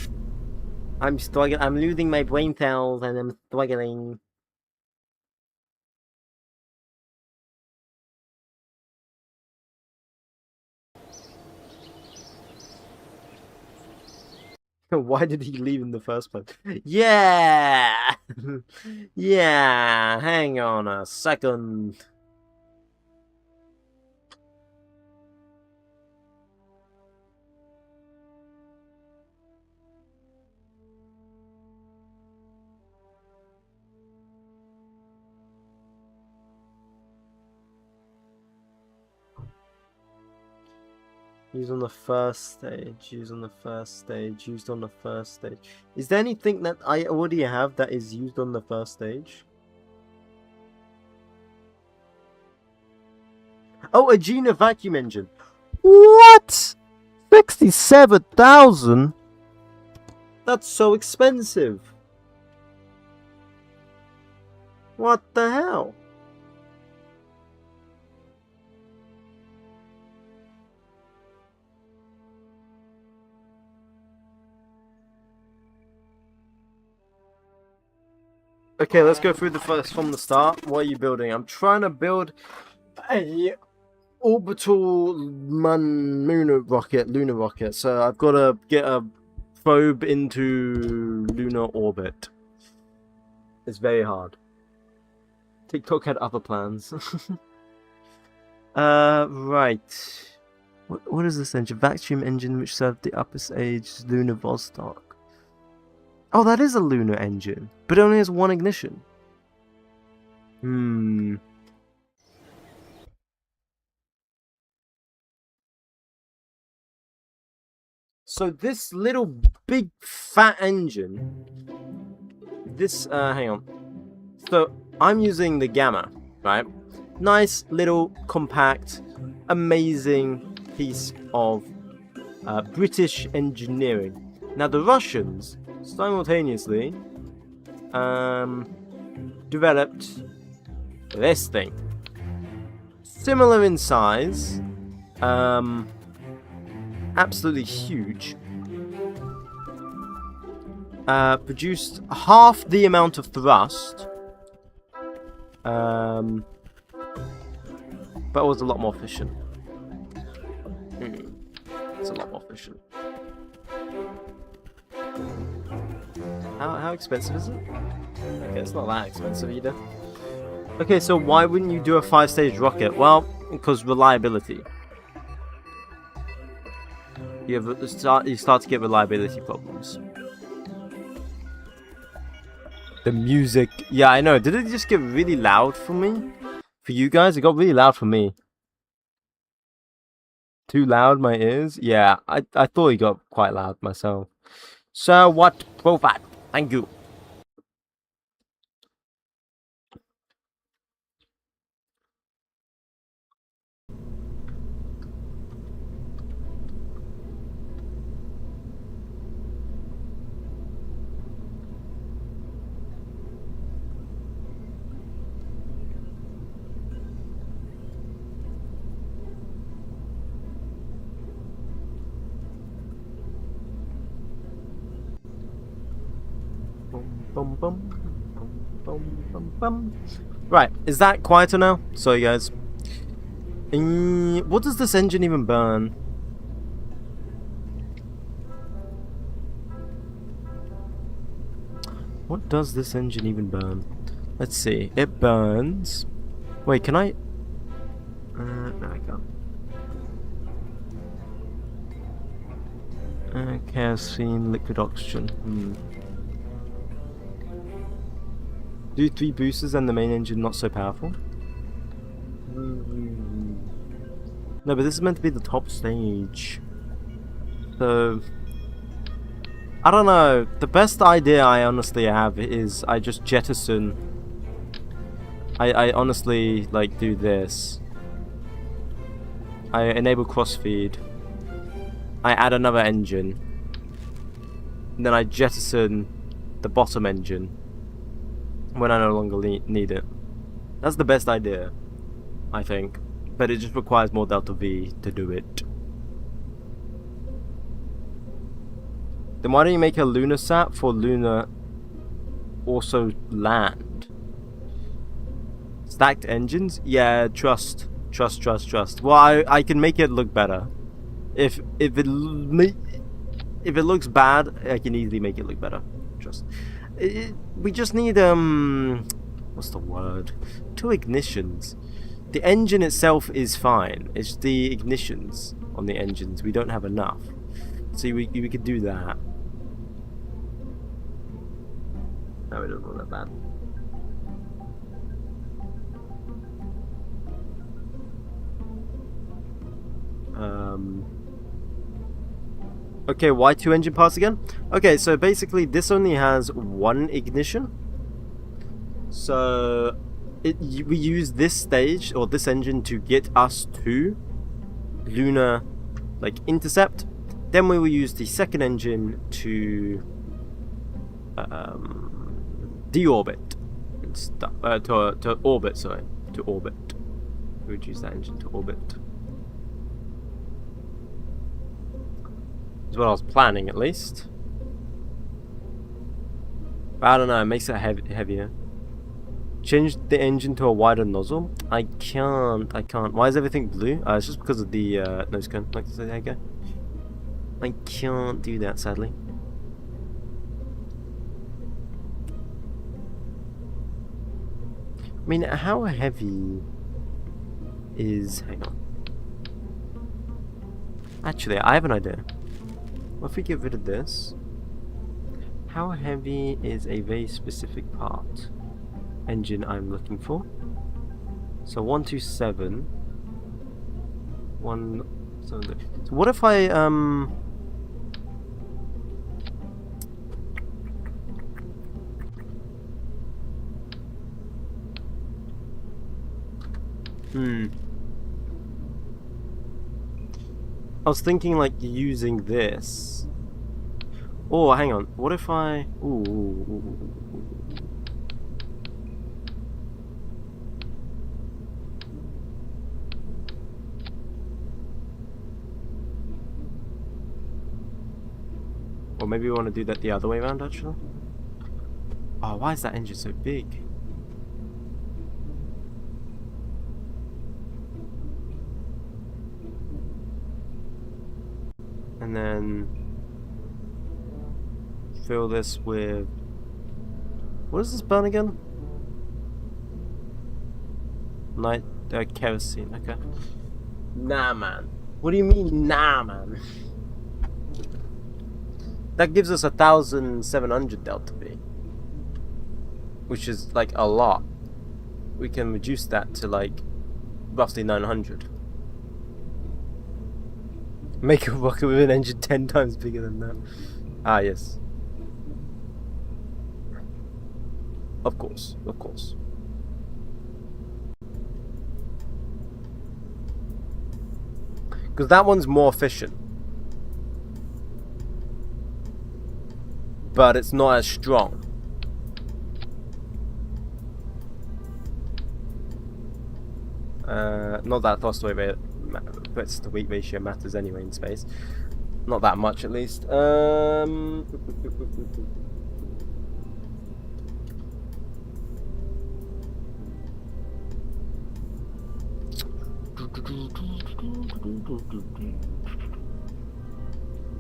I'm losing my brain cells and I'm struggling. Why did he leave in the first place? Yeah! Yeah, hang on a second. Used on the first stage, used on the first stage, used on the first stage. Is there anything that I already have that is used on the first stage? Oh, a Gina vacuum engine. What? 67,000? That's so expensive. What the hell? Okay, let's go through the first from the start. What are you building? I'm trying to build a orbital lunar rocket. So I've got to get a probe into lunar orbit. It's very hard. TikTok had other plans. Right. What is this engine? Vacuum engine which served the upper stage lunar Vostok. Oh, that is a lunar engine, but it only has one ignition. So this little big fat engine, this, hang on. So I'm using the Gamma, right? Nice little compact, amazing piece of British engineering. Now the Russians simultaneously developed this thing. Similar in size, absolutely huge. Produced half the amount of thrust, but it was a lot more efficient. It's a lot more efficient. How expensive is it? Okay, it's not that expensive either. Okay, so why wouldn't you do a 5-stage rocket? Well, because reliability. You start to get reliability problems. The music, yeah, I know. Did it just get really loud for me? For you guys, it got really loud for me. Too loud, my ears? Yeah, I thought it got quite loud myself. So what profile? Thank you. Bum, bum, bum, bum, bum. Right, is that quieter now? Sorry, guys. What does this engine even burn? What does this engine even burn? Let's see. It burns. Wait, can I? No, I can't. Kerosene, liquid oxygen. Do 3 boosters and the main engine not so powerful? No, but this is meant to be the top stage. So I don't know. The best idea I honestly have is I just jettison. I honestly like do this. I enable crossfeed. I add another engine. And then I jettison the bottom engine when I no longer need it. That's the best idea, I think. But it just requires more Delta V to do it. Then why don't you make a lunar sat for lunar also land? Stacked engines? Yeah, trust. Well, I can make it look better. If it looks bad, I can easily make it look better. Trust. We just need what's the word? 2 ignitions. The engine itself is fine. It's the ignitions on the engines. We don't have enough. So we could do that. No, it doesn't look that bad. Okay, why 2 engine parts again? Okay, so basically this only has 1 ignition. So we use this stage or this engine to get us to lunar intercept. Then we will use the second engine to deorbit and stuff. To orbit, sorry, to orbit. We would use that engine to orbit. Is what I was planning, at least. But I don't know, it makes it heavier. Change the engine to a wider nozzle? I can't. Why is everything blue? It's just because of the nose cone, like to say, there you go. I can't do that, sadly. I mean, how heavy is... Hang on. Actually, I have an idea. What if we get rid of this? How heavy is a very specific part? Engine I'm looking for. So 127. So what if I I was thinking like using this. Oh, hang on. What if I... Ooh. Or maybe we want to do that the other way around, actually. Oh, why is that engine so big? And then fill this with... What does this burn again? Kerosene, okay. Nah, man. What do you mean, nah, man? That gives us 1,700 delta V, which is like a lot. We can reduce that to like roughly 900. Make a rocket with an engine 10 times bigger than that. Ah, yes. Of course, of course. Because that one's more efficient. But it's not as strong. Not that thrust to weight, but the weight ratio matters anyway in space. Not that much, at least.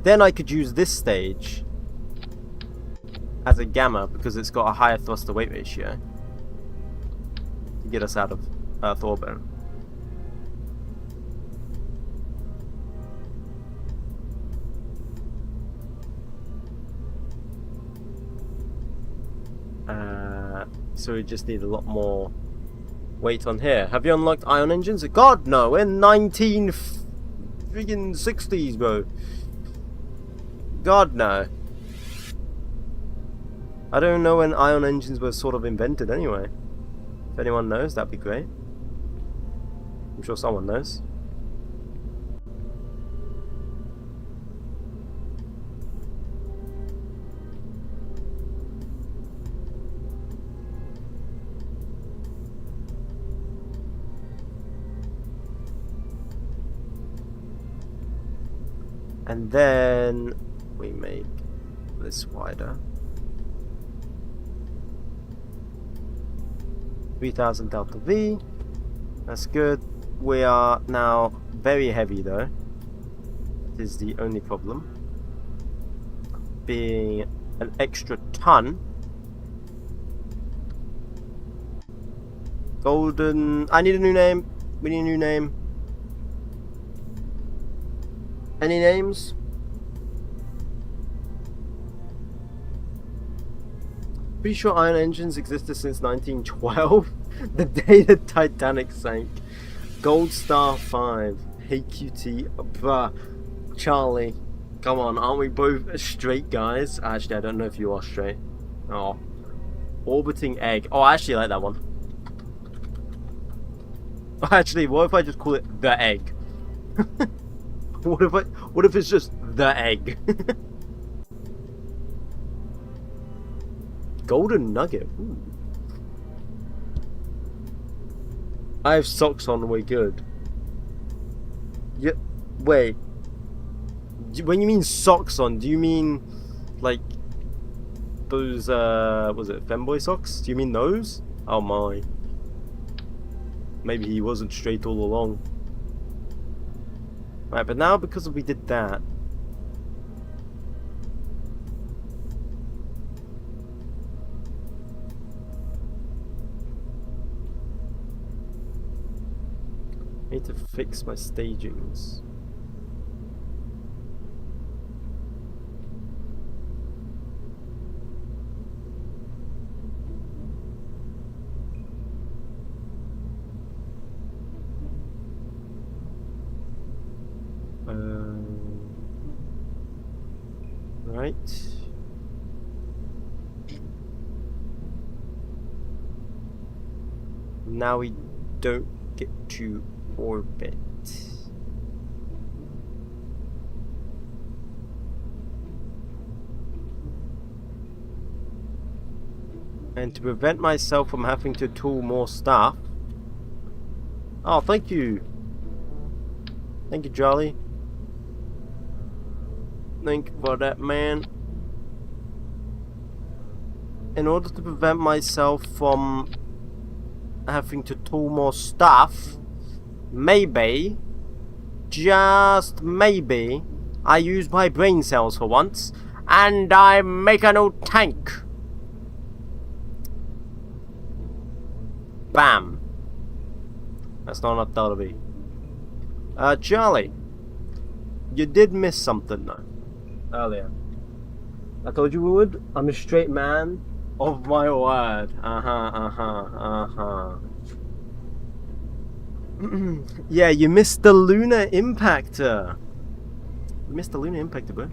Then I could use this stage as a gamma because it's got a higher thrust to weight ratio to get us out of Earth orbit. So we just need a lot more weight on here. Have you unlocked ion engines? God no, we're 1960s, bro. God no. I don't know when ion engines were sort of invented anyway. If anyone knows, that'd be great. I'm sure someone knows. And then we make this wider. 3000 delta V. That's good. We are now very heavy though. That is the only problem. Being an extra ton. Golden. I need a new name. We need a new name. Any names? Pretty sure ion engines existed since 1912. The day the Titanic sank. Gold Star 5. 𝐏𝐞𝐫. Bruh. Charlie. Come on, aren't we both straight guys? Actually, I don't know if you are straight. Oh. Orbiting egg. Oh, I actually like that one. Actually, what if I just call it the egg? What if it's just the egg? Golden nugget. Ooh. I have socks on, we're good. Yeah, wait. When you mean socks on, do you mean like those was it femboy socks? Do you mean those? Oh my. Maybe he wasn't straight all along. Right, but now because we did that, I need to fix my stagings. Right. Now we don't get to orbit. And to prevent myself from having to tool more stuff. Oh, thank you. Thank you, Jolly. Thank you for that, man. In order to prevent myself from having to tool more stuff, maybe, just maybe, I use my brain cells for once, and I make a new tank. Bam. That's not enough Delta V. Charlie, you did miss something though. Earlier. I told you we would. I'm a straight man of my word. Yeah, you missed the lunar impactor. You missed the lunar impactor, bro.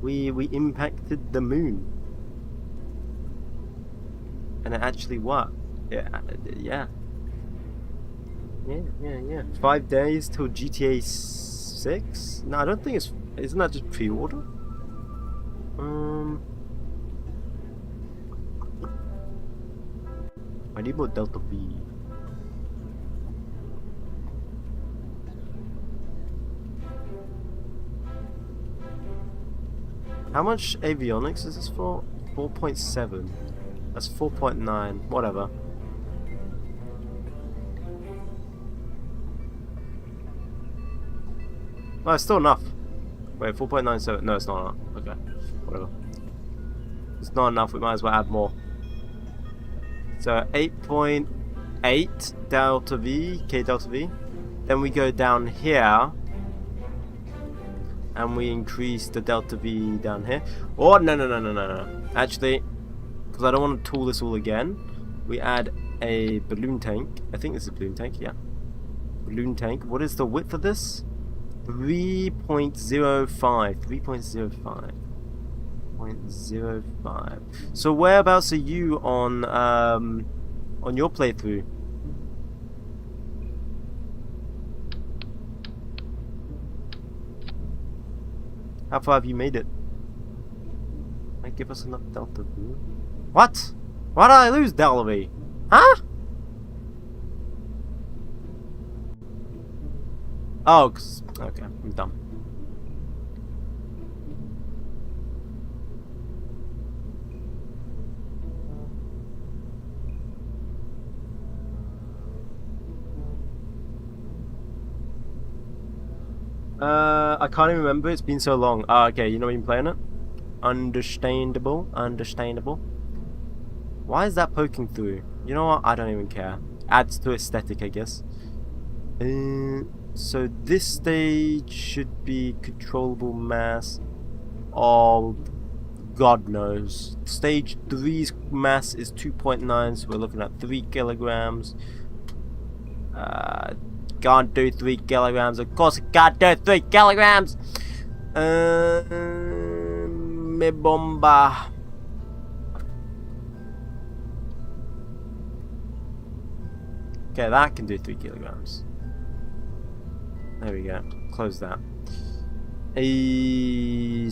We impacted the moon. And it actually worked. Yeah. 5 days till GTA 6? No, I don't think it's... Isn't that just pre-order? I need more Delta V. How much avionics is this for? 4.7. That's 4.9. Whatever. No, it's still enough. Wait, 4.97. No, it's not enough. Okay. Whatever. It's not enough. We might as well add more. So 8.8 Delta V, K Delta V. Then we go down here. And we increase the Delta V down here. Oh, no. Actually, because I don't want to tool this all again, we add a balloon tank. I think this is a balloon tank, yeah. Balloon tank. What is the width of this? 3.05. 3.05. 0.05. So whereabouts are you on your playthrough? How far have you made it? Might give us enough Delta V. What? Why did I lose Delta V? Huh? Oh, okay, I'm done. I can't even remember. It's been so long. Okay, you know you've been playing it? Understandable. Why is that poking through? You know what? I don't even care. Adds to aesthetic, I guess. So this stage should be controllable mass of God knows. Stage 3's mass is 2.9, so we're looking at 3 kilograms. Can't do 3 kilograms. Of course, I can't do 3 kilograms. Me bomba. Okay, that can do 3 kilograms. There we go. Close that.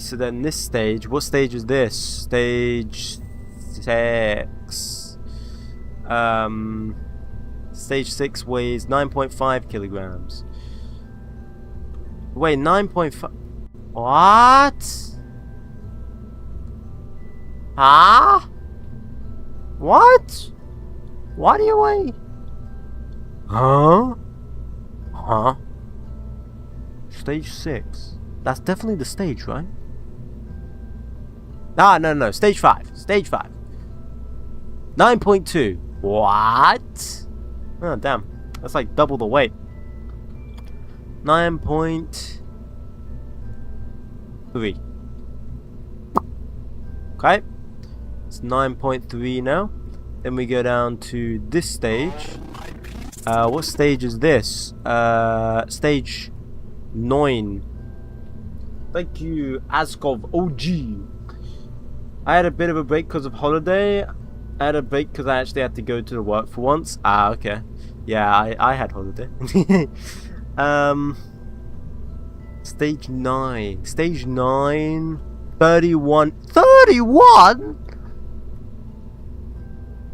So then this stage, what stage is this? Stage 6. Stage 6 weighs 9.5 kilograms. Wait, 9.5. What? Huh? What? Why do you weigh? Huh? Stage 6. That's definitely the stage, right? Ah, no. Stage 5. 9.2. What? Oh, damn. That's like double the weight. 9.3. Okay. It's 9.3 now. Then we go down to this stage. What stage is this? Stage 9. Thank you, Askov OG. I had a bit of a break because of holiday. I had a break because I actually had to go to the work for once. Ah, okay. Yeah, I had holiday. Stage 9. Stage 9. 31. 31?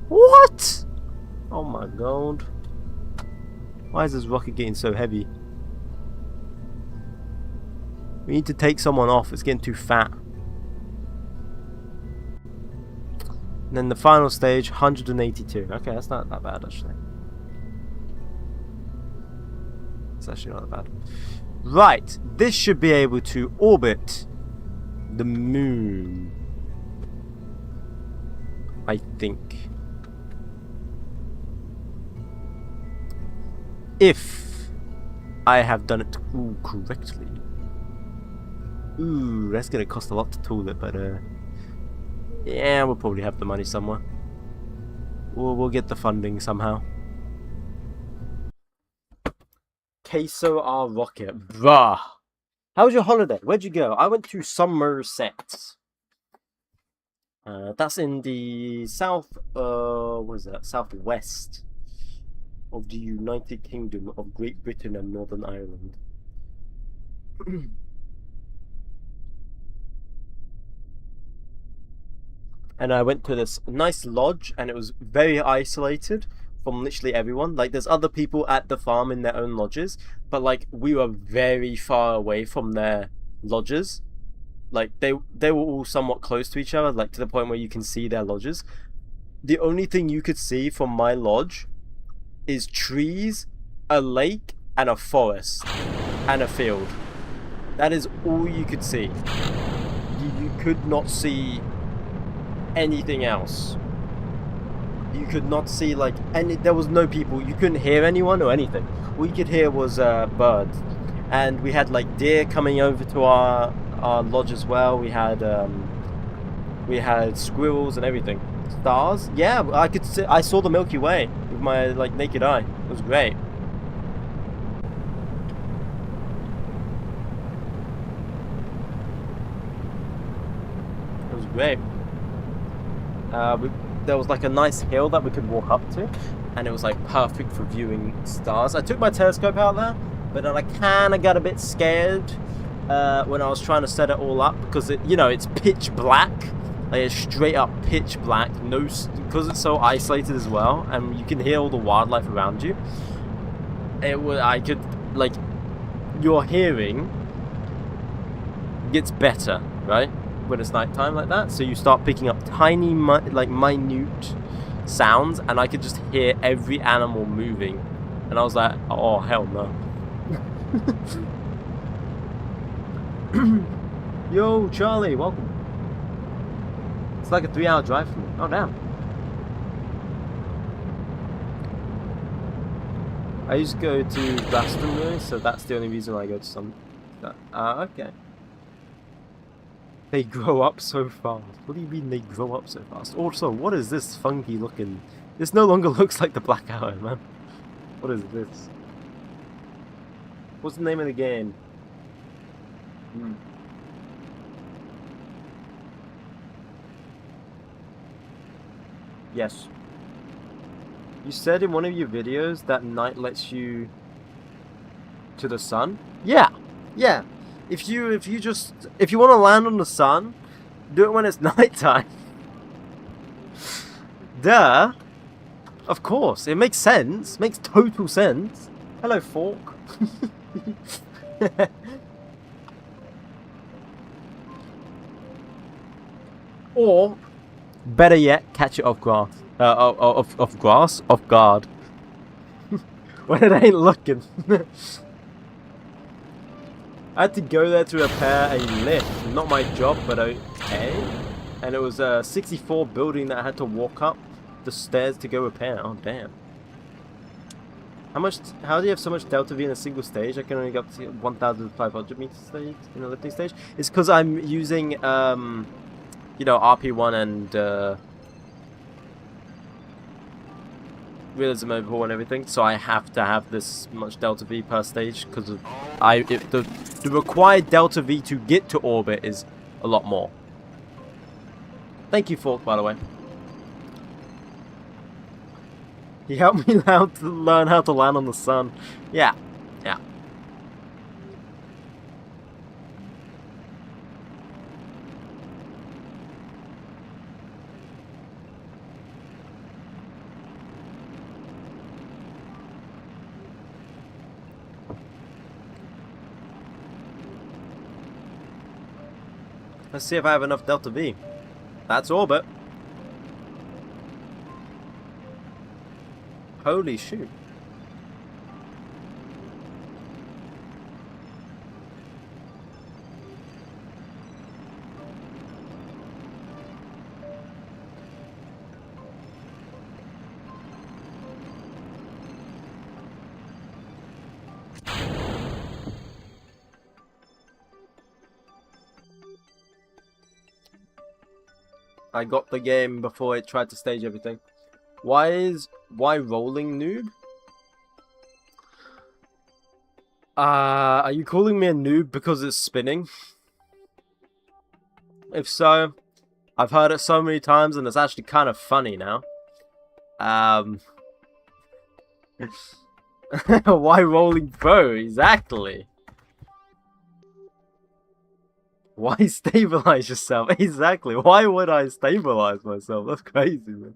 What? Oh my god. Why is this rocket getting so heavy? We need to take someone off. It's getting too fat. And then the final stage, 182. Okay, that's not that bad actually. It's actually not that bad. Right, this should be able to orbit the moon, I think. If I have done it correctly. Ooh, that's gonna cost a lot to tool it, but yeah, we'll probably have the money somewhere. We'll get the funding somehow. Queso R rocket, bruh. How was your holiday? Where'd you go? I went to Somerset. That's in the south. What is that? Southwest of the United Kingdom of Great Britain and Northern Ireland. And I went to this nice lodge, and it was very isolated from literally everyone. Like, there's other people at the farm in their own lodges, but like we were very far away from their lodges. Like they were all somewhat close to each other, like to the point where you can see their lodges. The only thing you could see from my lodge is trees, a lake, and a forest, and a field. That is all you could see. You could not see anything else. You could not see like any. There was no people. You couldn't hear anyone or anything. All you could hear was birds, and we had like deer coming over to our lodge as well. We had squirrels and everything. Stars? Yeah, I could see. I saw the Milky Way with my like naked eye. It was great. It was great. There was like a nice hill that we could walk up to, and it was like perfect for viewing stars. I took my telescope out there, but then I kind of got a bit scared when I was trying to set it all up, because it's pitch black, like it's straight up pitch black. Because it's so isolated as well, and you can hear all the wildlife around you. Your hearing gets better, right? When it's nighttime like that, so you start picking up tiny, minute sounds, and I could just hear every animal moving, and I was like, oh hell no. Yo, Charlie, welcome. It's like a 3-hour drive from me. Oh damn. I used to go to Glastonbury, so that's the only reason why I go to some. Okay. They grow up so fast. What do you mean they grow up so fast? Also, what is this funky looking? This no longer looks like the Black Hour, man. What is this? What's the name of the game? Yes. You said in one of your videos that night lets you to the sun? Yeah. Yeah. If you want to land on the sun, do it when it's nighttime. Duh. Of course, it makes sense. Makes total sense. Hello, Fork. Or, better yet, catch it off grass. Off guard. When it ain't looking. I had to go there to repair a lift. Not my job, but okay. And it was a 64 building that I had to walk up the stairs to go repair. Oh, damn. How do you have so much delta V in a single stage? I can only go up to 1,500 meter stage in a lifting stage. It's because I'm using, RP1 and realism overhaul and everything, so I have to have this much delta V per stage because of the required delta V to get to orbit is a lot more. Thank you, Fork, by the way. He helped me learn how to land on the sun. Yeah, yeah. Let's see if I have enough delta V. That's orbit. Holy shoot. I got the game before it tried to stage everything. Why rolling noob? Are you calling me a noob because it's spinning? If so, I've heard it so many times and it's actually kind of funny now. Why rolling pro? Exactly. Why stabilize yourself? Exactly. Why would I stabilize myself? That's crazy, man.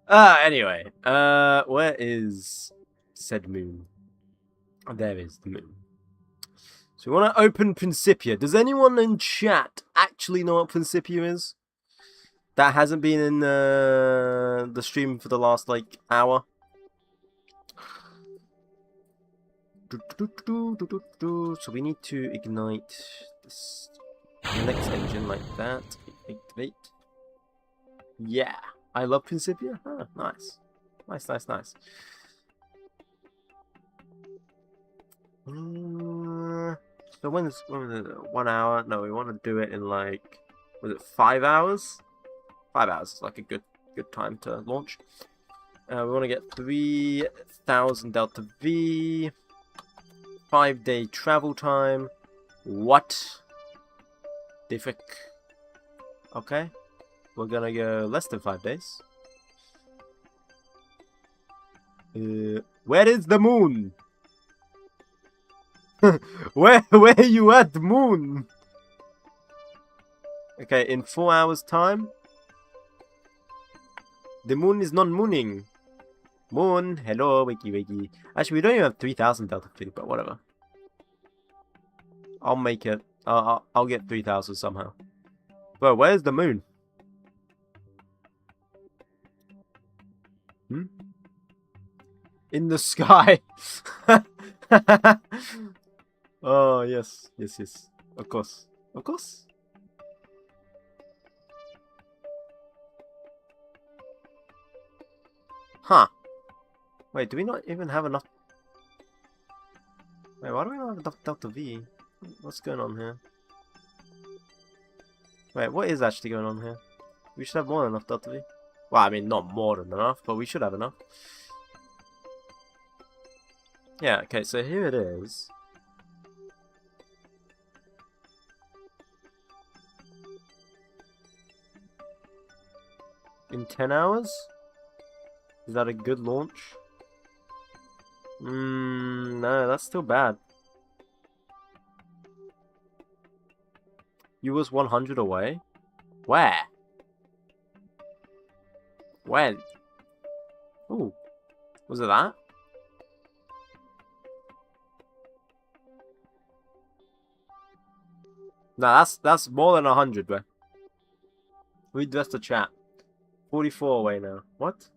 Anyway. Where is said moon? There is the moon. So we want to open Principia. Does anyone in chat actually know what Principia is? That hasn't been in the stream for the last, like, hour. So we need to ignite this next engine like that. Activate. Yeah. I love Principia. Ah, nice. Nice, nice, nice. So when was it? 1 hour? No, we want to do it in like, was it 5 hours? 5 hours is like a good time to launch. We want to get 3,000 delta V. 5-day travel time. What? Diffic. Okay. We're gonna go less than 5 days. Where is the moon? where are you at, moon? Okay, in 4 hours time. The moon is not mooning. Moon, hello, wakey wakey. Actually, we don't even have 3,000 delta V, but whatever. I'll make it. I'll get 3,000 somehow. Bro, where's the moon? Hmm? In the sky. Oh, yes. Yes, yes. Of course. Of course. Huh. Wait, do we not even have enough? Wait, why do we not have enough delta V? What's going on here? Wait, what is actually going on here? We should have more than enough delta V. Well, I mean, not more than enough, but we should have enough. Yeah, okay, so here it is. In 10 hours? Is that a good launch? No, that's still bad. You was 100 away? Where? When? Ooh. Was it that? No, that's more than 100, bro. Read the rest of the chat. 44 away now. What?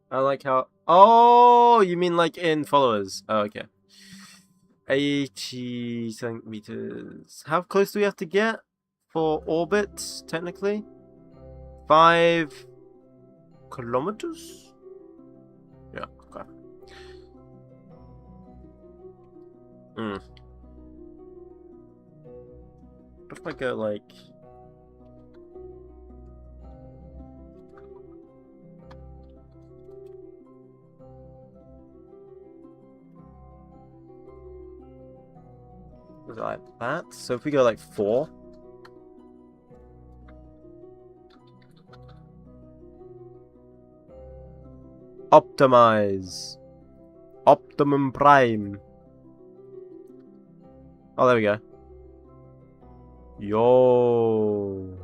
I like how... Oh, you mean like in followers. Oh, okay. 80 centimeters. How close do we have to get for orbit, technically? 5 kilometers? Yeah, okay. What if I go like... that. So if we go like 4. Optimize. Optimum Prime. Oh, there we go. Yo.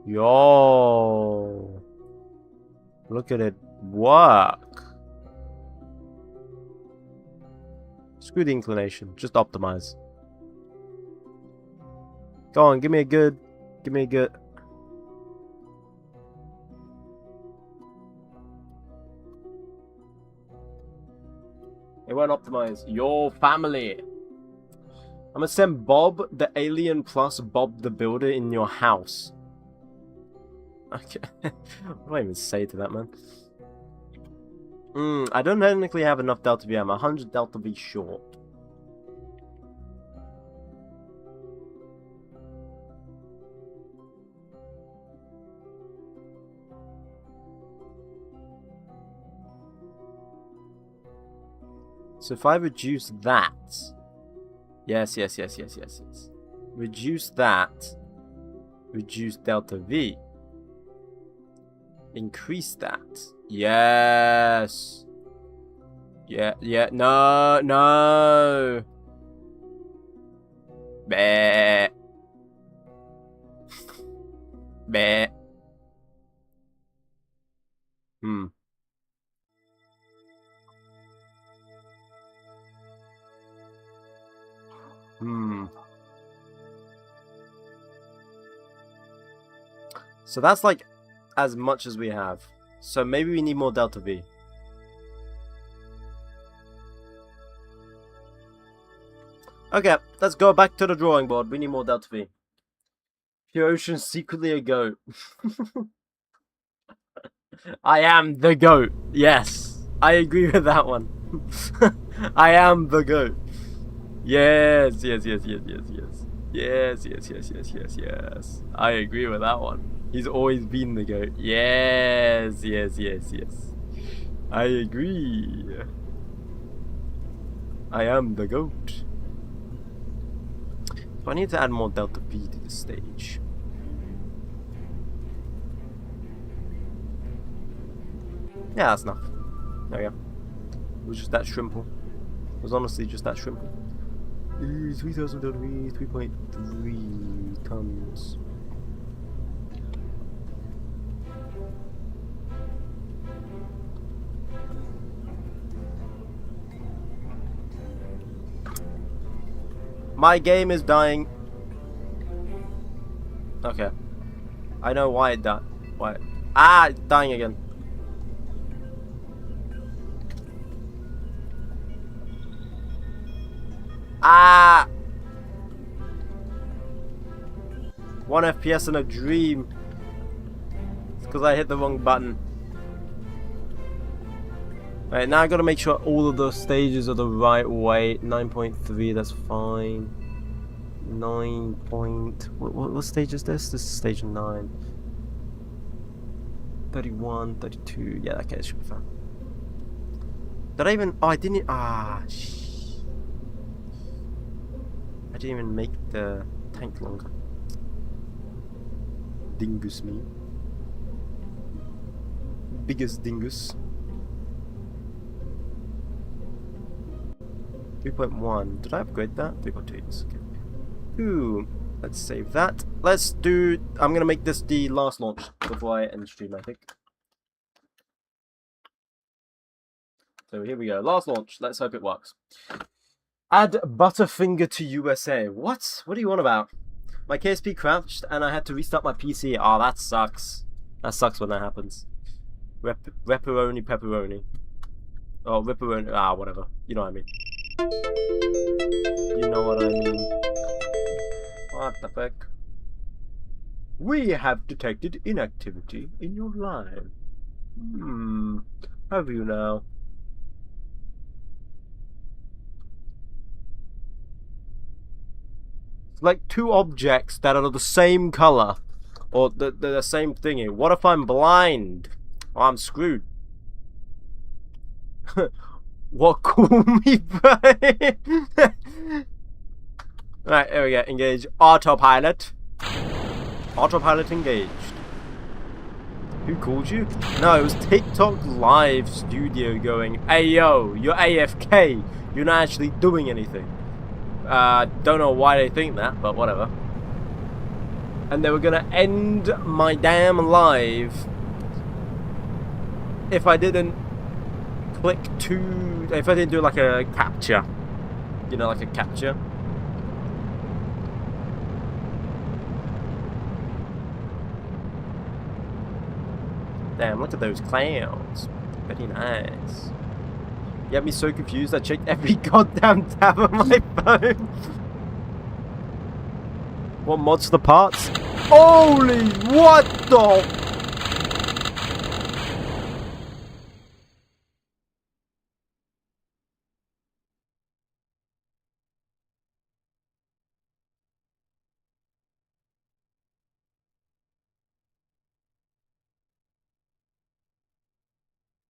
Yo. Look at it work. Screw the inclination. Just optimize. Go on, give me a good. Give me a good. It won't optimize. Your family. I'm gonna send Bob the alien plus Bob the builder in your house. Okay. What do I even say to that, man? I don't technically have enough Delta V. I'm 100 Delta V short. So if I reduce that... Yes. Reduce that. Reduce Delta V. Increase that. Yes. Yeah. No. Bleh. Bleh. So that's like as much as we have. So maybe we need more Delta V. Okay, let's go back to the drawing board. We need more Delta V. 𝐏𝐫𝐽𝐚𝐽's secretly a goat. I am the goat. Yes, I agree with that one. I am the goat. Yes. Yes. I agree with that one. He's always been the goat. Yes. I agree. I am the goat. So I need to add more Delta V to this stage. Yeah, that's enough. There we go. It was just that shrimple. It was honestly just that shrimple. 3,000 Delta V, 3.3 tons. My game is dying. Okay. I know why it died. Why? Ah, it's dying again. Ah! 1 FPS in a dream. It's because I hit the wrong button. Right, now I gotta make sure all of the stages are the right way. 9.3, that's fine. 9 point... What stage is this? This is stage 9. 31, 32. Yeah, okay, it should be fine. Did I even... Oh, I didn't... Ah, shh. I didn't even make the tank longer. Dingus me. Biggest dingus. 3.1. Did I upgrade that? 3.2. Okay. Ooh. Let's save that. Let's do... I'm gonna make this the last launch before I end stream, I think. So here we go. Last launch. Let's hope it works. Add Butterfinger to USA. What? What are you on about? My KSP crashed and I had to restart my PC. Oh, that sucks. That sucks when that happens. Pepperoni. Oh, ripperoni. Ah, whatever. You know what I mean. You know what I mean. What the fuck? We have detected inactivity in your line. Have you now? It's like two objects that are the same color. Or the same thingy. What if I'm blind? Oh, I'm screwed. What, call me babe? Right, here we go. Engage autopilot. Autopilot engaged. Who called you? No, it was TikTok Live Studio going, "Hey yo, you're AFK. You're not actually doing anything." Don't know why they think that, but whatever. And they were gonna end my damn live if I didn't click to, if I didn't do like a capture. You know, like a capture. Damn, look at those clouds. Very nice. You had me so confused, I checked every goddamn tab on my phone. What mods the parts? Holy, what the?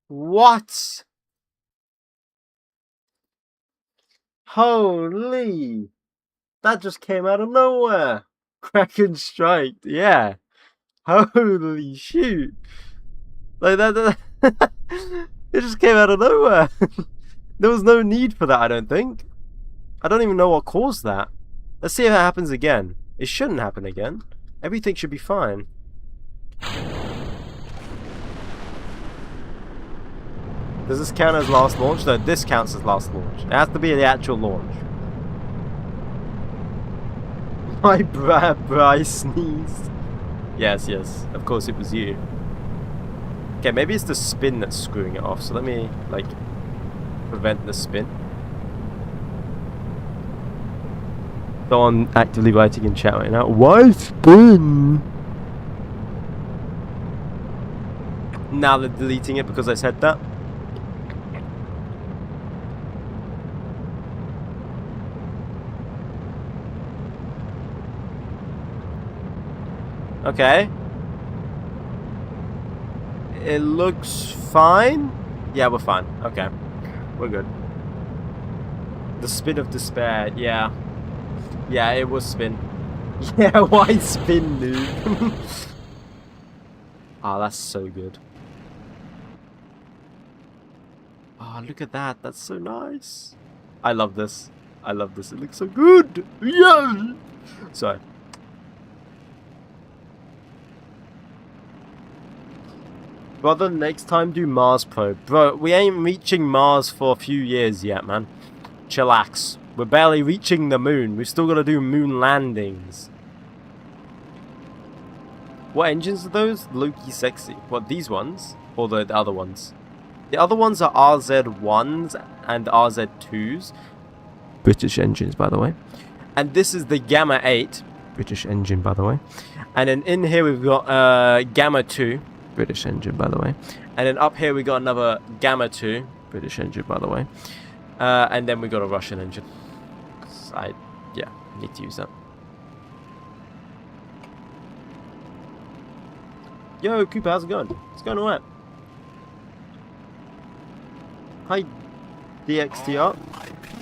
What? Holy. That just came out of nowhere. Kraken Strike, yeah. Holy shoot. Like that it just came out of nowhere. There was no need for that, I don't think. I don't even know what caused that. Let's see if it happens again. It shouldn't happen again. Everything should be fine. Does this count as last launch? No, this counts as last launch. It has to be the actual launch. My Bryce sneezed. Yes, yes. Of course it was you. Okay, maybe it's the spin that's screwing it off. So let me, like, prevent the spin. Someone actively writing in chat right now. Why spin? Now they're deleting it because I said that. Okay. It looks fine. Yeah, we're fine. Okay. We're good. The spin of despair. Yeah. Yeah, it was spin. Yeah, why spin, dude? Ah, that's so good. Ah, look at that. That's so nice. I love this. I love this. It looks so good. Yeah. Sorry. Brother, next time do Mars probe. Bro, we ain't reaching Mars for a few years yet, man. Chillax. We're barely reaching the moon. We've still got to do moon landings. What engines are those? Low-key sexy. What, these ones? Or the other ones? The other ones are RZ1s and RZ2s. British engines, by the way. And this is the Gamma 8. British engine, by the way. And then in here we've got Gamma 2. British engine, by the way. And then up here we got another Gamma 2. British engine, by the way. And then we got a Russian engine. Yeah, need to use that. Yo, Cooper, how's it going? It's going alright. Hi, DXTR.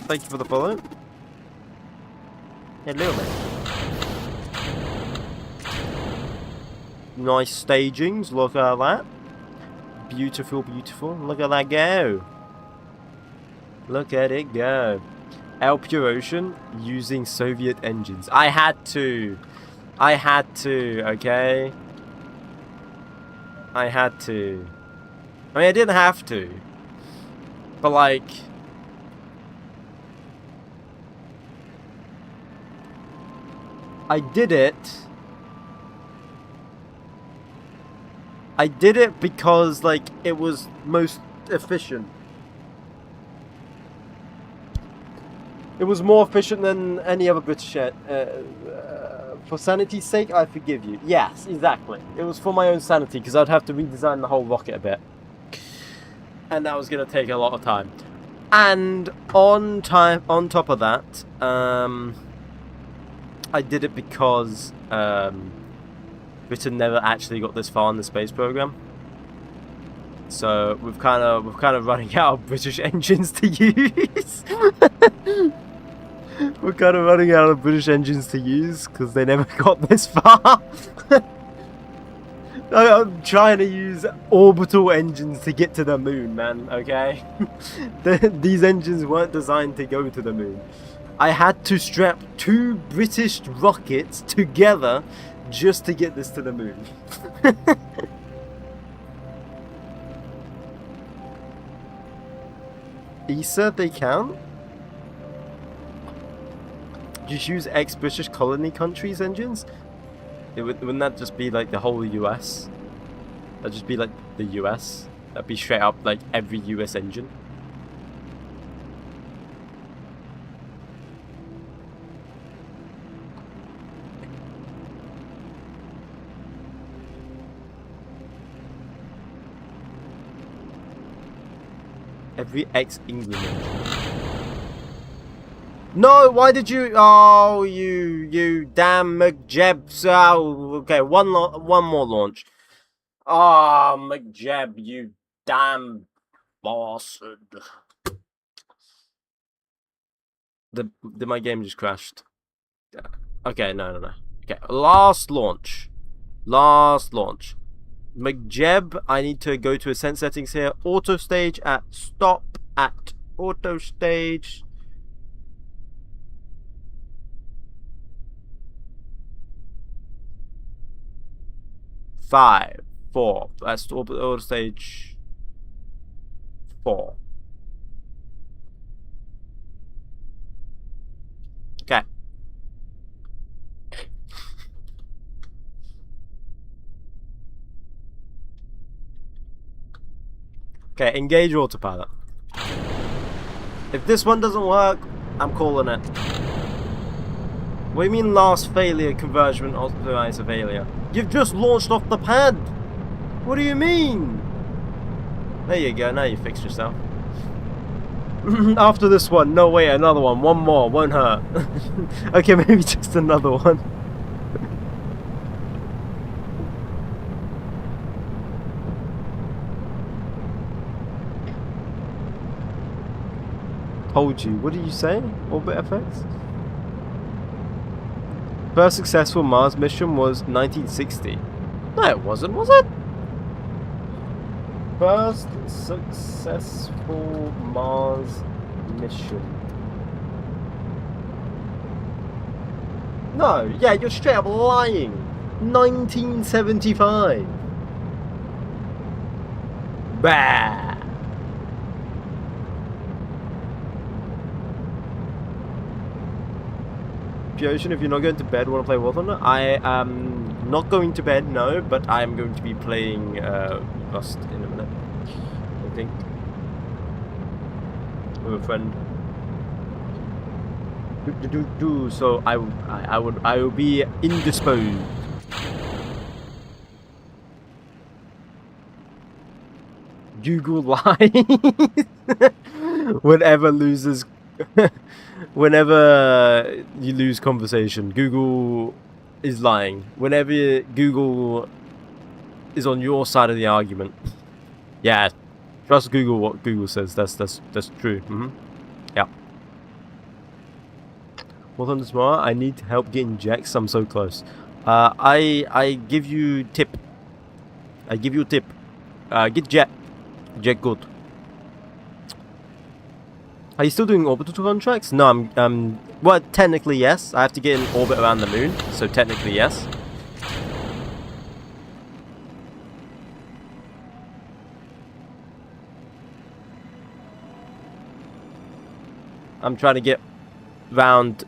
Thank you for the follow. Hello, man. Nice stagings, look at that. Beautiful, beautiful. Look at that go. Look at it go. Pure Ocean using Soviet engines. I had to. I had to, okay? I had to. I mean, I didn't have to. But, like... I did it. I did it because, like, it was most efficient. It was more efficient than any other British jet. For sanity's sake, I forgive you. Yes, exactly. It was for my own sanity, because I'd have to redesign the whole rocket a bit. And that was going to take a lot of time. And on top of that, I did it because Britain never actually got this far in the space program. So we've kind of running out of British engines to use. We're kind of running out of British engines to use because they never got this far. I'm trying to use orbital engines to get to the moon, man, okay? These engines weren't designed to go to the moon. I had to strap 2 British rockets together just to get this to the moon. ESA, they count? Just use ex-British colony countries' engines? Wouldn't that just be like the whole US? That'd just be like the US. That'd be straight up like every US engine. Every ex-England engine. No, why did you? Oh, you damn McJeb. Oh, okay, one more launch. Ah, oh, McJeb, you damn bastard. Did my game just crashed? Okay, no. Okay, last launch. McJeb, I need to go to ascent settings here. Auto stage at stop at auto stage. 5, 4. That's auto stage 4. Okay. Okay, engage autopilot. If this one doesn't work, I'm calling it. What do you mean last failure conversion optimize a failure? You've just launched off the pad! What do you mean? There you go, now you fixed yourself. After this one, no wait, another one. One more, won't hurt. Okay, maybe just another one. Told you. What did you say? Orbit effects? First successful Mars mission was 1960. No, it wasn't, was it? First successful Mars mission. No, yeah, you're straight up lying. 1975. Bah. Ocean, if you're not going to bed, want to play War Thunder? I am not going to bed, no, but I am going to be playing Rust in a minute, I think, with a friend. So I will be indisposed. Google lies. Whenever you lose conversation, Google is lying. Whenever Google is on your side of the argument, yeah, trust Google. What Google says, that's true. Yeah. Well done tomorrow. I need help getting jacks. I'm so close. I give you tip. Get jet good. Are you still doing orbital contracts? No, well, technically yes. I have to get in orbit around the moon, so technically yes. I'm trying to get round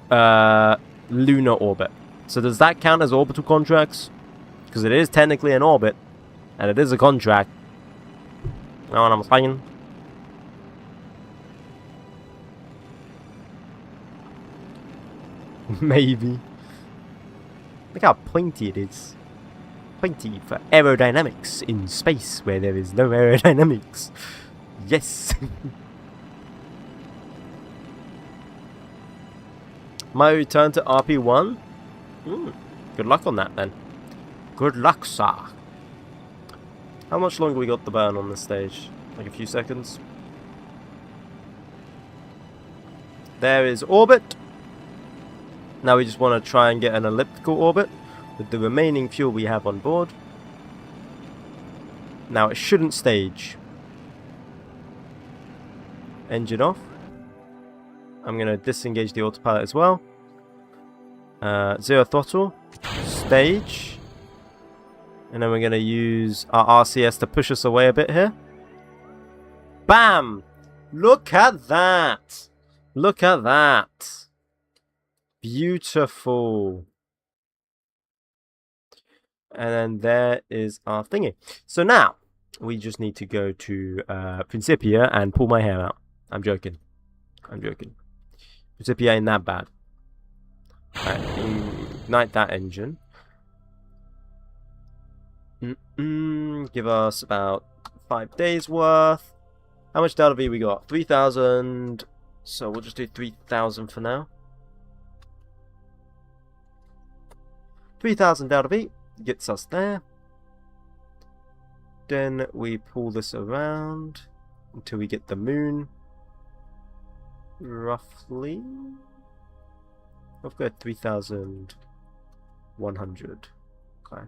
lunar orbit. So does that count as orbital contracts? Because it is technically an orbit, and it is a contract. You know what I'm saying? Maybe. Look how pointy it is. Pointy for aerodynamics in space where there is no aerodynamics. Yes. My return to RP1? Good luck on that then. Good luck, sir. How much longer we got to burn on this stage? Like a few seconds. There is orbit. Now we just want to try and get an elliptical orbit with the remaining fuel we have on board. Now it shouldn't stage. Engine off. I'm going to disengage the autopilot as well. Zero throttle. Stage. And then we're going to use our RCS to push us away a bit here. Bam! Look at that! Look at that! Beautiful. And then there is our thingy. So now, we just need to go to Principia and pull my hair out. I'm joking. I'm joking. Principia ain't that bad. Right, ignite that engine. Give us about 5 days worth. How much delta V we got? 3,000. So we'll just do 3,000 for now. 3,000 delta V gets us there. Then we pull this around until we get the moon. Roughly. I've got 3,100. Okay.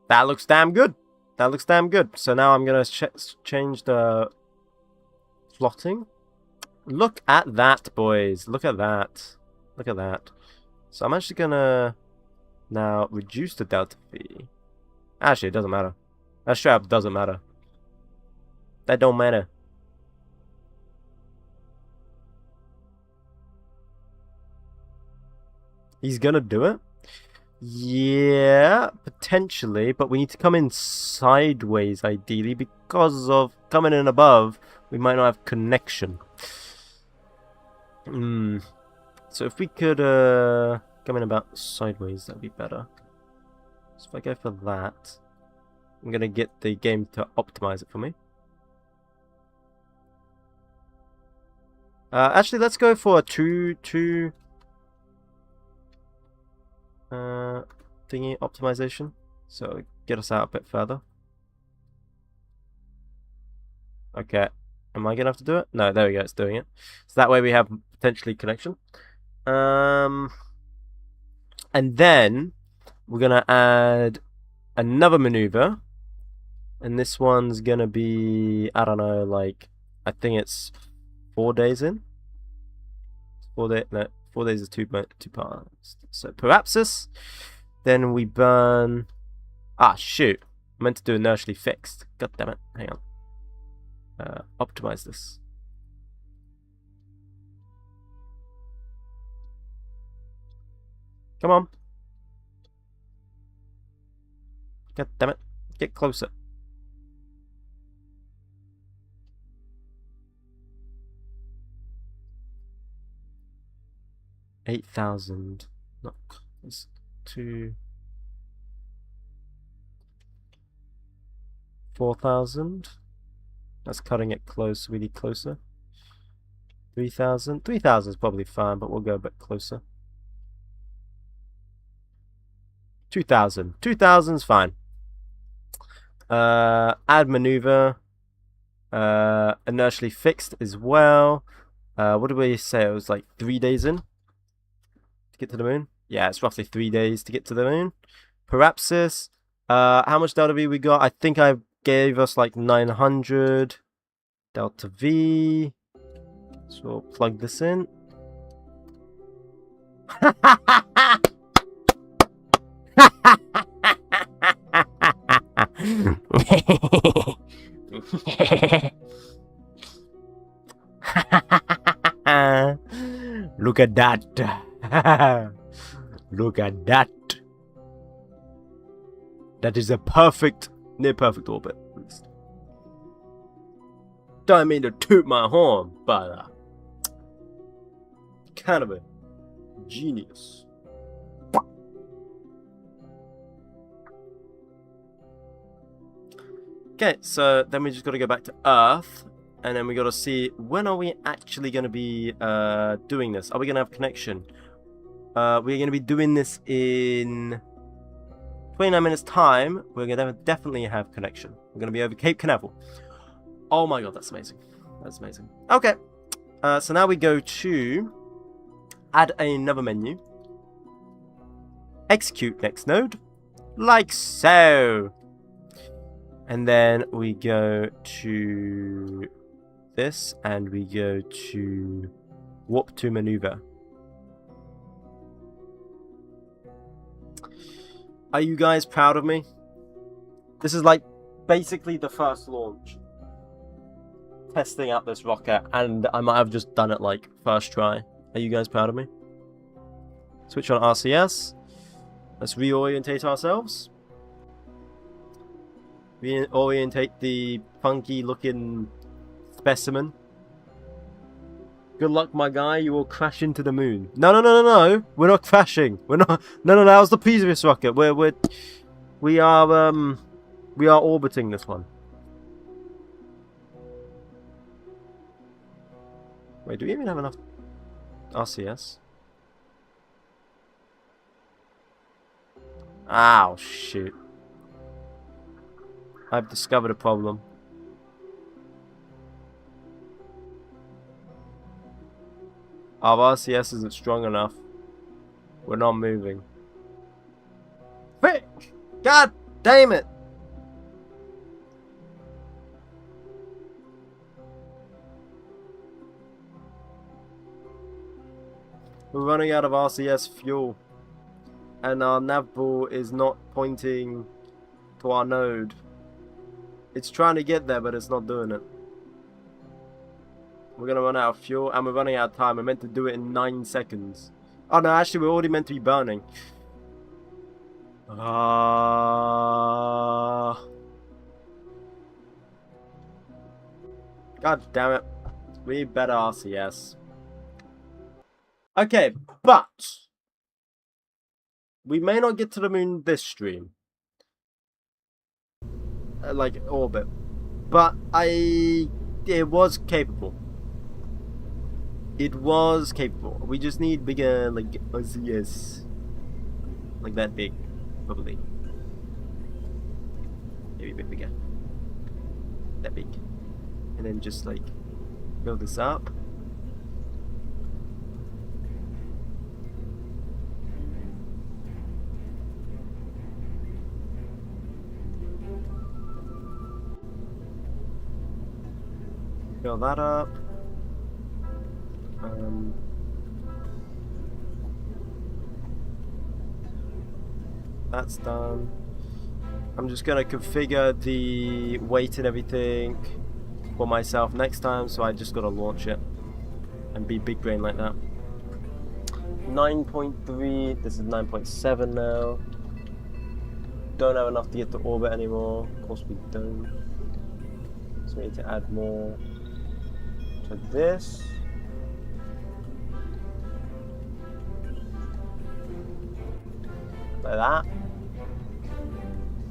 That looks damn good. That looks damn good. So now I'm going to change the plotting. Look at that, boys. Look at that. Look at that. So I'm actually going to now reduce the delta V. Actually, it doesn't matter. That straight up doesn't matter. That don't matter. He's going to do it? Yeah, potentially, but we need to come in sideways ideally because of coming in above, we might not have connection. So if we could come in about sideways, that'd be better. So if I go for that, I'm gonna get the game to optimize it for me. Actually, let's go for a two thingy optimization, so get us out a bit further. Okay, am I gonna have to do it? No, there we go, it's doing it. So that way we have potentially connection. And then we're gonna add another maneuver, and this one's gonna be, I don't know, like I think it's 4 days in. 4 days. No, 4 days is two parts. So parapsis. Then we burn. Ah, shoot! I meant to do inertially fixed. God damn it! Hang on. Optimize this. Come on. God damn it! Get closer. $8,000. Not close to 4,000. That's cutting it close, really closer. 3,000. 3,000 is probably fine, but we'll go a bit closer. 2,000. 2,000 is fine. Add maneuver. Inertially fixed as well. What did we say? It was like 3 days in to get to the moon. Yeah, it's roughly 3 days to get to the moon. Parapsis. How much delta V we got? I think I gave us like 900 delta V. So we'll plug this in. Look at that. Look at that. That is a perfect, near perfect orbit. Don't mean to toot my horn, but kind of a genius. Okay, so then we just got to go back to Earth, and then we got to see when are we actually going to be doing this. Are we going to have connection? We're going to be doing this in 29 minutes time. We're going to definitely have connection. We're going to be over Cape Canaveral. Oh my god, that's amazing. That's amazing. Okay. So now we go to add another menu. Execute next node. Like so. And then we go to this and we go to warp to maneuver. Are you guys proud of me? This is like basically the first launch. Testing out this rocket, and I might have just done it like first try. Are you guys proud of me? Switch on RCS. Let's reorientate ourselves. Reorientate the funky looking specimen. Good luck, my guy. You will crash into the moon. No, no, no, no, no. We're not crashing. We're not. No, no, that was the previous rocket. We are orbiting this one. Wait, do we even have enough RCS? Ow, shoot. I've discovered a problem. Our RCS isn't strong enough. We're not moving. Frick! God damn it! We're running out of RCS fuel. And our nav ball is not pointing to our node. It's trying to get there, but it's not doing it. We're going to run out of fuel, and we're running out of time. We're meant to do it in 9 seconds. Oh no, actually we're already meant to be burning. God damn it. We need better RCS. Okay, but we may not get to the moon this stream. Like orbit. But it was capable. It was capable. We just need bigger, like, RCS. Like that big, probably. Maybe a bit bigger. That big. And then just, like, build this up. Fill that up. That's done. I'm just gonna configure the weight and everything for myself next time, so I just gotta launch it and be big brain like that. 9.3, this is 9.7 now. Don't have enough to get to orbit anymore. Of course we don't. So we need to add more to this. Like that.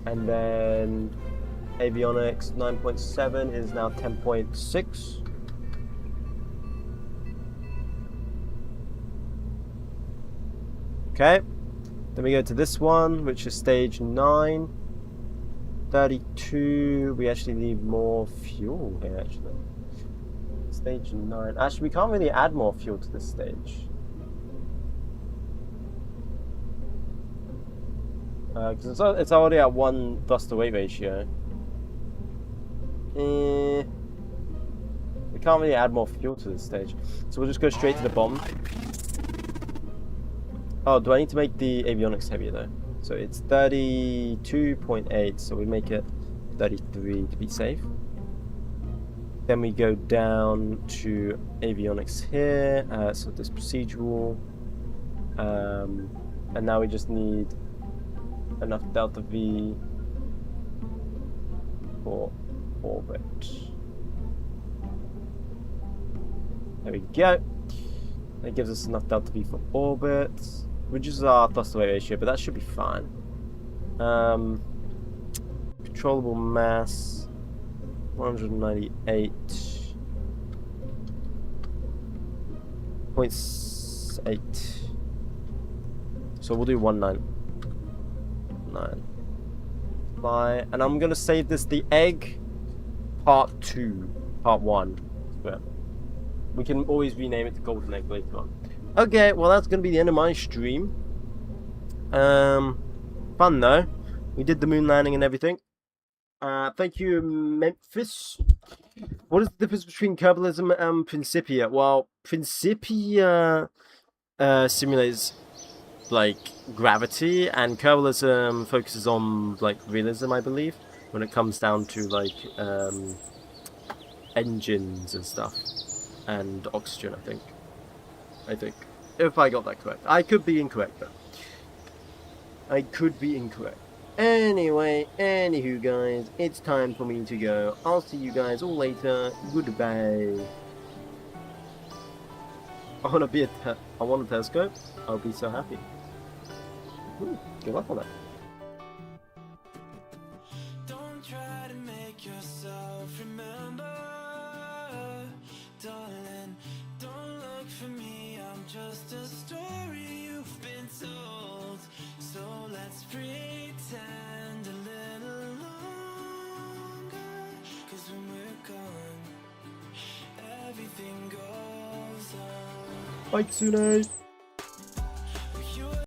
And then avionics 9.7 is now 10.6. Okay. Then we go to this one, which is stage 9. 32. We actually need more fuel here, actually. Stage 9. Actually, we can't really add more fuel to this stage. Because it's already at 1 thrust to weight ratio. We can't really add more fuel to this stage. So we'll just go straight to the bomb. Oh, do I need to make the avionics heavier though? So it's 32.8, so we make it 33 to be safe. Then we go down to avionics here, so this procedural. And now we just need enough delta V for orbit. There we go. That gives us enough delta V for orbit. Reduces our thrust to weight ratio, but that should be fine. Controllable mass 198.8. So we'll do 199. Fly, and I'm gonna save this the egg part 2, part 1. But we can always rename it to Golden Egg later on. Okay, well that's gonna be the end of my stream. Fun though. We did the moon landing and everything. Thank you, Memphis. What is the difference between 𝐏𝐫𝐸𝐵ism and Principia? Well, Principia simulates like gravity, and 𝐏𝐵𝐸𝐵ism focuses on like realism, I believe, when it comes down to like engines and stuff, and oxygen. I think, if I got that correct. I could be incorrect though. I could be incorrect. Anyway, anywho guys, it's time for me to go. I'll see you guys all later. Goodbye. I want a telescope. I'll be so happy. Good luck on that. Don't try to make yourself remember, darling. Don't look for me. I'm just a story you've been told. So let's pretend a little longer, 'cause when we're gone, everything goes on. Bye, Tsune.